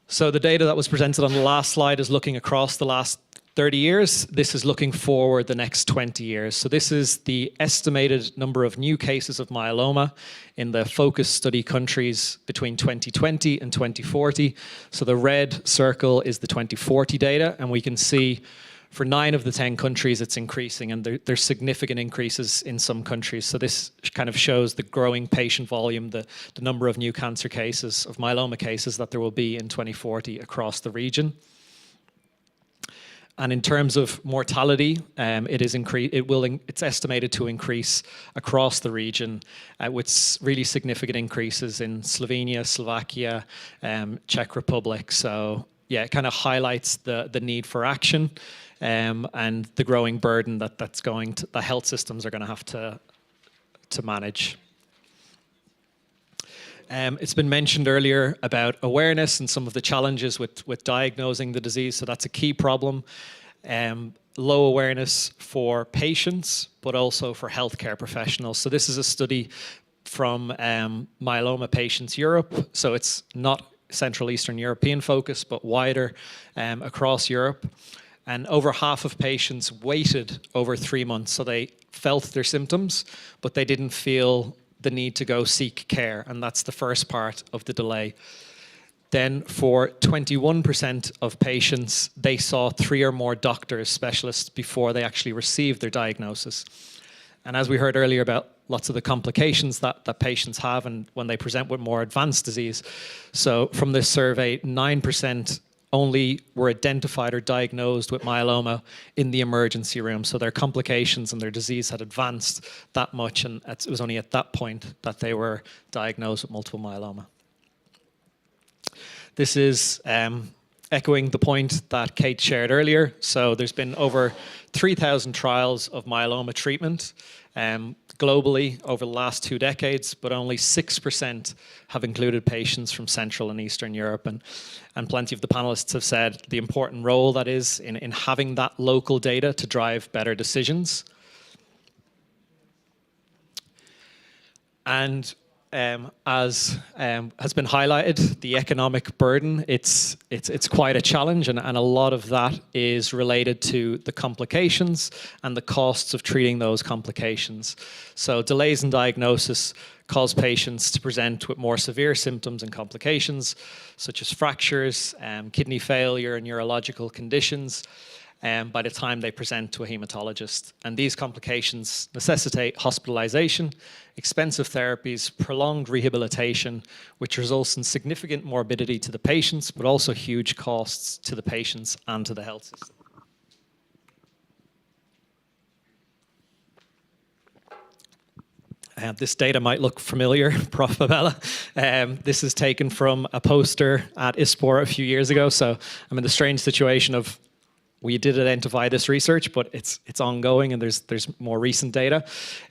So the data that was presented on the last slide is looking across the last 30 years. This is looking forward the next 20 years. So this is the estimated number of new cases of myeloma in the focus study countries between 2020 and 2040. So the red circle is the 2040 data, and we can see for 9 of the 10 countries, it's increasing, and there's significant increases in some countries. So this kind of shows the growing patient volume, the number of new cancer cases, of myeloma cases that there will be in 2040 across the region. And in terms of mortality, it's estimated to increase across the region with really significant increases in Slovenia, Slovakia, Czech Republic. So yeah, it kind of highlights the need for action. And the growing burden that the health systems are going to have to manage. It's been mentioned earlier about awareness and some of the challenges with diagnosing the disease. So that's a key problem. Low awareness for patients, but also for healthcare professionals. So this is a study from Myeloma Patients Europe. So it's not Central Eastern European focus, but wider across Europe. And over half of patients waited over 3 months. So they felt their symptoms, but they didn't feel the need to go seek care. And that's the first part of the delay. Then for 21% of patients, they saw 3 or more doctors, specialists, before they actually received their diagnosis. And as we heard earlier about lots of the complications that patients have and when they present with more advanced disease. So from this survey, 9% only were identified or diagnosed with myeloma in the emergency room. So their complications and their disease had advanced that much, and it was only at that point that they were diagnosed with multiple myeloma. This is echoing the point that Kate shared earlier. So there's been over 3,000 trials of myeloma treatment globally over the last 2 decades, but only 6% have included patients from Central and Eastern Europe. And plenty of the panelists have said the important role that is in having that local data to drive better decisions. And as has been highlighted, the economic burden, it's quite a challenge, and a lot of that is related to the complications and the costs of treating those complications. So delays in diagnosis cause patients to present with more severe symptoms and complications, such as fractures, kidney failure, and neurological conditions, by the time they present to a hematologist. And these complications necessitate hospitalization, expensive therapies, prolonged rehabilitation, which results in significant morbidity to the patients, but also huge costs to the patients and to the health system. This data might look familiar, Prof. Babella. This is taken from a poster at ISPOR a few years ago. So I'm in the strange situation of we did identify this research, but it's ongoing and there's more recent data.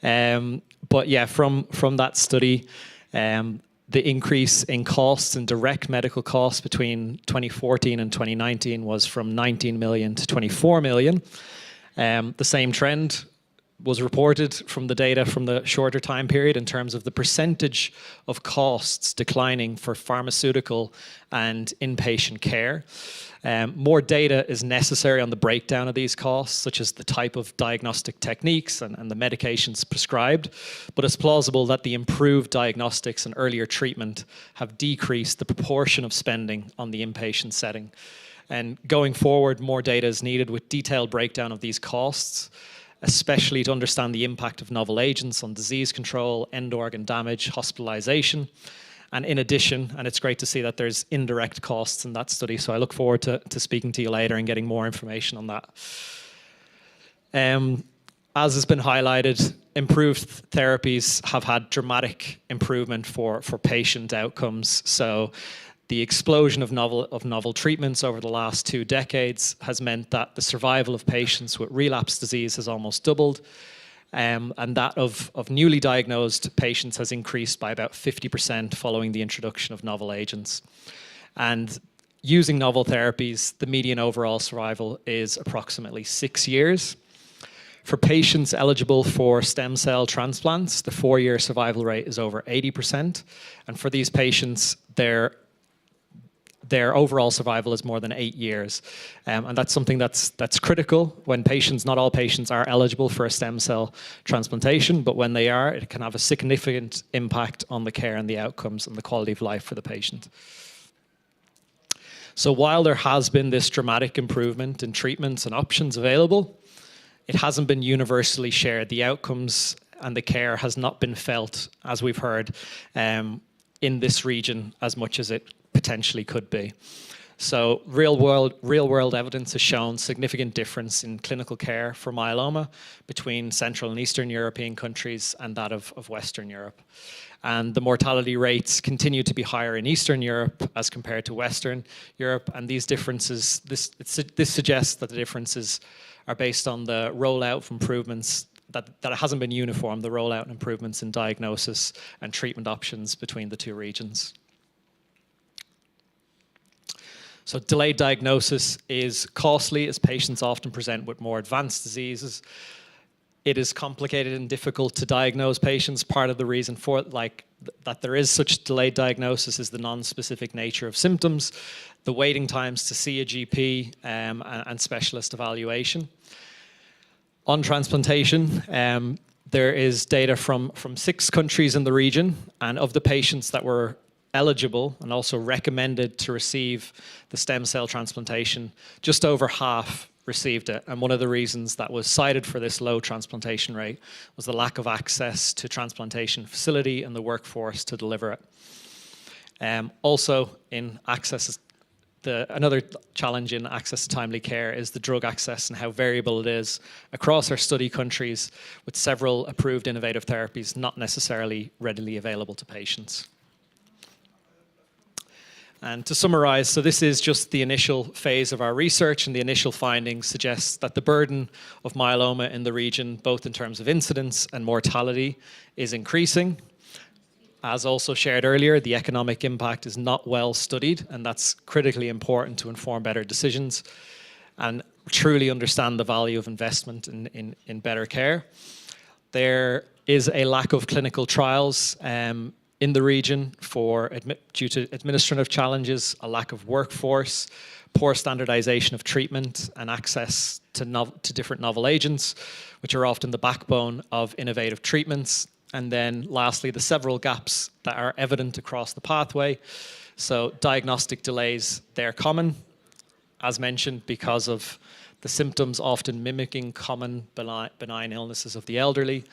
But yeah, from that study, the increase in costs and direct medical costs between 2014 and 2019 was from 19 million to 24 million. The same trend was reported from the data from the shorter time period in terms of the percentage of costs declining for pharmaceutical and inpatient care. More data is necessary on the breakdown of these costs, such as the type of diagnostic techniques and the medications prescribed, but it's plausible that the improved diagnostics and earlier treatment have decreased the proportion of spending on the inpatient setting. And going forward, more data is needed with detailed breakdown of these costs, especially to understand the impact of novel agents on disease control, end organ damage, hospitalization. And in addition, and it's great to see that there's indirect costs in that study, so I look forward to speaking to you later and getting more information on that. As has been highlighted, improved therapies have had dramatic improvement for patient outcomes. So the explosion of novel treatments over the last 2 decades has meant that the survival of patients with relapse disease has almost doubled, and that of newly diagnosed patients has increased by about 50% following the introduction of novel agents. And using novel therapies, the median overall survival is approximately 6 years. For patients eligible for stem cell transplants, the 4-year survival rate is over 80%. And for these patients, their overall survival is more than 8 years. And that's something that's critical when patients, not all patients are eligible for a stem cell transplantation, but when they are, it can have a significant impact on the care and the outcomes and the quality of life for the patient. So while there has been this dramatic improvement in treatments and options available, it hasn't been universally shared. The outcomes and the care has not been felt, as we've heard, in this region as much as it potentially could be. So real world evidence has shown significant difference in clinical care for myeloma between Central and Eastern European countries and that of Western Europe. And the mortality rates continue to be higher in Eastern Europe as compared to Western Europe. And these differences, this suggests that the differences are based on the rollout of improvements that it hasn't been uniform, the rollout and improvements in diagnosis and treatment options between the 2 regions. So delayed diagnosis is costly as patients often present with more advanced diseases. It is complicated and difficult to diagnose patients. Part of the reason for that there is such delayed diagnosis is the non-specific nature of symptoms, the waiting times to see a GP, and specialist evaluation. On transplantation, there is data from 6 countries in the region, and of the patients that were eligible and also recommended to receive the stem cell transplantation, just over half received it. And one of the reasons that was cited for this low transplantation rate was the lack of access to transplantation facility and the workforce to deliver it. Also, in access, another challenge in access to timely care is the drug access and how variable it is across our study countries, with several approved innovative therapies not necessarily readily available to patients. And to summarize, so this is just the initial phase of our research, and the initial findings suggest that the burden of myeloma in the region, both in terms of incidence and mortality, is increasing. As also shared earlier, the economic impact is not well studied, and that's critically important to inform better decisions and truly understand the value of investment in better care. There is a lack of clinical trials in the region due to administrative challenges, a lack of workforce, poor standardization of treatment, and access to different novel agents, which are often the backbone of innovative treatments. And then lastly, the several gaps that are evident across the pathway. So diagnostic delays, they're common, as mentioned, because of the symptoms often mimicking common benign illnesses of the elderly.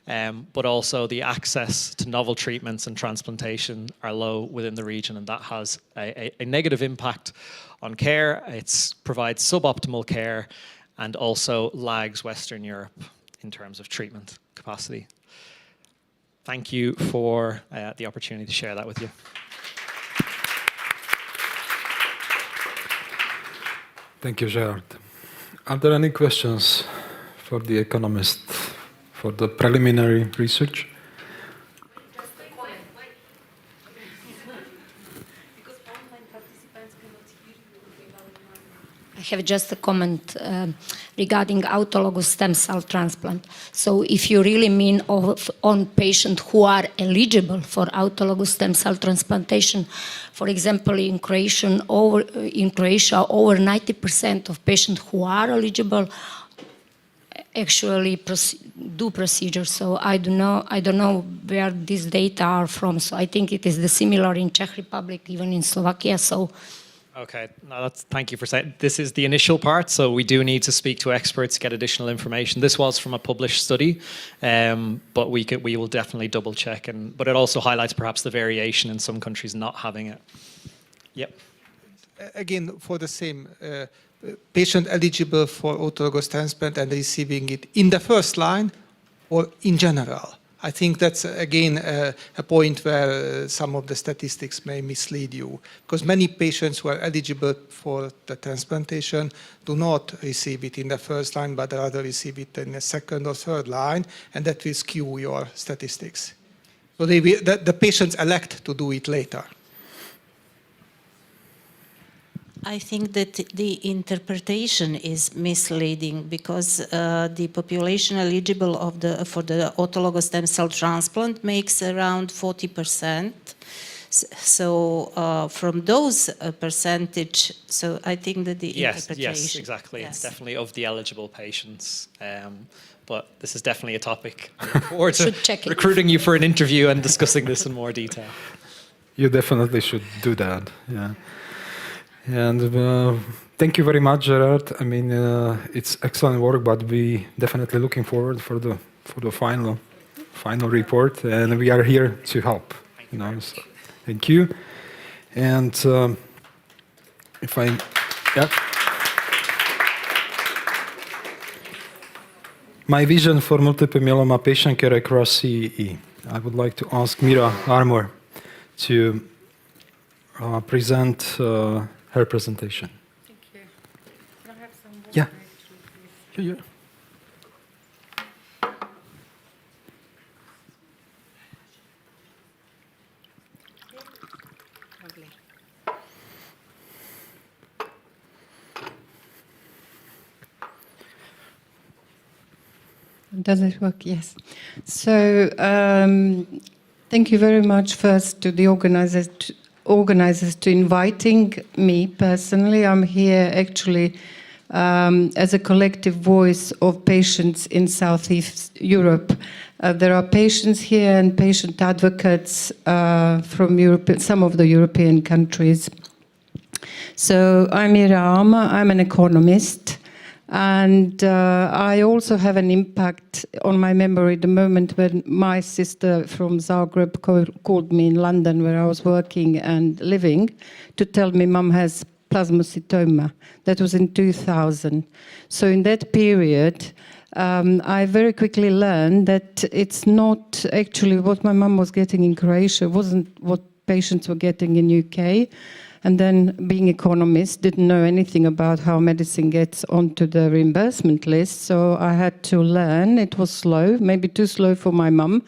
But also the access to novel treatments and transplantation are low within the region, and that has a negative impact on care. It provides suboptimal care and also lags Western Europe in terms of treatment capacity. thank you for the opportunity to share that with you. Thank you, Gerard. Are there any questions for the economist for the preliminary research? I have just a comment regarding autologous stem cell transplant. So if you really mean on patients who are eligible for autologous stem cell transplantation, for example, in Croatia, over 90% of patients who are eligible actually do procedures. So I don't know where these data are from. So I think it is the similar in Czech Republic, even in Slovakia. So. Okay, no, thank you for saying. This is the initial part, so we do need to speak to experts, get additional information. This was from a published study, but we will definitely double check. But it also highlights perhaps the variation in some countries not having it. Yep. Again, for the same patient eligible for autologous transplant and receiving it in the first line or in general. I think that's, again, a point where some of the statistics may mislead you, because many patients who are eligible for the transplantation do not receive it in the first line, but rather receive it in the second or third line, and that will skew your statistics. So the patients elect to do it later. I think that the interpretation is misleading because the population eligible for the autologous stem cell transplant makes around 40%. So from those percentage, so I think that the interpretation... Yes, exactly. Yes. It's definitely of the eligible patients. But this is definitely a topic. I look forward to recruiting you for an interview and discussing this in more detail. You definitely should do that, yeah. And thank you very much, Gerard. I mean, it's excellent work, but we definitely looking forward for the final report, and we are here to help. So, thank you. And my vision for multiple myeloma patient care across CEE. I would like to ask Mira Armour to present her presentation. Thank you. Can I have some water? Yeah. Sure. Lovely. Does it work? Yes. So thank you very much first to the organizers to inviting me personally. I'm here actually as a collective voice of patients in Southeast Europe. There are patients here and patient advocates from Europe, some of the European countries. So I'm Mira Armour, I'm an economist. And I also have an impact on my memory the moment when my sister from Zagreb called me in London, where I was working and living, to tell me Mum has plasmacytoma. That was in 2000. So in that period, I very quickly learned that it's not actually what my mum was getting in Croatia, wasn't what patients were getting in UK. And then, being economist, didn't know anything about how medicine gets onto the reimbursement list. So I had to learn. It was slow, maybe too slow for my mum.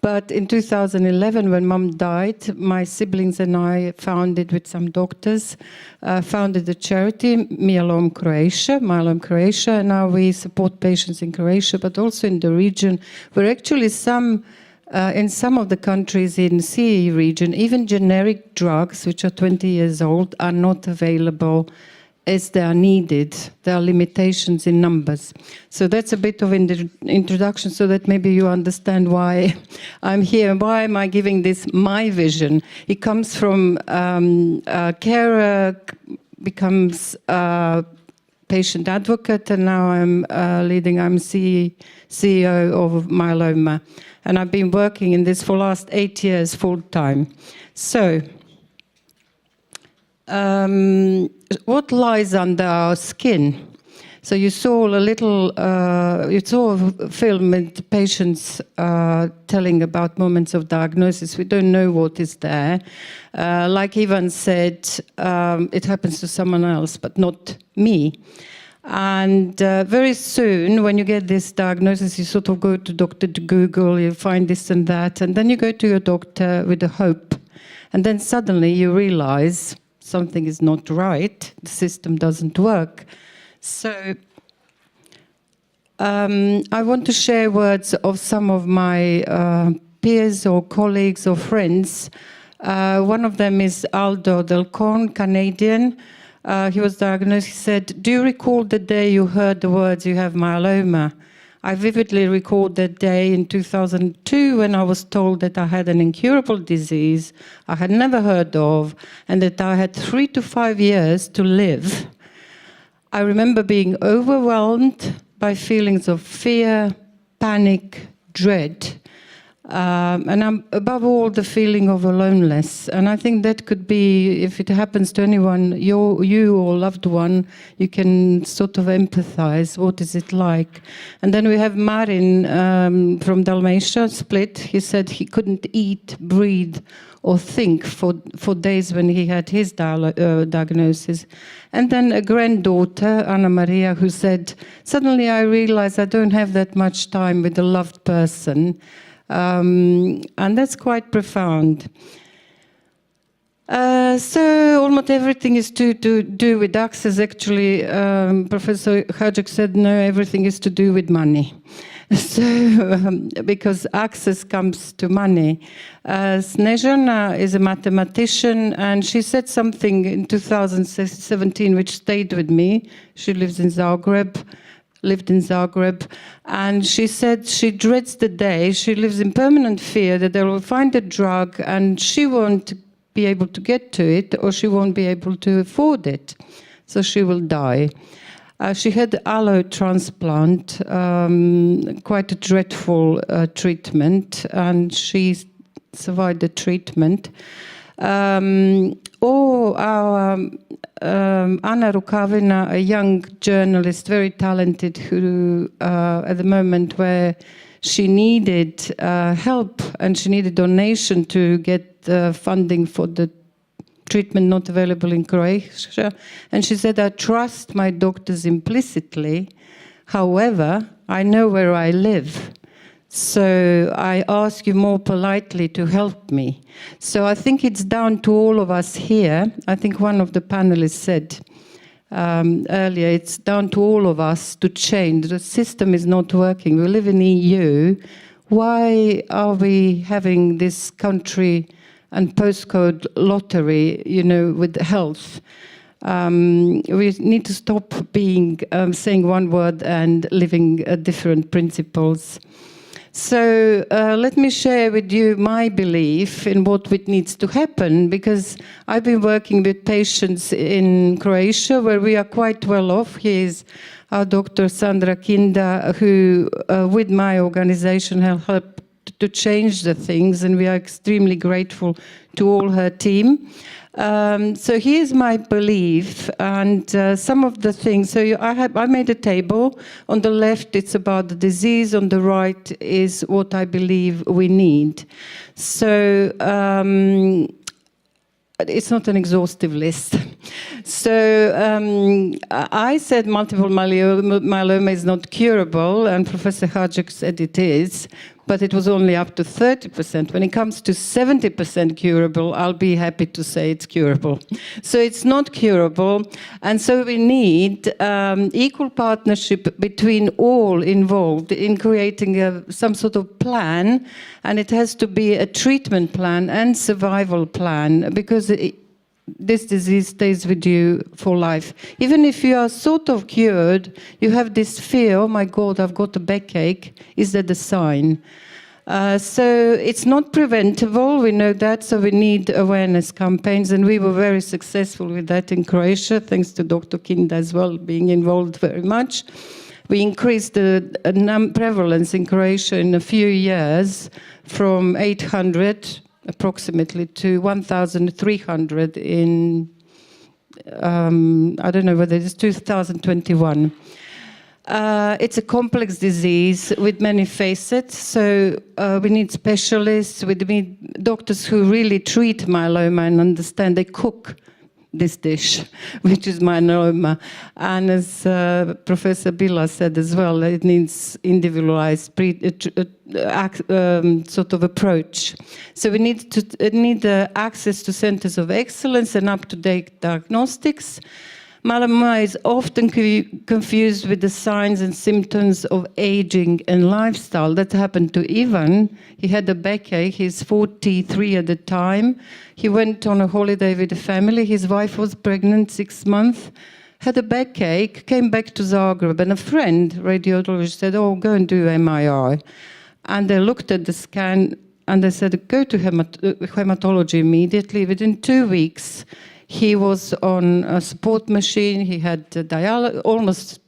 But in 2011, when Mum died, my siblings and I founded, with some doctors, founded a charity, MYELOMA Croatia. And now we support patients in Croatia, but also in the region, where actually in some of the countries in CE region, even generic drugs, which are 20 years old, are not available as they are needed. There are limitations in numbers. So that's a bit of introduction so that maybe you understand why I'm here. Why am I giving this my vision? It comes from carer, becomes patient advocate, and now I'm I'm CEO of MYELOMA. And I've been working in this for the last 8 years full time. So, what lies under our skin? So you saw you saw a film with patients telling about moments of diagnosis. We don't know what is there. Like Ivan said, it happens to someone else, but not me. And very soon, when you get this diagnosis, you sort of go to doctor to Google, you find this and that, and then you go to your doctor with a hope. And then suddenly you realize something is not right, the system doesn't work. So I want to share words of some of my peers or colleagues or friends. One of them is Aldo Delcon, Canadian. He was diagnosed, he said, "Do you recall the day you heard the words, you have myeloma?" I vividly recall that day in 2002 when I was told that I had an incurable disease I had never heard of and that I had 3 to 5 years to live. I remember being overwhelmed by feelings of fear, panic, dread, and above all, the feeling of aloneness. And I think that could be, if it happens to anyone, you or loved one, you can sort of empathize. What is it like? And then we have Marin from Dalmatia, Split. He said he couldn't eat, breathe, or think for days when he had his diagnosis. And then a granddaughter, Anna Maria, who said, "Suddenly I realized I don't have that much time with a loved person." And that's quite profound. So almost everything is to do with access. Actually, Professor Hajek said, no, everything is to do with money. So, because access comes to money. Snezhana is a mathematician, and she said something in 2017 which stayed with me. She lived in Zagreb, and she said she dreads the day, she lives in permanent fear that they will find a drug and she won't be able to get to it or she won't be able to afford it. So she will die. She had allo transplant, quite a dreadful treatment, and she survived the treatment. Anna Rukavina, a young journalist, very talented, who at the moment where she needed help and she needed donation to get funding for the treatment not available in Croatia. And she said, "I trust my doctors implicitly. However, I know where I live. So I ask you more politely to help me." So I think it's down to all of us here. I think one of the panelists said earlier, it's down to all of us to change. The system is not working. We live in EU. Why are we having this country and postcode lottery, with health? We need to stop saying one word and living different principles. So let me share with you my belief in what needs to happen, because I've been working with patients in Croatia where we are quite well off. Here's our Dr. Sandra Kinda, who with my organization helped to change the things, and we are extremely grateful to all her team. So here's my belief and some of the things. So I made a table. On the left, it's about the disease. On the right is what I believe we need. So it's not an exhaustive list. So I said multiple myeloma is not curable, and Professor Hajek said it is, but it was only up to 30%. When it comes to 70% curable, I'll be happy to say it's curable. So it's not curable, and so we need equal partnership between all involved in creating some sort of plan, and it has to be a treatment plan and survival plan, because this disease stays with you for life. Even if you are sort of cured, you have this fear, oh my God, I've got a backache. Is that a sign? So it's not preventable, we know that, so we need awareness campaigns, and we were very successful with that in Croatia, thanks to Dr. Kinda as well, being involved very much. We increased the prevalence in Croatia in a few years from 800 approximately to 1,300 in, I don't know whether it's 2021. It's a complex disease with many facets, so we need specialists, we need doctors who really treat myeloma and understand. They cook this dish, which is myeloma. And as Professor Bila said as well, it needs individualized sort of approach. So we need access to centers of excellence and up-to-date diagnostics. Myeloma is often confused with the signs and symptoms of aging and lifestyle. That happened to Ivan. He had a backache. He's 43 at the time. He went on a holiday with the family. His wife was pregnant 6 months, had a backache, came back to Zagreb, and a friend, radiologist, said, "Oh, go and do MRI." And they looked at the scan and they said, "Go to hematology immediately." Within 2 weeks, he was on a support machine. He had dialysis.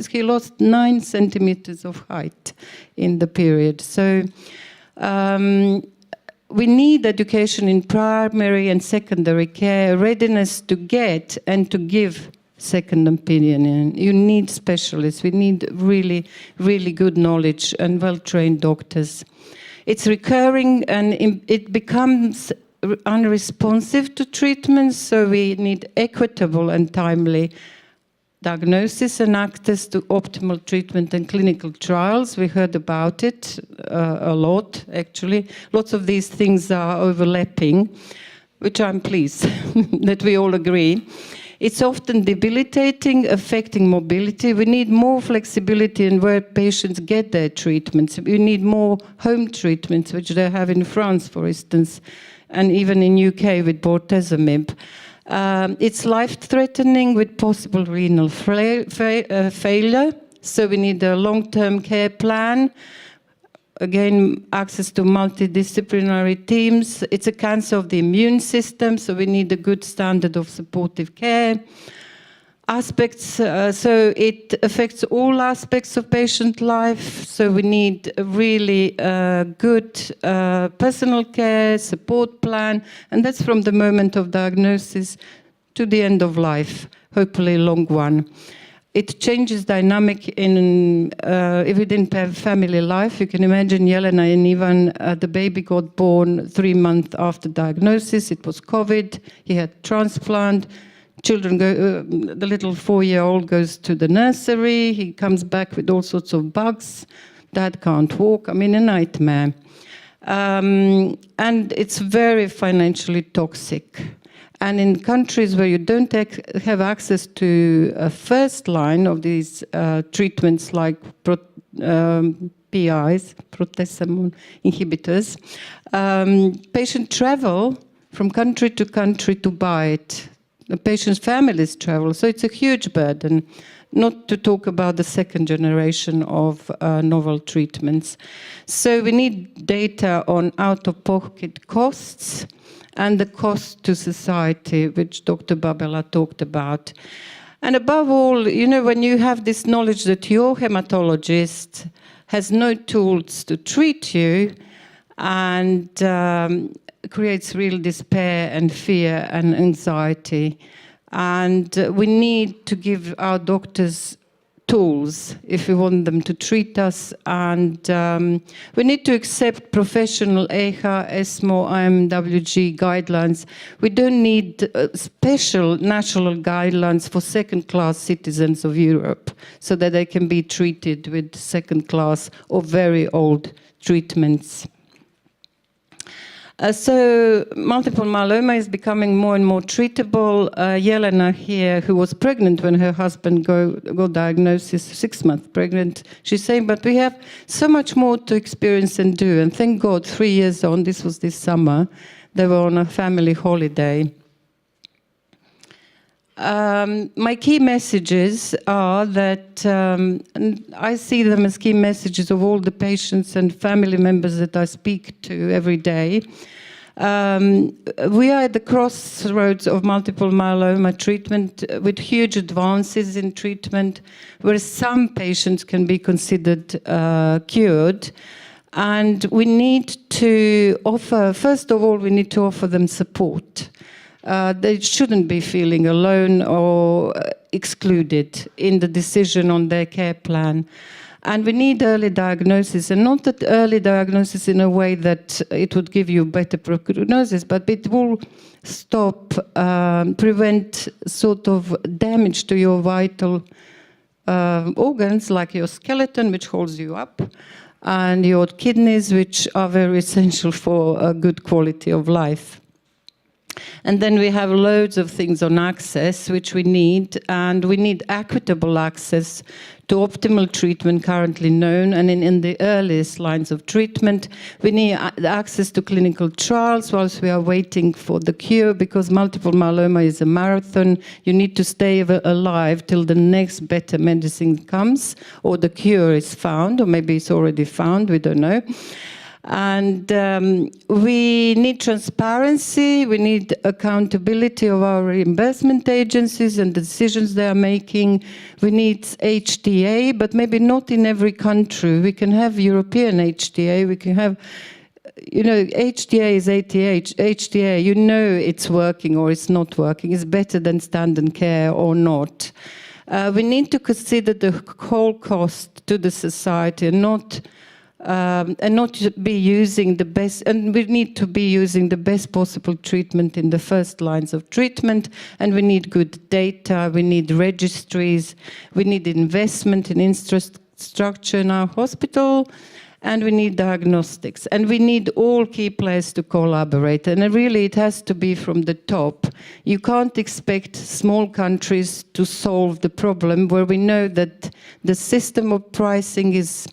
He lost 9 centimeters of height in the period. So we need education in primary and secondary care, readiness to get and to give second opinion. And you need specialists. We need really, really good knowledge and well-trained doctors. It's recurring and it becomes unresponsive to treatments, so we need equitable and timely diagnosis and access to optimal treatment and clinical trials. We heard about it a lot, actually. Lots of these things are overlapping, which I'm pleased that we all agree. It's often debilitating, affecting mobility. We need more flexibility in where patients get their treatments. We need more home treatments, which they have in France, for instance, and even in UK with bortezomib. It's life-threatening with possible renal failure, so we need a long-term care plan. Again, access to multidisciplinary teams. It's a cancer of the immune system, so we need a good standard of supportive care. So it affects all aspects of patient life, so we need a really good personal care, support plan, and that's from the moment of diagnosis to the end of life, hopefully a long one. It changes dynamic in, if we didn't have family life, you can imagine Jelena and Ivan, the baby got born 3 months after diagnosis, it was COVID, he had transplant, children go, the little 4-year-old goes to the nursery, he comes back with all sorts of bugs, dad can't walk, I mean a nightmare. And it's very financially toxic. And in countries where you don't have access to a first line of these treatments like PIs, proteasome inhibitors, patients travel from country to country to buy it. The patient's families travel, so it's a huge burden, not to talk about the second generation of novel treatments. So we need data on out-of-pocket costs and the cost to society, which Dr. Babela talked about. And above all, you know, when you have this knowledge that your hematologist has no tools to treat you and creates real despair and fear and anxiety. And we need to give our doctors tools if we want them to treat us. And we need to accept professional EHA, ESMO, IMWG guidelines. We don't need special national guidelines for second-class citizens of Europe so that they can be treated with second-class or very old treatments. So multiple myeloma is becoming more and more treatable. Jelena here, who was pregnant when her husband got diagnosis, 6 months pregnant, she's saying, but we have so much more to experience and do. And thank God, 3 years on, this was this summer, they were on a family holiday. My key messages are that, and I see them as key messages of all the patients and family members that I speak to every day. We are at the crossroads of multiple myeloma treatment with huge advances in treatment, where some patients can be considered cured. And we need to offer, first of all, we need to offer them support. they shouldn't be feeling alone or excluded in the decision on their care plan. And we need early diagnosis, and not that early diagnosis in a way that it would give you better prognosis, but it will stop, prevent sort of damage to your vital organs, like your skeleton, which holds you up, and your kidneys, which are very essential for a good quality of life. And then we have loads of things on access, which we need, and we need equitable access to optimal treatment currently known, and in the earliest lines of treatment. We need access to clinical trials whilst we are waiting for the cure, because multiple myeloma is a marathon. You need to stay alive till the next better medicine comes, or the cure is found, or maybe it's already found, we don't know. And we need transparency, we need accountability of our reimbursement agencies and the decisions they are making. We need HTA, but maybe not in every country. We can have European HTA, we can have, you know, HTA is HTA, you know it's working or it's not working. It's better than standard care or not. We need to consider the whole cost to the society and not be using the best, and we need to be using the best possible treatment in the first lines of treatment, and we need good data, we need registries, we need investment in infrastructure in our hospital, and we need diagnostics, and we need all key players to collaborate, and really it has to be from the top. You can't expect small countries to solve the problem where we know that the system of pricing is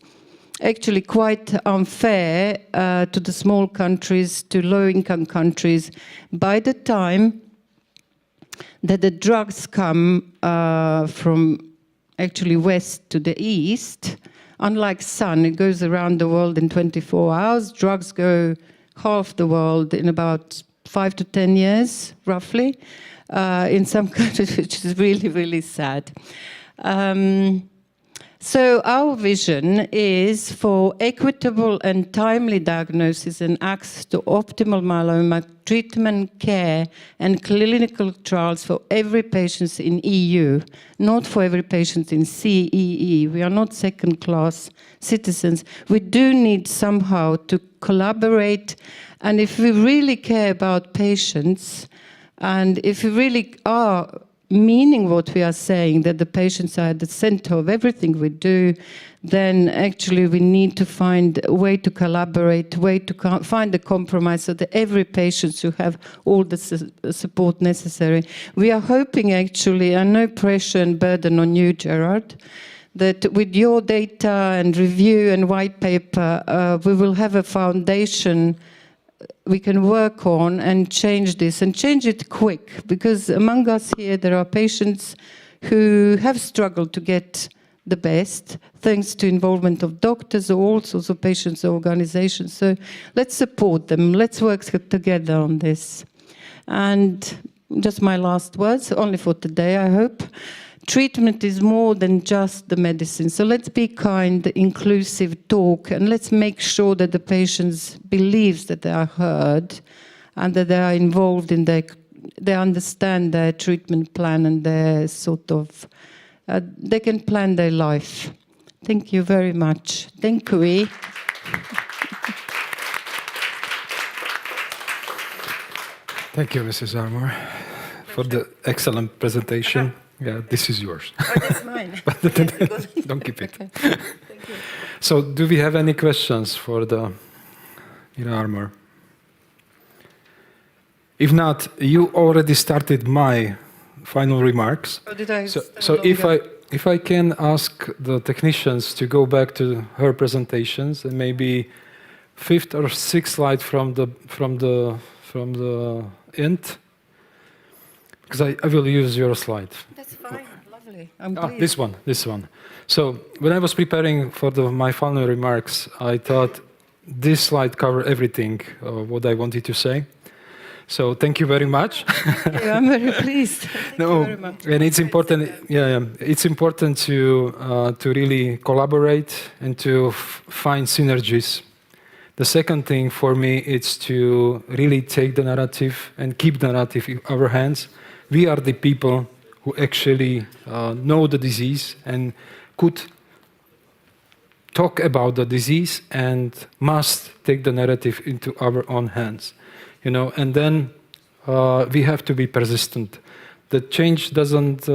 actually quite unfair to the small countries, to low-income countries. By the time that the drugs come from actually west to the east, unlike sun, it goes around the world in 24 hours. Drugs go half the world in about 5 to 10 years, roughly, in some countries, which is really, really sad. So our vision is for equitable and timely diagnosis and access to optimal myeloma treatment, care, and clinical trials for every patient in EU, not for every patient in CEE. We are not second-class citizens. We do need somehow to collaborate, and if we really care about patients, and if we really are meaning what we are saying, that the patients are at the center of everything we do, then actually we need to find a way to collaborate, way to find a compromise so that every patient should have all the support necessary. We are hoping actually, and no pressure and burden on you, Gerard, that with your data and review and white paper, we will have a foundation we can work on and change this, and change it quick, because among us here there are patients who have struggled to get the best thanks to involvement of doctors or all sorts of patients organizations. So let's support them, let's work together on this. And just my last words, only for today I hope. Treatment is more than just the medicine. So let's be kind, inclusive, talk, and let's make sure that the patients believe that they are heard and that they are involved in they understand their treatment plan and their sort of, they can plan their life. Thank you very much. Thank you. Thank you, Mrs. Armour, for the excellent presentation. Yeah, this is yours. Oh, that's mine. Don't keep it. Okay. Thank you. So, do we have any questions for the Armour? If not, you already started my final remarks. Oh, did I? So if I can ask the technicians to go back to her presentations and maybe 5th or 6th slide from the end. Because I will use your slide. That's fine, lovely. I'm pleased. This one. So when I was preparing for my final remarks, I thought this slide covered everything what I wanted to say. So thank you very much. Yeah, I'm very pleased. Thank you very much. And it's important. It's important to really collaborate and to find synergies The second thing for me is to really take the narrative and keep the narrative in our hands. We are the people who actually know the disease and could talk about the disease and must take the narrative into our own hands. And then we have to be persistent. The change doesn't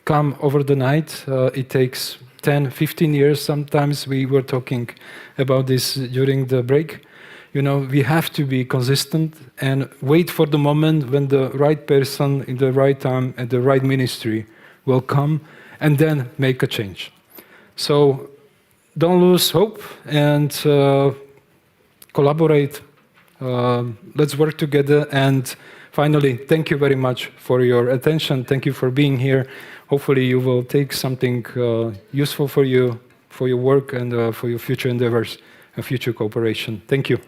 come over the night. It takes 10, 15 years. Sometimes we were talking about this during the break. We have to be consistent and wait for the moment when the right person in the right time and the right ministry will come and then make a change. So don't lose hope and collaborate. Let's work together. And finally, thank you very much for your attention. Thank you for being here. Hopefully you will take something useful for you, for your work and for your future endeavors and future cooperation. Thank you.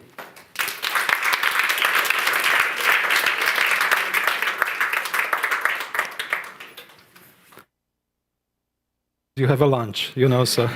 You have a lunch, so.